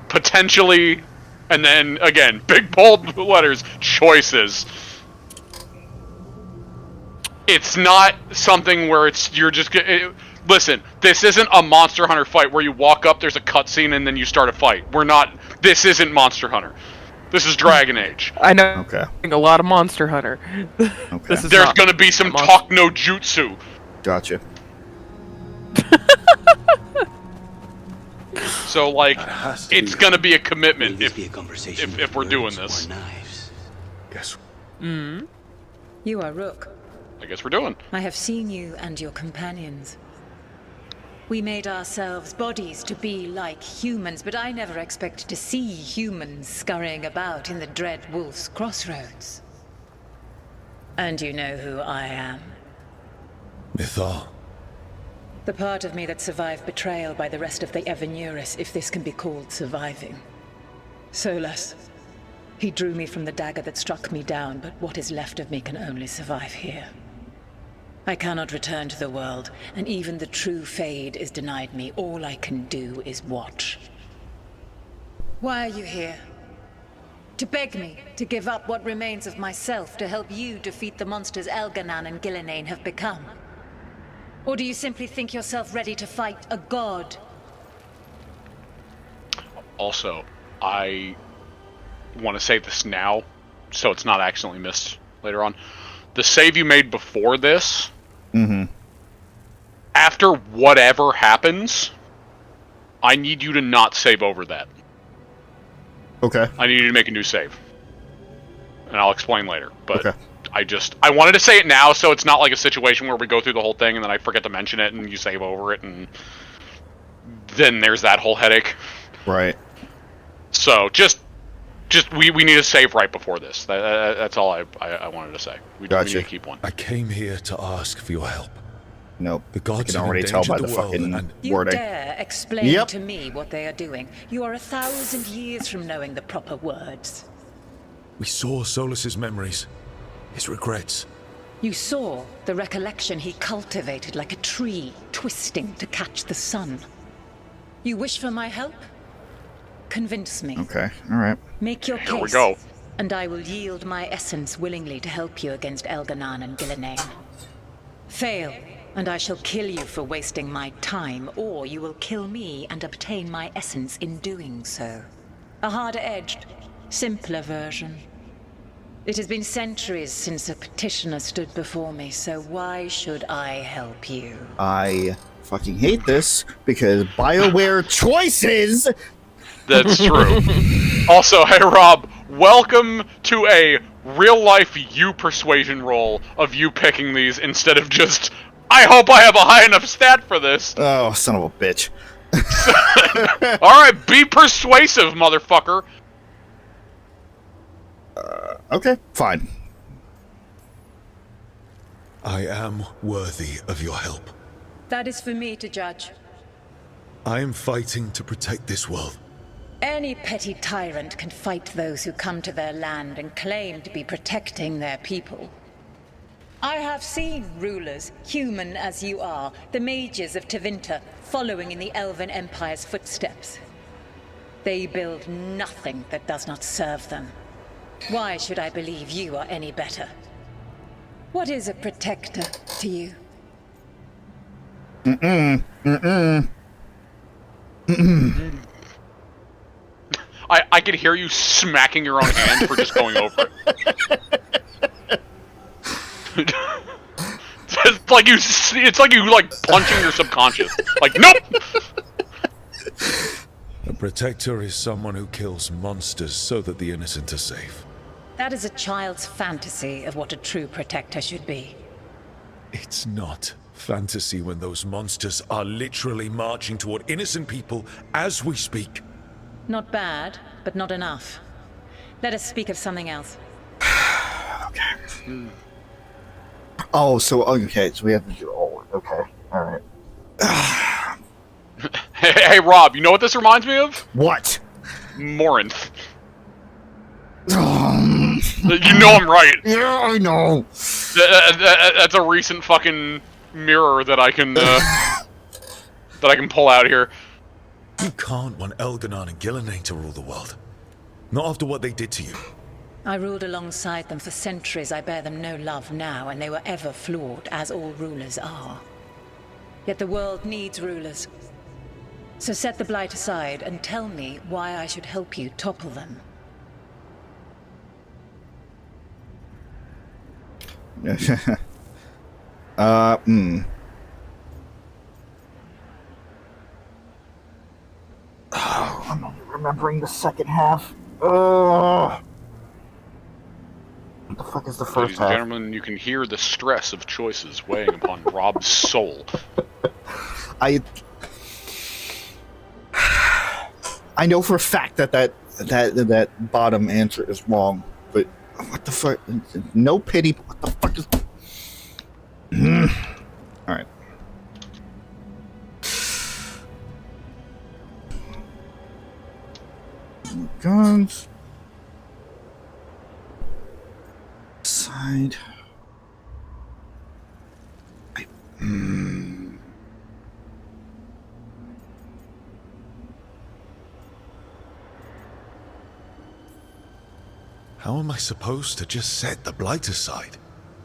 Potentially, and then, again, big, bold letters, choices. It's not something where you're just... listen, this isn't a Monster Hunter fight where you walk up, there's a cutscene, and then you start a fight. This isn't Monster Hunter. This is Dragon Age. I know. Okay. A lot of Monster Hunter. Okay. There's gonna be some talk no jutsu. Gotcha. So, like, it's gonna be a commitment if we're doing this. Yes. You are Rook. I guess we're doing. I have seen you and your companions. We made ourselves bodies to be like humans, but I never expected to see humans scurrying about in the Dread Wolf's crossroads. And you know who I am. Mythal. The part of me that survived betrayal by the rest of the Evanuris, if this can be called surviving. Solas. He drew me from the dagger that struck me down, but what is left of me can only survive here. I cannot return to the world, and even the true Fade is denied me. All I can do is watch. Why are you here? To beg me to give up what remains of myself to help you defeat the monsters Elganan and Gillinane have become? Or do you simply think yourself ready to fight a god? Also, I want to say this now, so it's not accidentally missed later on. The save you made before this, after whatever happens, I need you to not save over that. Okay. I need you to make a new save. And I'll explain later, but okay. I wanted to say it now so it's not like a situation where we go through the whole thing and then I forget to mention it and you save over it and then there's that whole headache. Right. So just Just we need a save right before this. That's all I wanted to say. We need to keep one. I came here to ask for your help. Nope. The gods I can already tell by the fucking wording. You dare explain to me what they are doing? You are 1,000 years from knowing the proper words. We saw Solas's memories, his regrets. You saw the recollection he cultivated like a tree, twisting to catch the sun. You wish for my help? Convince me. Okay, alright. Make your case. Here we go. And I will yield my essence willingly to help you against Elganon and Gillenane. Fail, and I shall kill you for wasting my time, or you will kill me and obtain my essence in doing so. A harder-edged, simpler version. It has been centuries since a petitioner stood before me, so why should I help you? I fucking hate this, because BioWare choices! That's true. Also, hey Rob, welcome to a real-life you persuasion roll of you picking these instead of just, I hope I have a high enough stat for this. Oh, son of a bitch. Alright, be persuasive, motherfucker. Okay, fine. I am worthy of your help. That is for me to judge. I am fighting to protect this world. Any petty tyrant can fight those who come to their land and claim to be protecting their people. I have seen rulers, human as you are, the mages of Tevinter, following in the Elven Empire's footsteps. They build nothing that does not serve them. Why should I believe you are any better? What is a protector to you? I can hear you smacking your own hand for just going over it. It's like you punching your subconscious. Like, nope! A protector is someone who kills monsters so that the innocent are safe. That is a child's fantasy of what a true protector should be. It's not fantasy when those monsters are literally marching toward innocent people as we speak. Not bad, but not enough. Let us speak of something else. Okay. Oh, so we have to do. Oh, okay, all right. Hey, Rob, you know what this reminds me of? What? Morinth. You know I'm right. Yeah, I know. That's a recent fucking mirror that I can pull out here. You can't want Elganon and Gillenane to rule the world. Not after what they did to you. I ruled alongside them for centuries. I bear them no love now, and they were ever flawed, as all rulers are. Yet the world needs rulers. So set the Blight aside and tell me why I should help you topple them. Oh, I'm only remembering the second half. What the fuck is the first Ladies half? and gentlemen, you can hear the stress of choices weighing upon Rob's soul. I know for a fact that bottom answer is wrong, but what the fuck? No pity. What the fuck is? All right. Guns. Side. How am I supposed to just set the Blight aside?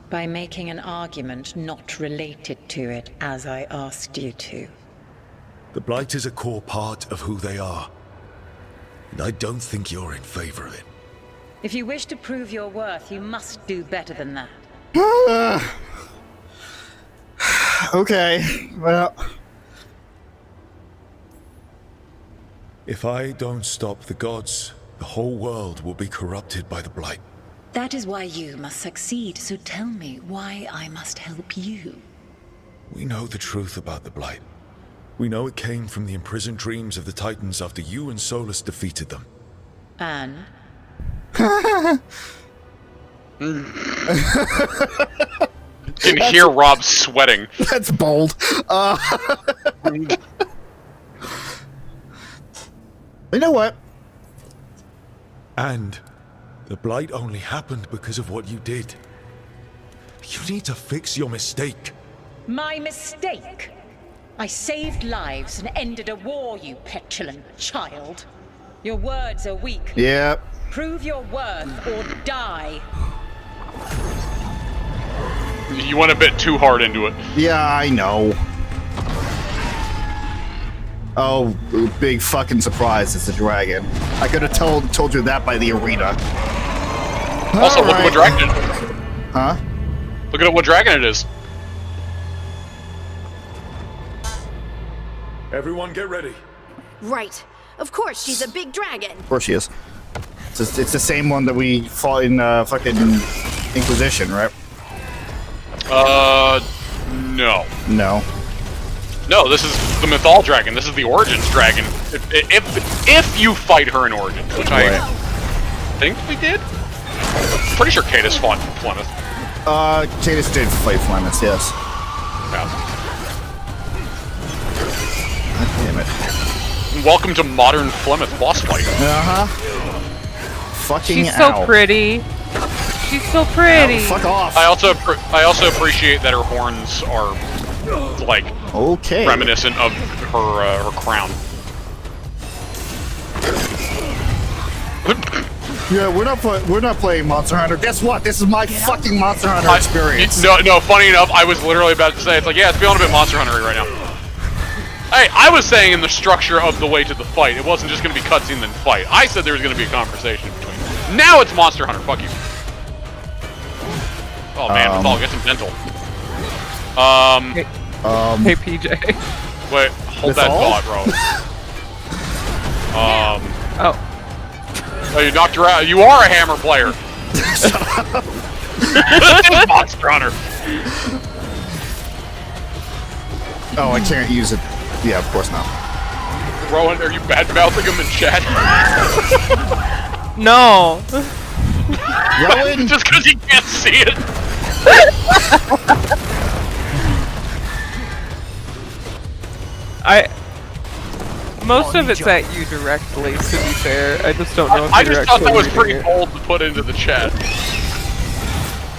By making an argument not related to it, as I asked you to. The Blight is a core part of who they are. And I don't think you're in favor of it. If you wish to prove your worth, you must do better than that. Okay, well... If I don't stop the gods, the whole world will be corrupted by the Blight. That is why you must succeed, so tell me why I must help you. We know the truth about the Blight. We know it came from the imprisoned dreams of the Titans after you and Solas defeated them. And? Can hear Rob sweating. That's bold. You know what? And the blight only happened because of what you did. You need to fix your mistake. My mistake? I saved lives and ended a war, you petulant child. Your words are weak. Yep. Prove your worth or die. You went a bit too hard into it. Yeah, I know. Oh, big fucking surprise, it's a dragon. I could have told you that by the arena. Also, look at what dragon it is. Huh? Look at what dragon it is. Everyone get ready. Right. Of course, she's a big dragon. Of course she is. It's the same one that we fought in fucking Inquisition, right? No. No. No, this is the Mythal dragon. This is the Origins dragon. If you fight her in Origins, which I think we did. Pretty sure Cadus fought Plymouth. Cadus did fight Plymouth, yes. Yeah. God damn it. Welcome to modern Plymouth boss fight. Fucking She's so pretty. She's so pretty. Ow, fuck off. I also appreciate that her horns are like reminiscent of her crown. Yeah, we're not playing Monster Hunter. Guess what? This is my fucking Monster Hunter experience. No. Funny enough, I was literally about to say it's like, yeah, it's feeling a bit Monster Hunter-y right now. Hey, I was saying in the structure of the way to the fight, it wasn't just going to be cutscene then fight. I said there was going to be a conversation between them. Now it's Monster Hunter. Fuck you. Oh man, Mythal, get some dental. Hey, PJ. Wait, hold that thought, bro. Oh, you knocked her out. You are a hammer player. This is Monster Hunter. Oh, I can't use it. Yeah, of course not. Rowan, are you bad-mouthing him in chat? no. Rowan? Just because he can't see it. Most of it's at you directly, to be fair. I just don't know if I just thought that was reading pretty it. bold to put into the chat.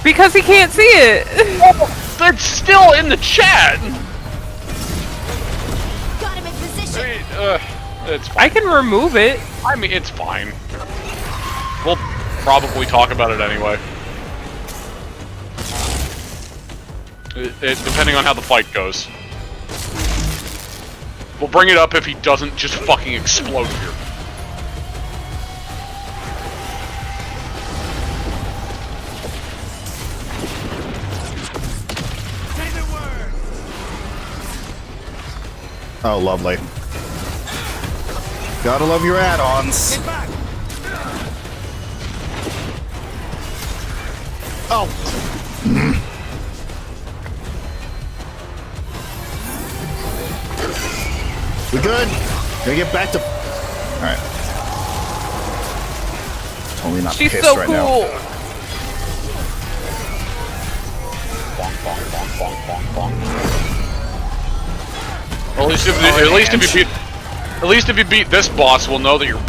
Because he can't see it! It's still in the chat! Got him in position. I mean, it's fine. I can remove it. I mean, it's fine. We'll probably talk about it anyway. Depending on how the fight goes. We'll bring it up if he doesn't just fucking explode here. Oh, lovely. Gotta love your add-ons. Oh. We good? Gonna get back to... Alright. Totally not She's pissed so right cool. now. Bonk, bonk, bonk, bonk, bonk, bonk. Well, at least if you beat this boss, we'll know that you're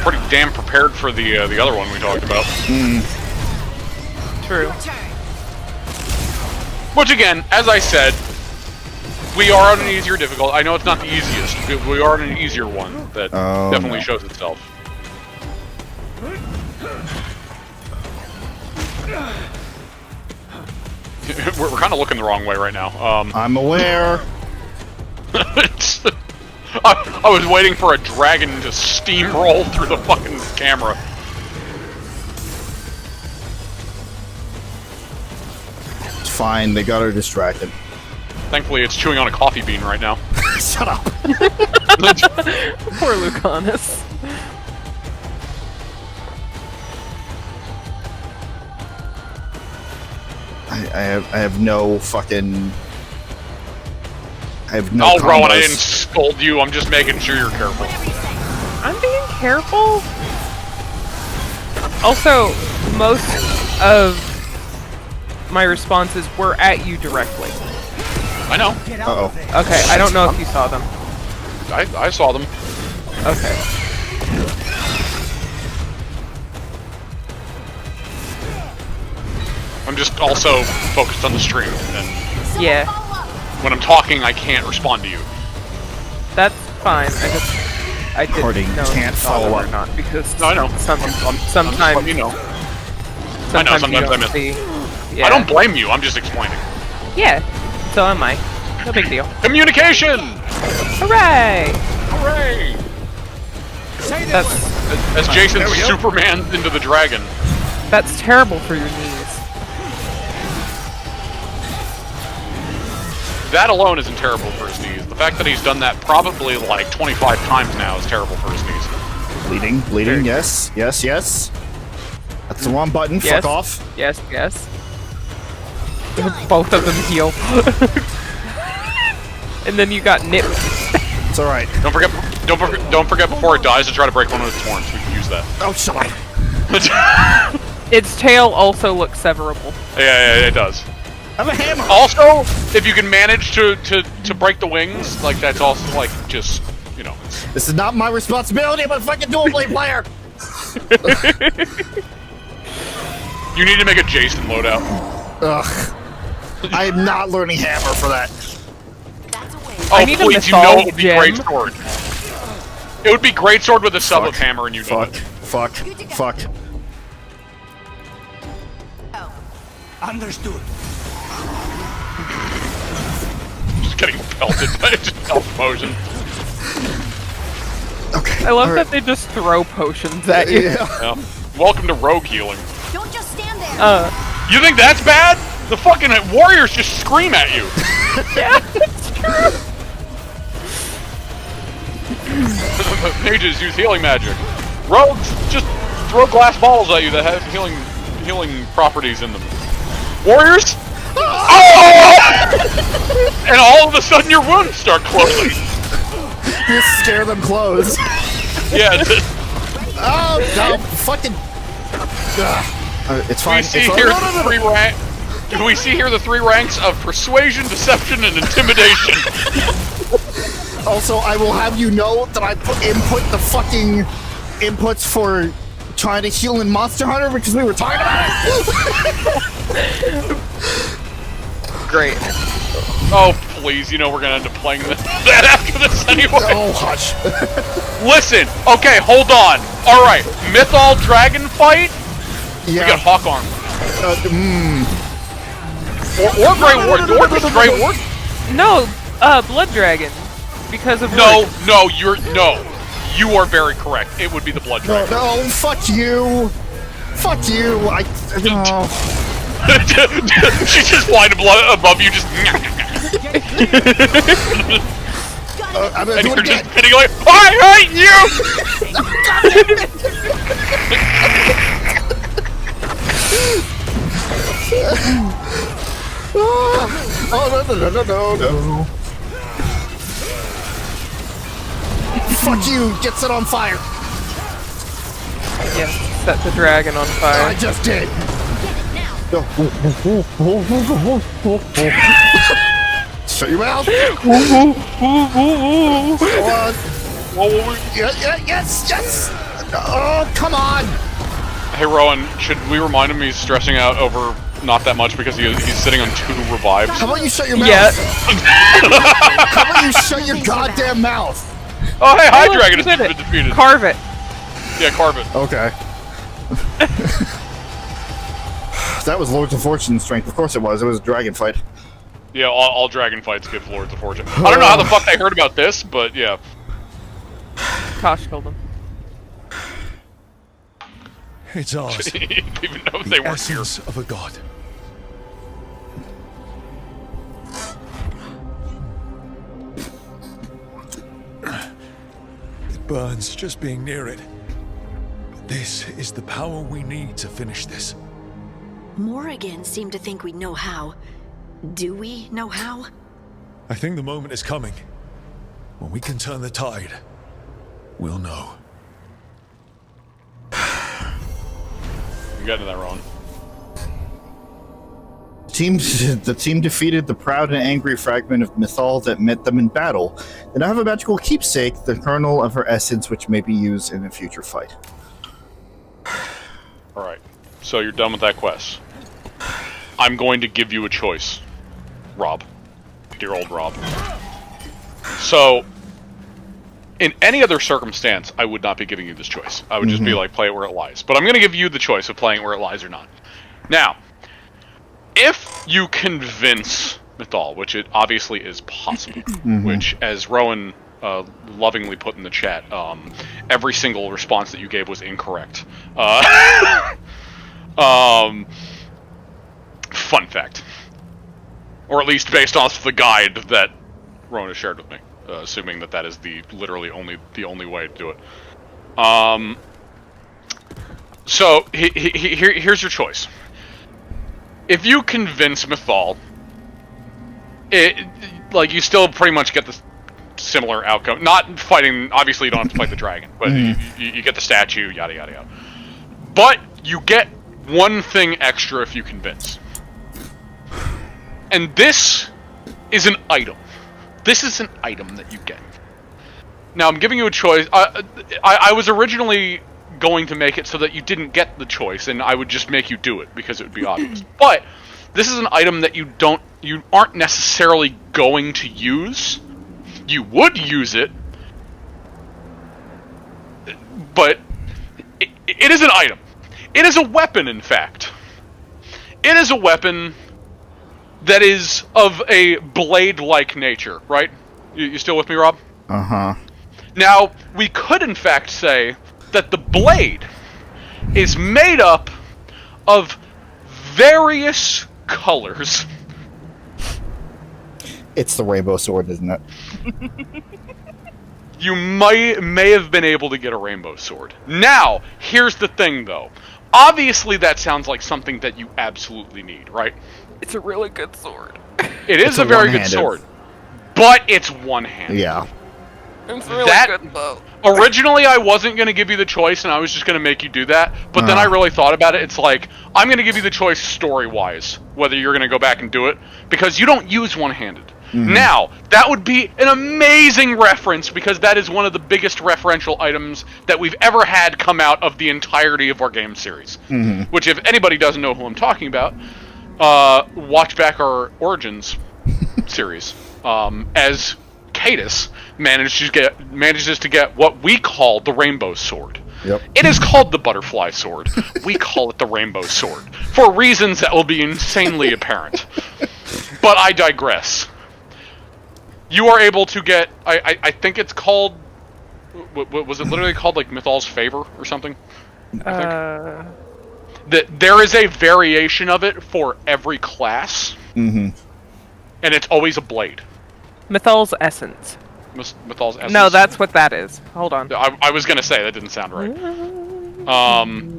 pretty damn prepared for the other one we talked about. True. Which again, as I said, we are on an easier difficult. I know it's not the easiest, but we are on an easier one that definitely shows itself. We're kind of looking the wrong way right now. I'm aware. I was waiting for a dragon to steamroll through the fucking camera. It's fine, they got her distracted. Thankfully, it's chewing on a coffee bean right now. Shut up. Poor Lucanus. I have no fucking... I have no combos. Rowan, I didn't scold you. I'm just making sure you're careful. I'm being careful. Also, most of my responses were at you directly. I know. Uh-oh. Okay, I don't know if you saw them. I saw them. Okay. I'm just also focused on the stream, and Yeah, when I'm talking, I can't respond to you. that's fine. I didn't Harding know if can't you saw follow them up. or not because No, I know. sometimes you know. sometimes I you don't miss. see. Yeah. I don't blame you. I'm just explaining. Yeah, so am I. No big deal. Communication. Hooray! Hooray! That's As Jason Superman into the dragon. That's terrible for your knees. That alone isn't terrible for his knees. The fact that he's done that probably like 25 times now is terrible for his knees. Bleeding, yes. That's the wrong button, Yes. fuck off. Yes. Both of them heal. And then you got nipped. It's alright. Don't forget before it dies to try to break one of its horns. We can use that. Oh, shut up. Its tail also looks severable. Yeah, it does. I have a hammer. Also, if you can manage to break the wings, like that's also like just, you know. This is not my responsibility. I'm a fucking dual blade player. You need to make a Jason loadout. Ugh. I am not learning hammer for that. Oh, please, you know it would be great sword. It would be great sword with a sub of hammer, and you know it. Fuck. Understood. Just getting pelted by just health potion. Okay. I love that they just throw potions at you. Yeah. Welcome to rogue healing. Don't just stand there. You think that's bad? The fucking warriors just scream at you. Yeah, that's true. Mages use healing magic. Rogues just throw glass balls at you that have healing properties in them. Warriors? Oh! And all of a sudden your wounds start closing. You scare them close. Yeah. Oh no! Fucking. It's fine. We see here the three ranks. We see here the 3 ranks of persuasion, deception, and intimidation. Also, I will have you know that I input the fucking inputs for trying to heal in Monster Hunter because we were talking about it. Great. Oh, please, you know we're gonna end up playing that after this anyway. Oh, hush. Listen, okay, hold on. Alright, Mythal Dragon fight? Yeah. We got Hawk Arm. Or Grey Ward. Grey Ward? No, Blood Dragon. Because of No, you are very correct. It would be the Blood Dragon. No, fuck you. Fuck you. She's just flying above you, just. I'm and do you're it again. just hitting like, I hate you! Oh, no. Fuck you, get set on fire. Yes, set the dragon on fire. I just did. Shut your mouth. Yes. Oh, come on. Hey, Rowan, should we remind him he's stressing out over not that much because he's sitting on 2 revives? How about you shut your mouth? Yeah. How about you shut your goddamn mouth? Oh, hey, High look, Dragon you has did been defeated. Carve it. Yeah, carve it. Okay. That was Lords of Fortune strength. Of course it was. It was a dragon fight. Yeah, all dragon fights give Lords of Fortune. I don't know how the fuck they heard about this, but yeah. Kosh told him. It's ours. Didn't even know they weren't here. Essence of a god. It burns just being near it. But this is the power we need to finish this. Morrigan seemed to think we know how. Do we know how? I think the moment is coming. When we can turn the tide, we'll know. getting to that, Rowan. The team defeated the proud and angry fragment of Mythal that met them in battle. They now have a magical keepsake, the kernel of her essence, which may be used in a future fight. Alright, so you're done with that quest. I'm going to give you a choice, Rob. Dear old Rob. So, in any other circumstance, I would not be giving you this choice. I would just be like, play it where it lies. But I'm going to give you the choice of playing it where it lies or not. Now, if you convince Mythal, which it obviously is possible, which, as Rowan lovingly put in the chat, every single response that you gave was incorrect. Fun fact. Or at least based off the guide that Rowan has shared with me, assuming that is the only way to do it. So here's your choice. If you convince Mythal, you still pretty much get the similar outcome. Not fighting, obviously you don't have to fight the dragon, but you get the statue, yada yada yada. But you get one thing extra if you convince. And this is an item. This is an item that you get. Now, I'm giving you a choice. I was originally going to make it so that you didn't get the choice, and I would just make you do it, because it would be obvious. But this is an item that you aren't necessarily going to use. You would use it, but it is an item. It is a weapon, in fact. It is a weapon that is of a blade-like nature, right? You still with me, Rob? Uh-huh. Now, we could in fact say that the blade is made up of various colors. It's the rainbow sword, isn't it? You may have been able to get a rainbow sword. Now, here's the thing, though. Obviously, that sounds like something that you absolutely need, right? It's a really good sword. It is a very good sword, but it's one-handed. Yeah. It's really good, though. Originally, I wasn't going to give you the choice, and I was just going to make you do that. But then I really thought about it. It's like, I'm going to give you the choice story-wise, whether you're going to go back and do it, because you don't use one-handed. Now, that would be an amazing reference, because that is one of the biggest referential items that we've ever had come out of the entirety of our game series. Which, if anybody doesn't know who I'm talking about, watch back our Origins series, as Cadus manages to get what we call the Rainbow Sword. Yep. It is called the Butterfly Sword. We call it the Rainbow Sword, for reasons that will be insanely apparent. But I digress. You are able to get, I think it's called, was it literally called, like, Mythal's Favor or something? I think. There is a variation of it for every class. And it's always a blade. Mythal's Essence. Mythal's Essence? No, that's what that is. Hold on. I was going to say, that didn't sound right.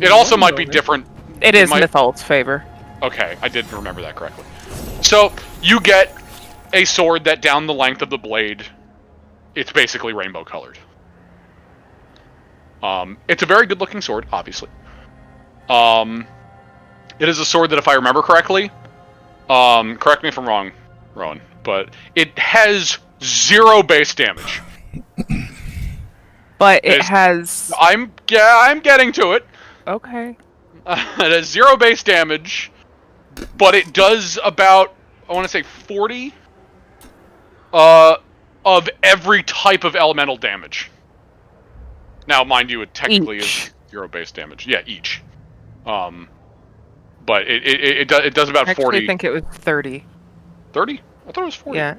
It also might be different. It is Mythal's Favor. Okay, I did remember that correctly. So, you get a sword that down the length of the blade, it's basically rainbow colored. It's a very good looking sword, obviously. It is a sword that, if I remember correctly, correct me if I'm wrong, Rowan, but it has 0 base damage. But it has... I'm getting to it. Okay. It has 0 base damage, but it does about, I want to say 40 of every type of elemental damage. Now, mind you, it technically is 0 base damage. Yeah, each. But it does about 40. I think it was 30. 30? I thought it was 40. Yeah,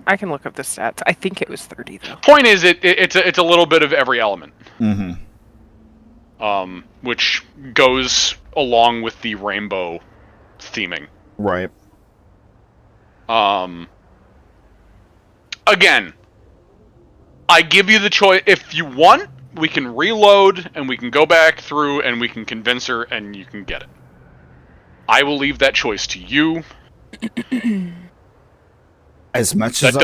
I can look up the stats. I think it was 30 though. Point is, it's a little bit of every element. Which goes along with the rainbow theming. Right. Again, I give you the choice. If you want, we can reload and we can go back through and we can convince her and you can get it. I will leave that choice to you. As much as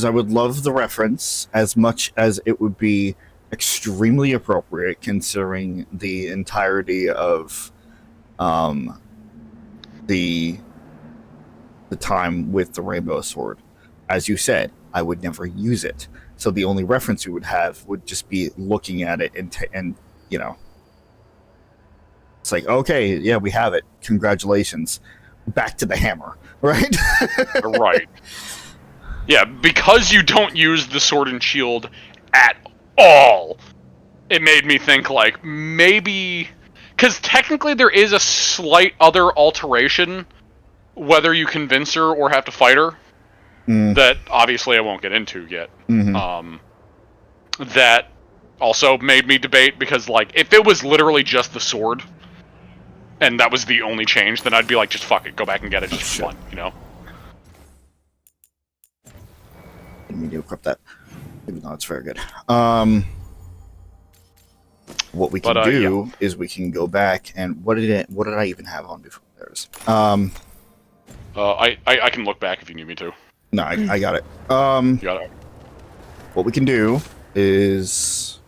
I would love the reference, as much as it would be extremely appropriate considering the entirety of the time with the Rainbow Sword. As you said, I would never use it. So the only reference we would have would just be looking at it and you know, it's like, okay, yeah, we have it. Congratulations. Back to the hammer, right? Right. Yeah, because you don't use the sword and shield at all, it made me think, like, maybe... Because technically there is a slight other alteration, whether you convince her or have to fight her, that obviously I won't get into yet. That also made me debate, because, like, if it was literally just the sword, and that was the only change, then I'd be like, just fuck it, go back and get it just for fun, you know? Didn't mean to equip that, even though it's very good. What we can do is we can go back and what did I even have on before? There's I can look back if you need me to. No, I got it. You got it. What we can do is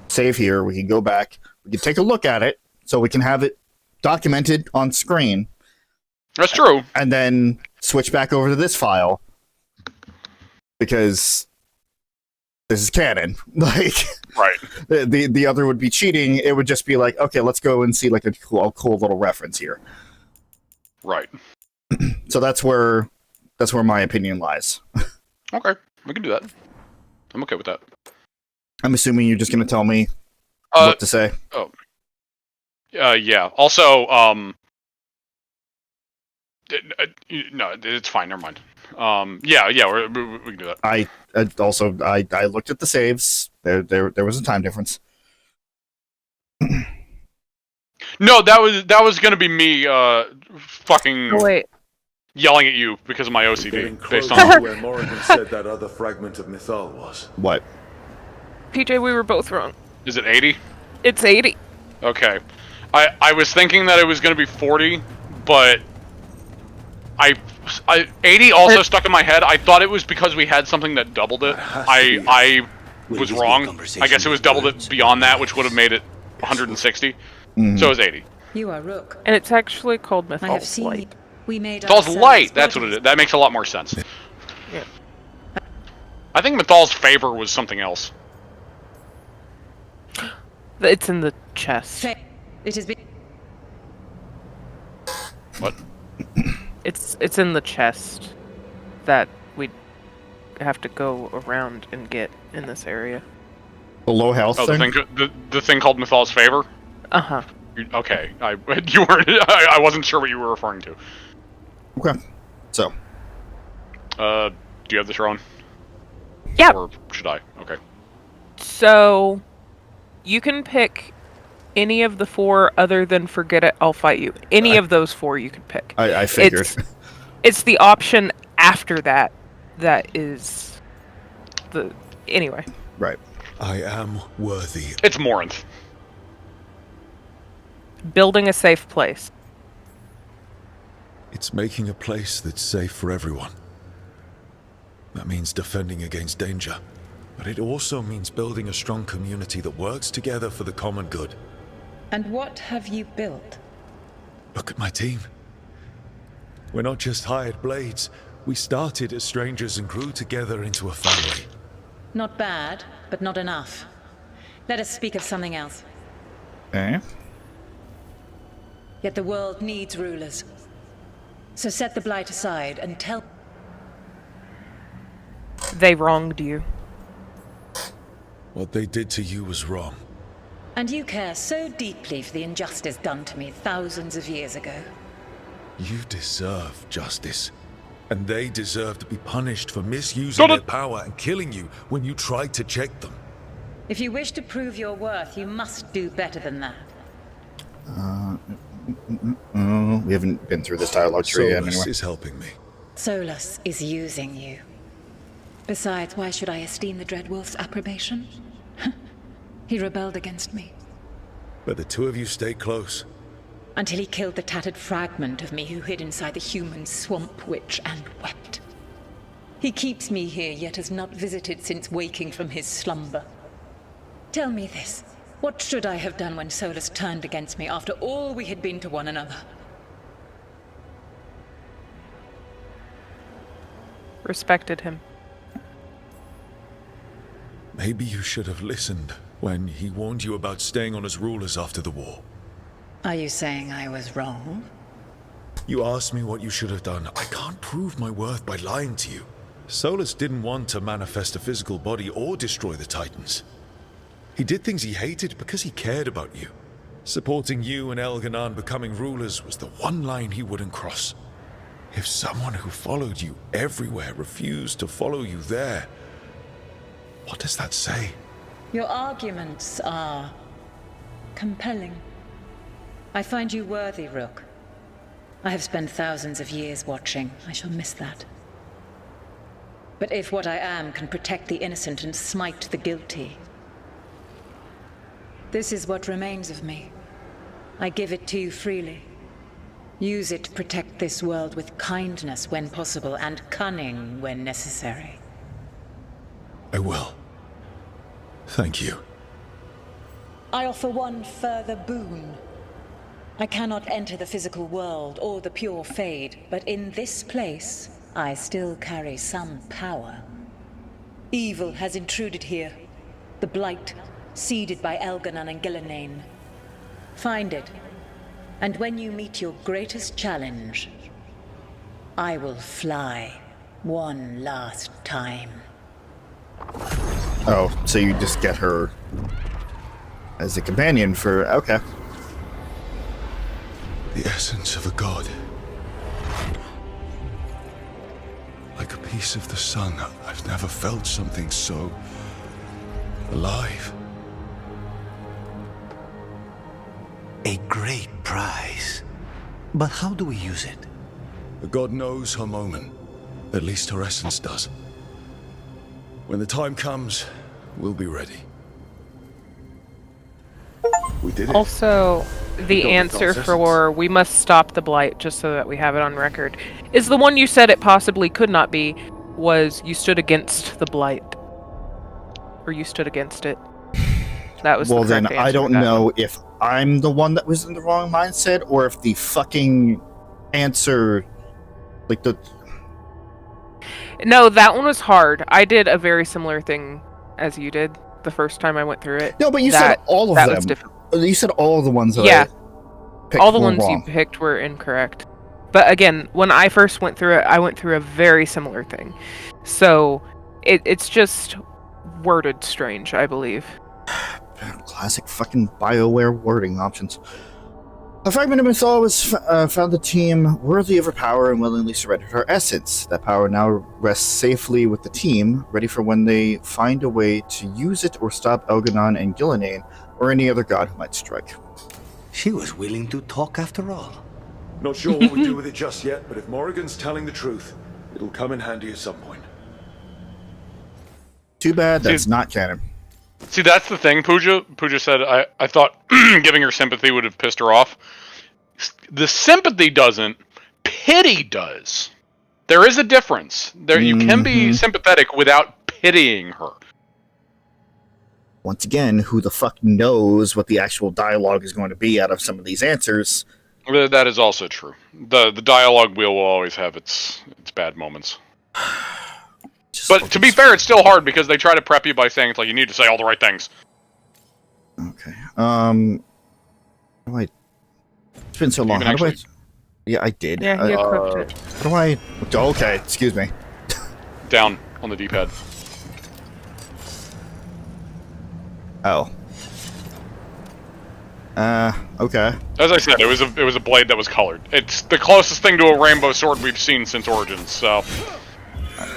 save here. We can go back. We can take a look at it so we can have it documented on screen. That's true. And then switch back over to this file because this is canon. Like, right. The other would be cheating. It would just be like, okay, let's go and see like a cool little reference here. Right. So that's where my opinion lies. Okay, we can do that. I'm okay with that. I'm assuming you're just going to tell me what to say. Oh. Yeah. Also, no, it's fine. Never mind. Yeah, we can do that. I looked at the saves. There was a time difference. No, that was gonna be me fucking yelling at you because of my OCD based on where Morrigan said that other fragment of Mythal was. What? PJ, we were both wrong. Is it 80? It's 80. Okay. I was thinking that it was gonna be 40, but 80 also stuck in my head. I thought it was because we had something that doubled it. I was wrong. I guess it was doubled it beyond that, which would have made it 160. So it was 80. You are Rook. And it's actually called I have Mythal's seen Light. we made Mythal's ourselves Light, that's what bodies. it is. That makes a lot more sense. Yeah. I think Mythal's Favor was something else. It's in the chest. It has been. What? It's in the chest that we have to go around and get in this area. The low health thing? The thing called Mythal's Favor? Uh-huh. Okay. You weren't. I wasn't sure what you were referring to. Okay. So. Do you have this, Rowan? Yeah. Or should I? Okay. So, you can pick any of the 4 other than Forget It, I'll Fight You. Any of those 4 you can pick. I figured. It's the option after that is the... Anyway. Right. I am worthy. It's Morinth. Building a safe place. It's making a place that's safe for everyone. That means defending against danger. But it also means building a strong community that works together for the common good. And what have you built? Look at my team. We're not just hired blades. We started as strangers and grew together into a family. Not bad, but not enough. Let us speak of something else. Okay. Yet the world needs rulers. So set the blight aside and tell... They wronged you. What they did to you was wrong. And you care so deeply for the injustice done to me thousands of years ago. You deserve justice. And they deserve to be punished for misusing their power and killing you when you tried to check them. If you wish to prove your worth, you must do better than that. We haven't been through this dialogue tree yet anyway. Solas is helping me. Solas is using you. Besides, why should I esteem the Dreadwolf's approbation? He rebelled against me. But the two of you stay close. Until he killed the tattered fragment of me who hid inside the human swamp witch and wept. He keeps me here, yet has not visited since waking from his slumber. Tell me this. What should I have done when Solas turned against me after all we had been to one another? Respected him. Maybe you should have listened when he warned you about staying on as rulers after the war. Are you saying I was wrong? You asked me what you should have done. I can't prove my worth by lying to you. Solas didn't want to manifest a physical body or destroy the Titans. He did things he hated because he cared about you. Supporting you and Elganon becoming rulers was the one line he wouldn't cross. If someone who followed you everywhere refused to follow you there, what does that say? Your arguments are compelling. I find you worthy, Rook. I have spent thousands of years watching. I shall miss that. But if what I am can protect the innocent and smite the guilty, this is what remains of me. I give it to you freely. Use it to protect this world with kindness when possible and cunning when necessary. I will. Thank you. I offer one further boon. I cannot enter the physical world or the pure Fade, but in this place, I still carry some power. Evil has intruded here. The Blight, seeded by Elganon and Gillenane. Find it, and when you meet your greatest challenge, I will fly one last time. Oh, so you just get her as a companion for... Okay. The essence of a god. Like a piece of the sun. I've never felt something so... alive. A great prize. But how do we use it? The god knows her moment. At least her essence does. When the time comes, we'll be ready. We did it. Also, the answer for "we must stop the Blight," just so that we have it on record, is the one you said it possibly could not be, was you stood against the Blight. Or you stood against it. That was well, the then correct I answer don't to that know one. if I'm the one that was in the wrong mindset, or if the fucking answer, like the... No, that one was hard. I did a very similar thing as you did the first time I went through it. No, but you said all of that them. Was different. You said all of the ones that Yeah. I picked All the were ones wrong. you picked were incorrect. But again, when I first went through it, I went through a very similar thing. So it's just worded strange, I believe. Classic fucking BioWare wording options. A fragment of Mythal was found the team worthy of her power and willingly surrendered her essence. That power now rests safely with the team, ready for when they find a way to use it or stop Elganon and Gillenane, or any other god who might strike. She was willing to talk after all. Not sure what we do with it just yet, but if Morrigan's telling the truth, it'll come in handy at some point. Too bad that's not canon. See, that's the thing, Pooja. Pooja said, I thought giving her sympathy would have pissed her off. The sympathy doesn't. Pity does. There is a difference. You can be sympathetic without pitying her. Once again, who the fuck knows what the actual dialogue is going to be out of some of these answers? That is also true. The dialogue wheel will always have its bad moments. But to be fair, it's still hard because they try to prep you by saying it's like you need to say all the right things. Okay. It's been so long. How do I? Yeah, I did. Yeah, you equipped it. How do I? Okay, excuse me. Down on the D-pad. Oh. Okay. As I said, it was a blade that was colored. It's the closest thing to a rainbow sword we've seen since Origins, so...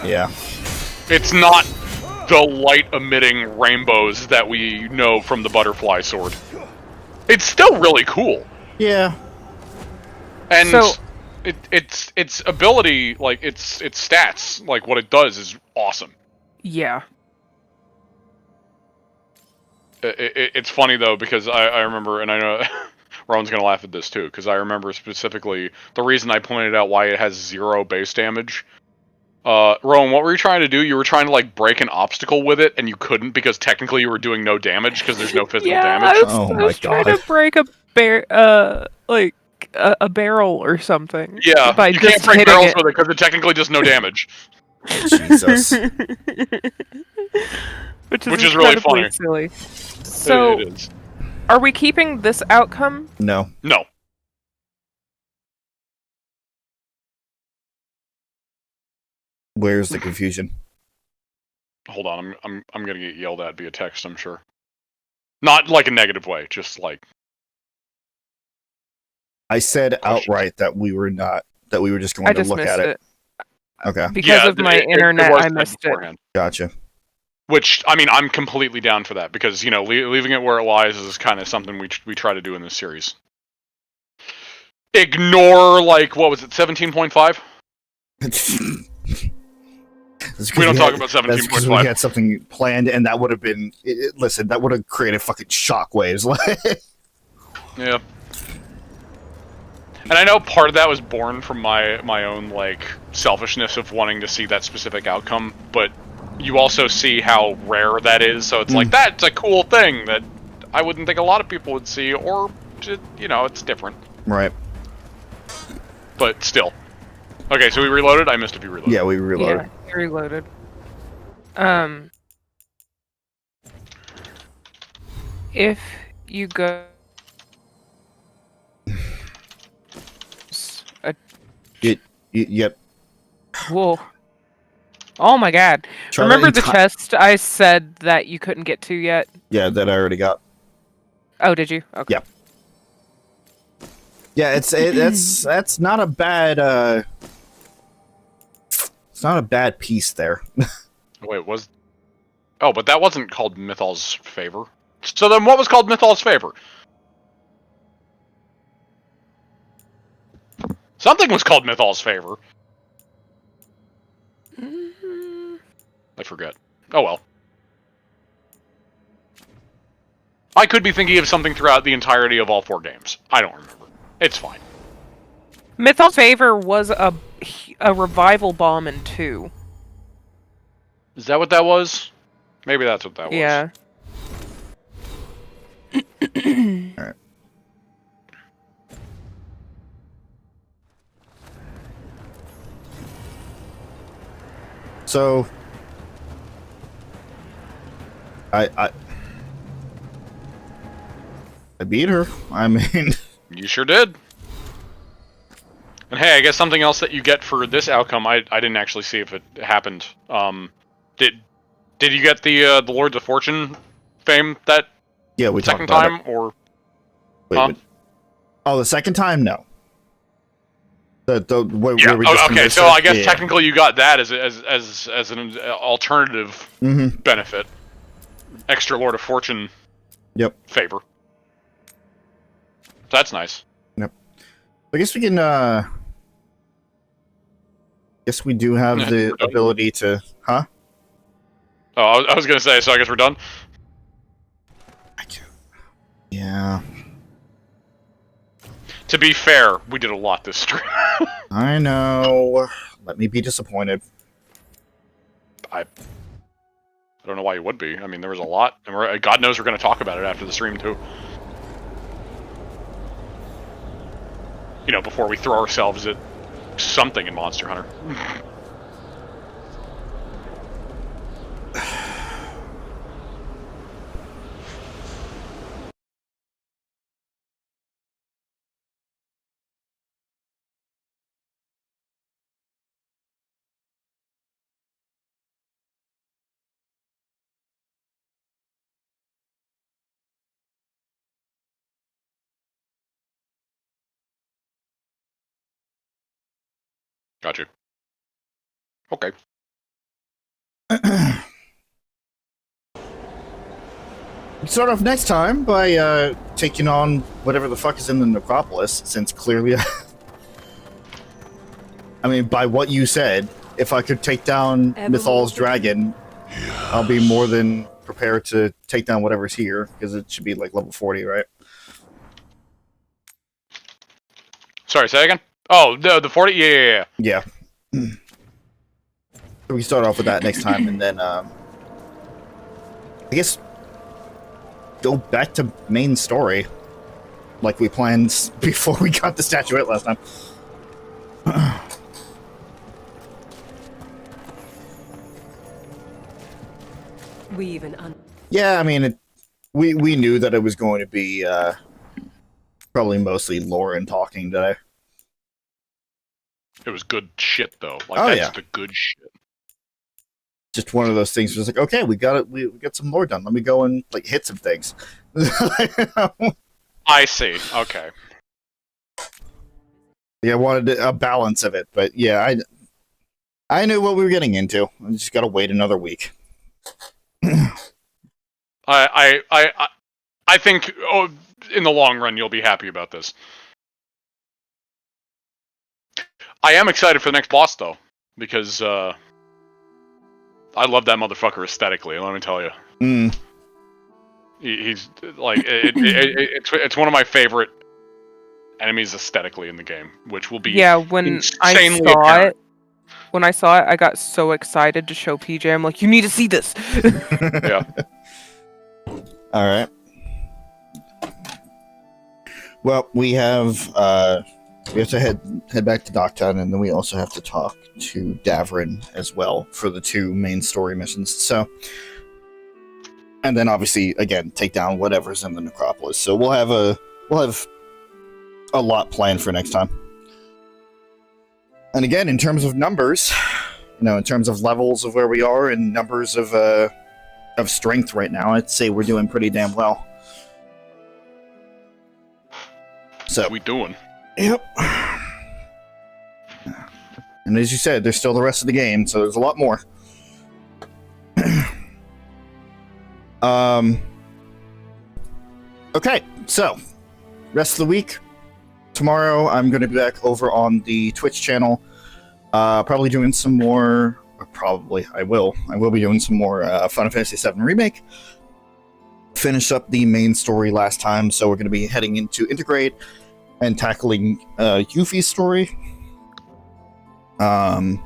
Yeah. It's not the light-emitting rainbows that we know from the butterfly sword. It's still really cool. Yeah. And so, its ability, like, its stats, like, what it does is awesome. Yeah. It's funny, though, because I remember, and I know Rowan's going to laugh at this, too, because I remember specifically the reason I pointed out why it has 0 base damage Rowan, what were you trying to do? You were trying to like break an obstacle with it, and you couldn't because technically you were doing no damage because there's no physical damage. I was trying to break a a barrel or something. Yeah, by you just can't break hitting barrels it. with it because it technically does no damage. Jesus. Which is really incredibly funny. silly. So, It is. are we keeping this outcome? No. No. Where's the confusion? Hold on, I'm gonna get yelled at via text, I'm sure. Not like a negative way, just like I said outright that we were just going to look at it. Okay. Because of my internet, was I said missed it. beforehand. Gotcha. Which, I mean, I'm completely down for that, because, you know, leaving it where it lies is kind of something we try to do in this series. Ignore, like, what was it, 17.5? We don't talk about 17.5. That's because we had something planned, and that would have been... listen, that would have created fucking shockwaves. Yeah. And I know part of that was born from my own, like, selfishness of wanting to see that specific outcome, but you also see how rare that is, so it's like, that's a cool thing that I wouldn't think a lot of people would see, or, you know, it's different. Right. But still. Okay, so we reloaded? I missed if you reloaded. Yeah, we reloaded. Yeah, reloaded. If you go... Yep. Whoa. Oh my god. Try Remember that the chest I said that you couldn't get to yet? Yeah, that I already got. Oh, did you? Okay. Yeah. Yeah, that's not a bad it's not a bad piece there. Wait, oh, but that wasn't called Mythal's Favor. So then what was called Mythal's Favor? Something was called Mythal's Favor. I forget. Oh well. I could be thinking of something throughout the entirety of all 4 games. I don't remember. It's fine. Mythal's Favor was a revival bomb in 2. Is that what that was? Maybe that's what that was. Yeah. Alright. So I beat her. I mean, you sure did. And hey, I guess something else that you get for this outcome, I didn't actually see if it happened. Did you get the Lords of Fortune fame that we second talked about time it. or? Wait. Oh, the second time, no. Where we just Okay. So it? I guess technically you got that as an alternative benefit, extra Lord of Fortune. Yep. Favor. That's nice. Yep. I guess we can. Guess we do have the ability to. Huh? Oh, I was gonna say. So I guess we're done. Yeah. To be fair, we did a lot this stream. I know. Let me be disappointed. I don't know why you would be. I mean, there was a lot, and God knows we're going to talk about it after the stream too. You know, before we throw ourselves at something in Monster Hunter. Got you. Okay. Start off next time by taking on whatever the fuck is in the necropolis, since clearly, I mean, by what you said, if I could take down Mythal's dragon, I'll be more than prepared to take down whatever's here, because it should be like level 40, right? Sorry, say that again? Oh, the 40? Yeah. Yeah. we can start off with that next time, and then I guess go back to main story, like we planned before we got the statuette last time. Yeah, I mean, we knew that it was going to be probably mostly Lauren talking today. It was good shit, though. Like, that's the good shit. Just one of those things was like, okay, we got some lore done. Let me go and like hit some things. I see. Okay. Yeah, I wanted a balance of it, but yeah, I knew what we were getting into. I just got to wait another week. I think in the long run you'll be happy about this. I am excited for the next boss though, because I love that motherfucker aesthetically. Let me tell you. He's like it's one of my favorite enemies aesthetically in the game, which will be when I saw it, I got so excited to show PJ. I'm like, you need to see this. Yeah. All right. Well, we have to head back to Docktown, and then we also have to talk to Davrin as well for the 2 main story missions. So, and then obviously again take down whatever's in the necropolis. So we'll have a lot planned for next time. And again, in terms of numbers, in terms of levels of where we are and numbers of strength right now, I'd say we're doing pretty damn well. So what we doing? Yep. And as you said, there's still the rest of the game, so there's a lot more. Okay, so rest of the week. Tomorrow, I'm going to be back over on the Twitch channel. Probably doing some more. I will be doing some more Final Fantasy VII Remake. Finish up the main story last time, so we're going to be heading into Integrate and tackling Yuffie's story. I'd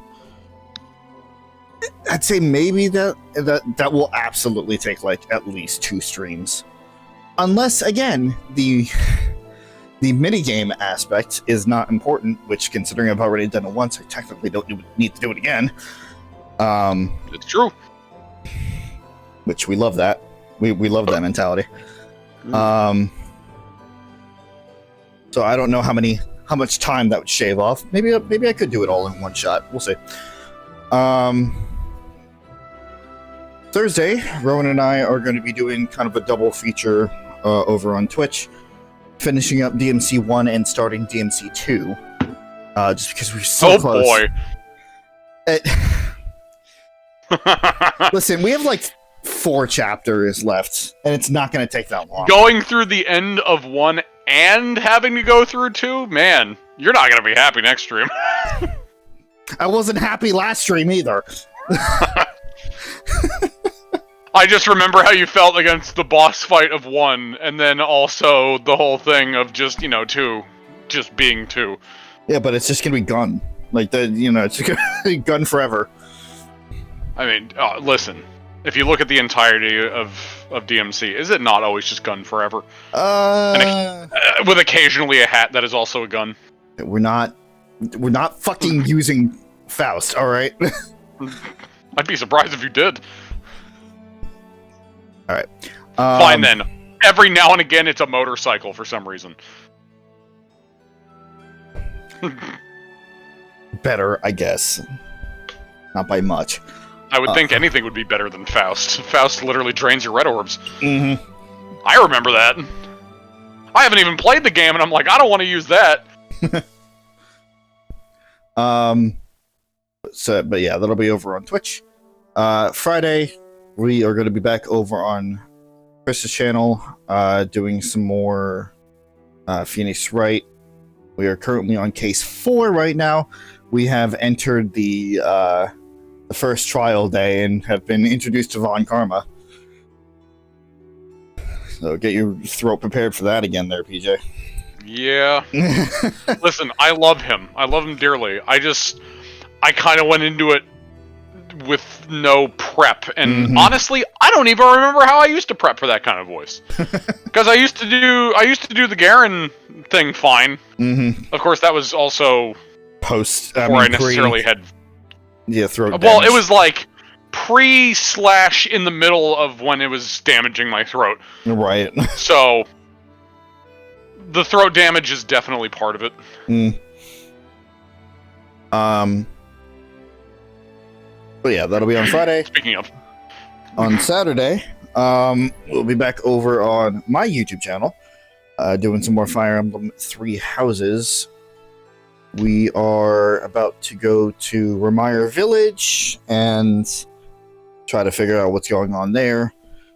say maybe that will absolutely take like at least 2 streams, unless again the minigame aspect is not important, which, considering I've already done it once, I technically don't need to do it again. It's true. Which we love that. We love that mentality. So I don't know how much time that would shave off. Maybe I could do it all in one shot. We'll see. Thursday, Rowan and I are going to be doing kind of a double feature over on Twitch, finishing up DMC 1 and starting DMC 2. Just because we're so close. Oh boy. Listen, we have like 4 chapters left, and it's not going to take that long. Going through the end of 1 and having to go through 2? Man, you're not going to be happy next stream. I wasn't happy last stream either. I just remember how you felt against the boss fight of 1, and then also the whole thing of just, 2 just being 2. Yeah, but it's just going to be gone. Like, it's going to be gone forever. I mean, listen. If you look at the entirety of DMC, is it not always just gun forever? With occasionally a hat that is also a gun. We're not fucking using Faust, all right? I'd be surprised if you did. All right. Fine then. Every now and again, it's a motorcycle for some reason. Better, I guess. Not by much. I would think anything would be better than Faust. Faust literally drains your red orbs. Mm-hmm. I remember that. I haven't even played the game, and I'm like, I don't want to use that. But yeah, that'll be over on Twitch. Friday, we are going to be back over on Chris's channel, doing some more Phoenix Wright. We are currently on case 4 right now. We have entered the first trial day and have been introduced to Von Karma. So get your throat prepared for that again there, PJ. Yeah. Listen, I love him. I love him dearly. I kind of went into it with no prep, and honestly, I don't even remember how I used to prep for that kind of voice. Because I used to do the Garen thing fine. Of course, that was also before I necessarily had throat damage. Well, it was like in the middle of when it was damaging my throat. Right. So the throat damage is definitely part of it. But yeah, that'll be on Friday. Speaking of. On Saturday, we'll be back over on my YouTube channel, doing some more Fire Emblem 3 Houses. We are about to go to Ramire Village and try to figure out what's going on there.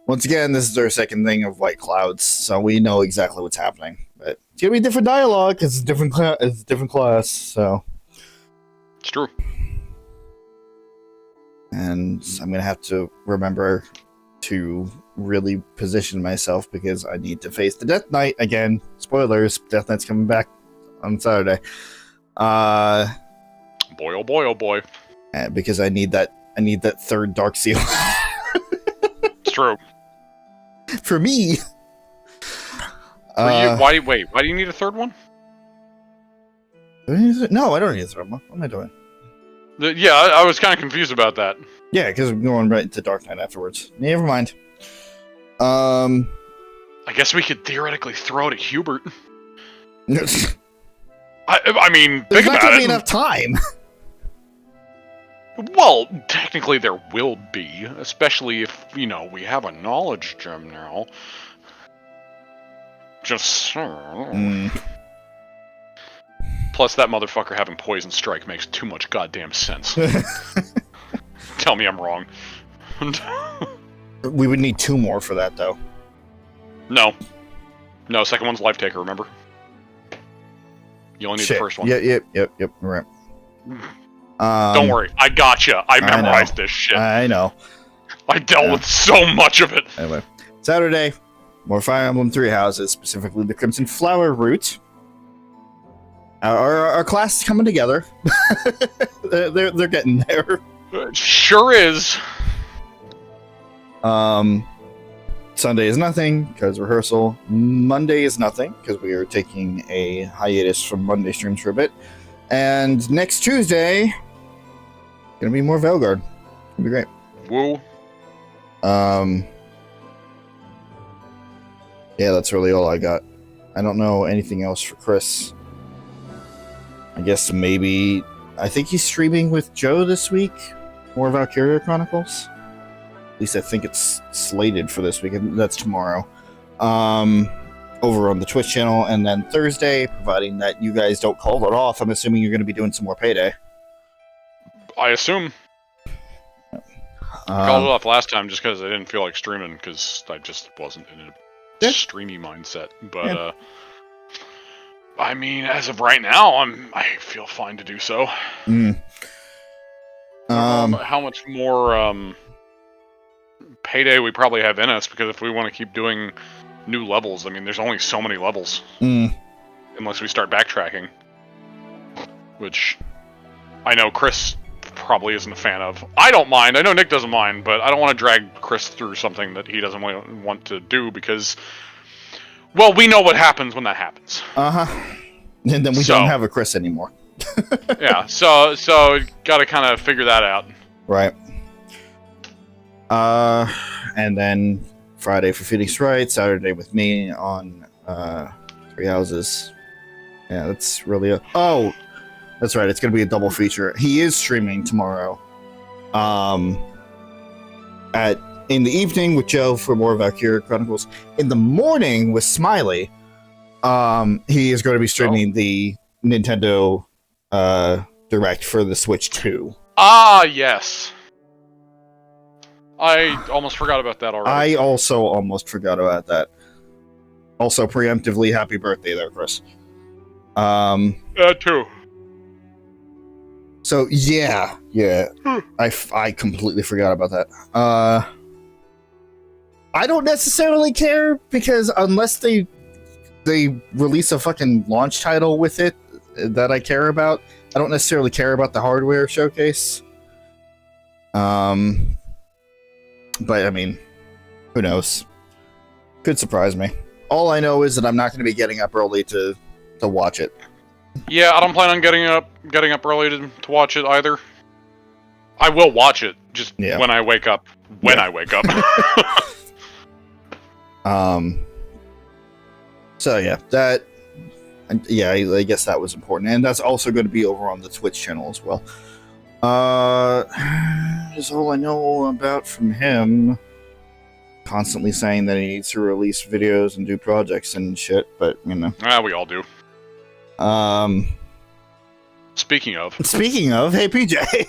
Once again, this is our second thing of White Clouds, so we know exactly what's happening. But it's gonna be different dialogue because it's a different class. So it's true. And I'm going to have to remember to really position myself because I need to face the Death Knight again. Spoilers, Death Knight's coming back on Saturday. Boy, oh boy, oh boy. Because I need that third Dark Seal. It's true. For me. For you, why do you need a third one? No, I don't need a third one. What am I doing? Yeah, I was kind of confused about that. Yeah, because we're going right into Dark Knight afterwards. Never mind. I guess we could theoretically throw it at Hubert. I mean, there's think not about gonna it. be enough time. Well, technically there will be, especially if, we have a knowledge gem now. Just Plus, that motherfucker having Poison Strike makes too much goddamn sense. Tell me I'm wrong. We would need 2 more for that, though. No, second one's Life Taker, remember? You only need the first one. Yep, right. Don't worry, I gotcha. I memorized this shit. I know. I dealt with so much of it. Anyway, Saturday, more Fire Emblem 3 Houses, specifically the Crimson Flower route. Our class is coming together. they're getting there. It sure is. Sunday is nothing because rehearsal. Monday is nothing because we are taking a hiatus from Monday streams for a bit. And next Tuesday, gonna be more Veilguard. It'll be great. Woo. Yeah, that's really all I got. I don't know anything else for Chris. I guess maybe... I think he's streaming with Joe this week. More Valkyria Chronicles. At least I think it's slated for this week. And that's tomorrow. Over on the Twitch channel. And then Thursday, providing that you guys don't call it off, I'm assuming you're going to be doing some more Payday. I assume. I called it off last time just because I didn't feel like streaming because I just wasn't in a streamy mindset. But, I mean, as of right now, I feel fine to do so. How much more Payday we probably have in us, because if we want to keep doing new levels, I mean, there's only so many levels. Unless we start backtracking. Which I know Chris probably isn't a fan of. I don't mind. I know Nick doesn't mind, but I don't want to drag Chris through something that he doesn't want to do because... Well, we know what happens when that happens. And then we don't have a Chris anymore. Yeah, so got to kind of figure that out. Right. And then Friday for Phoenix Wright, Saturday with me on 3 Houses. Yeah, that's really Oh, that's right. It's going to be a double feature. He is streaming tomorrow. In the evening with Joe for more Valkyria Chronicles. In the morning with Smiley, he is going to be streaming the Nintendo Direct for the Switch 2. Ah, yes. I almost forgot about that already. I also almost forgot about that. Also, preemptively, happy birthday there, Chris. Too. So, yeah. I completely forgot about that. I don't necessarily care, because unless they release a fucking launch title with it that I care about, I don't necessarily care about the hardware showcase. But I mean, who knows? Could surprise me. All I know is that I'm not going to be getting up early to watch it. Yeah, I don't plan on getting up early to watch it either. I will watch it just when I wake up. I wake up. So yeah, that. Yeah, I guess that was important, and that's also going to be over on the Twitch channel as well. Is all I know about from him. Constantly saying that he needs to release videos and do projects and shit, but you know. We all do. Speaking of, hey PJ. Hey,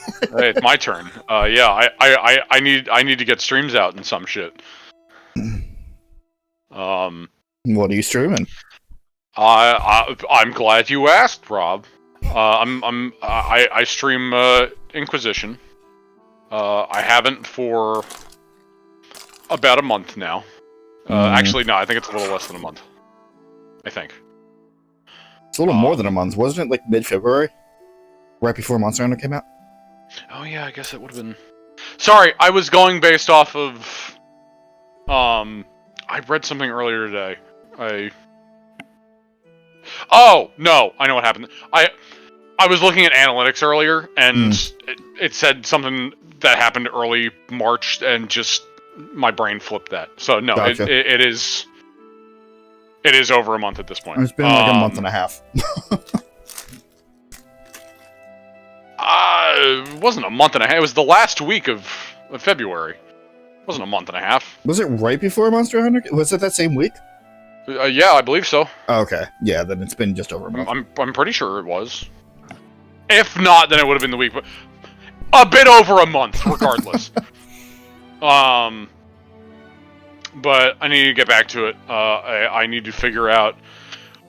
it's my turn. Yeah, I need to get streams out and some shit. What are you streaming? I'm glad you asked, Rob. I stream Inquisition. I haven't for about a month now. Actually, no, I think it's a little less than a month. I think. It's a little more than a month, wasn't it? Like mid-February? Right before Monster Hunter came out? Oh yeah, I guess it would have been... Sorry, I was going based off of... I read something earlier today. Oh, no, I know what happened. I was looking at analytics earlier, and it said something that happened early March, and just my brain flipped that. So no, gotcha. It is over a month at this point. It's been like a month and a half. It wasn't a month and a half. It was the last week of February. It wasn't a month and a half. Was it right before Monster Hunter? Was it that same week? Yeah, I believe so. Okay, yeah, then it's been just over a month. I'm pretty sure it was. If not, then it would have been the week, but a bit over a month, regardless. But I need to get back to it. I need to figure out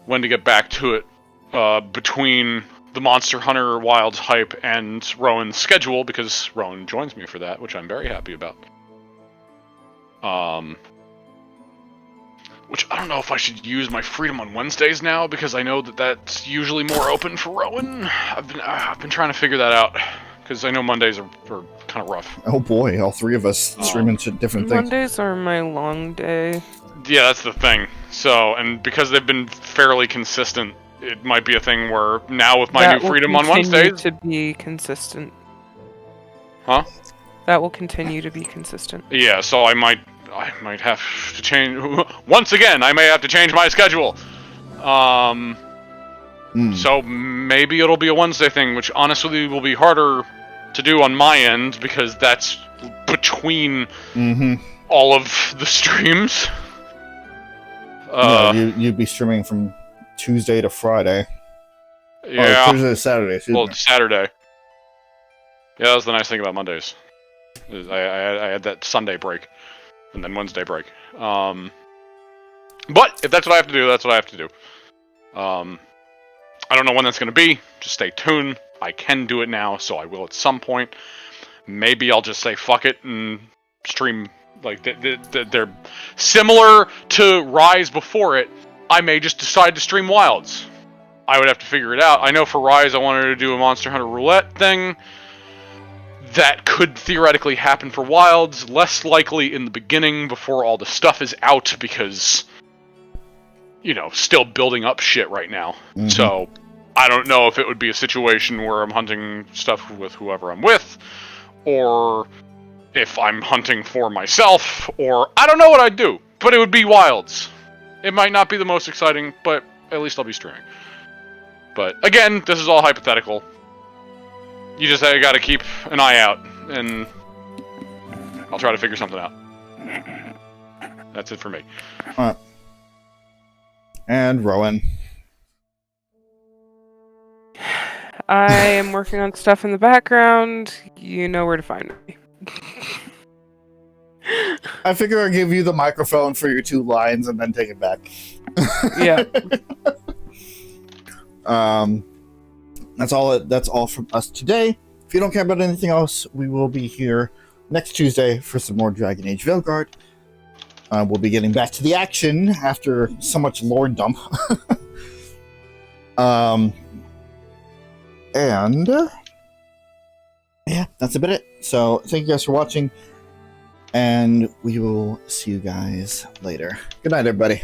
when to get back to it between the Monster Hunter Wilds hype and Rowan's schedule, because Rowan joins me for that, which I'm very happy about. Which I don't know if I should use my freedom on Wednesdays now, because I know that that's usually more open for Rowan. I've been trying to figure that out, because I know Mondays are kind of rough. Oh boy, all three of us streaming different things. Mondays are my long day. Yeah, that's the thing. So, and because they've been fairly consistent, it might be a thing where now with my new freedom on Wednesdays... to be consistent. Huh? That will continue to be consistent. Yeah, so I might have to change... Once again, I may have to change my schedule. So maybe it'll be a Wednesday thing, which honestly will be harder to do on my end, because that's between all of the streams. No, you'd be streaming from Tuesday to Friday. Yeah. Or Tuesday to Saturday. Well, Saturday. Yeah, that was the nice thing about Mondays. I had that Sunday break. And then Wednesday break. But if that's what I have to do, that's what I have to do. I don't know when that's going to be. Just stay tuned. I can do it now, so I will at some point. Maybe I'll just say fuck it and stream. Like, they're similar to Rise before it. I may just decide to stream Wilds. I would have to figure it out. I know for Rise I wanted to do a Monster Hunter Roulette thing. That could theoretically happen for Wilds, less likely in the beginning before all the stuff is out, because, you know, still building up shit right now. So, I don't know if it would be a situation where I'm hunting stuff with whoever I'm with, or if I'm hunting for myself, or I don't know what I'd do, but it would be Wilds. It might not be the most exciting, but at least I'll be streaming. But, again, this is all hypothetical. You just gotta keep an eye out, and I'll try to figure something out. That's it for me. And Rowan. I am working on stuff in the background. You know where to find me. I figure I'll give you the microphone for your 2 lines and then take it back. Yeah. That's all from us today. If you don't care about anything else, we will be here next Tuesday for some more Dragon Age Veilguard. We'll be getting back to the action after so much lore dump. And yeah, that's about it. So thank you guys for watching, and we will see you guys later. Good night, everybody.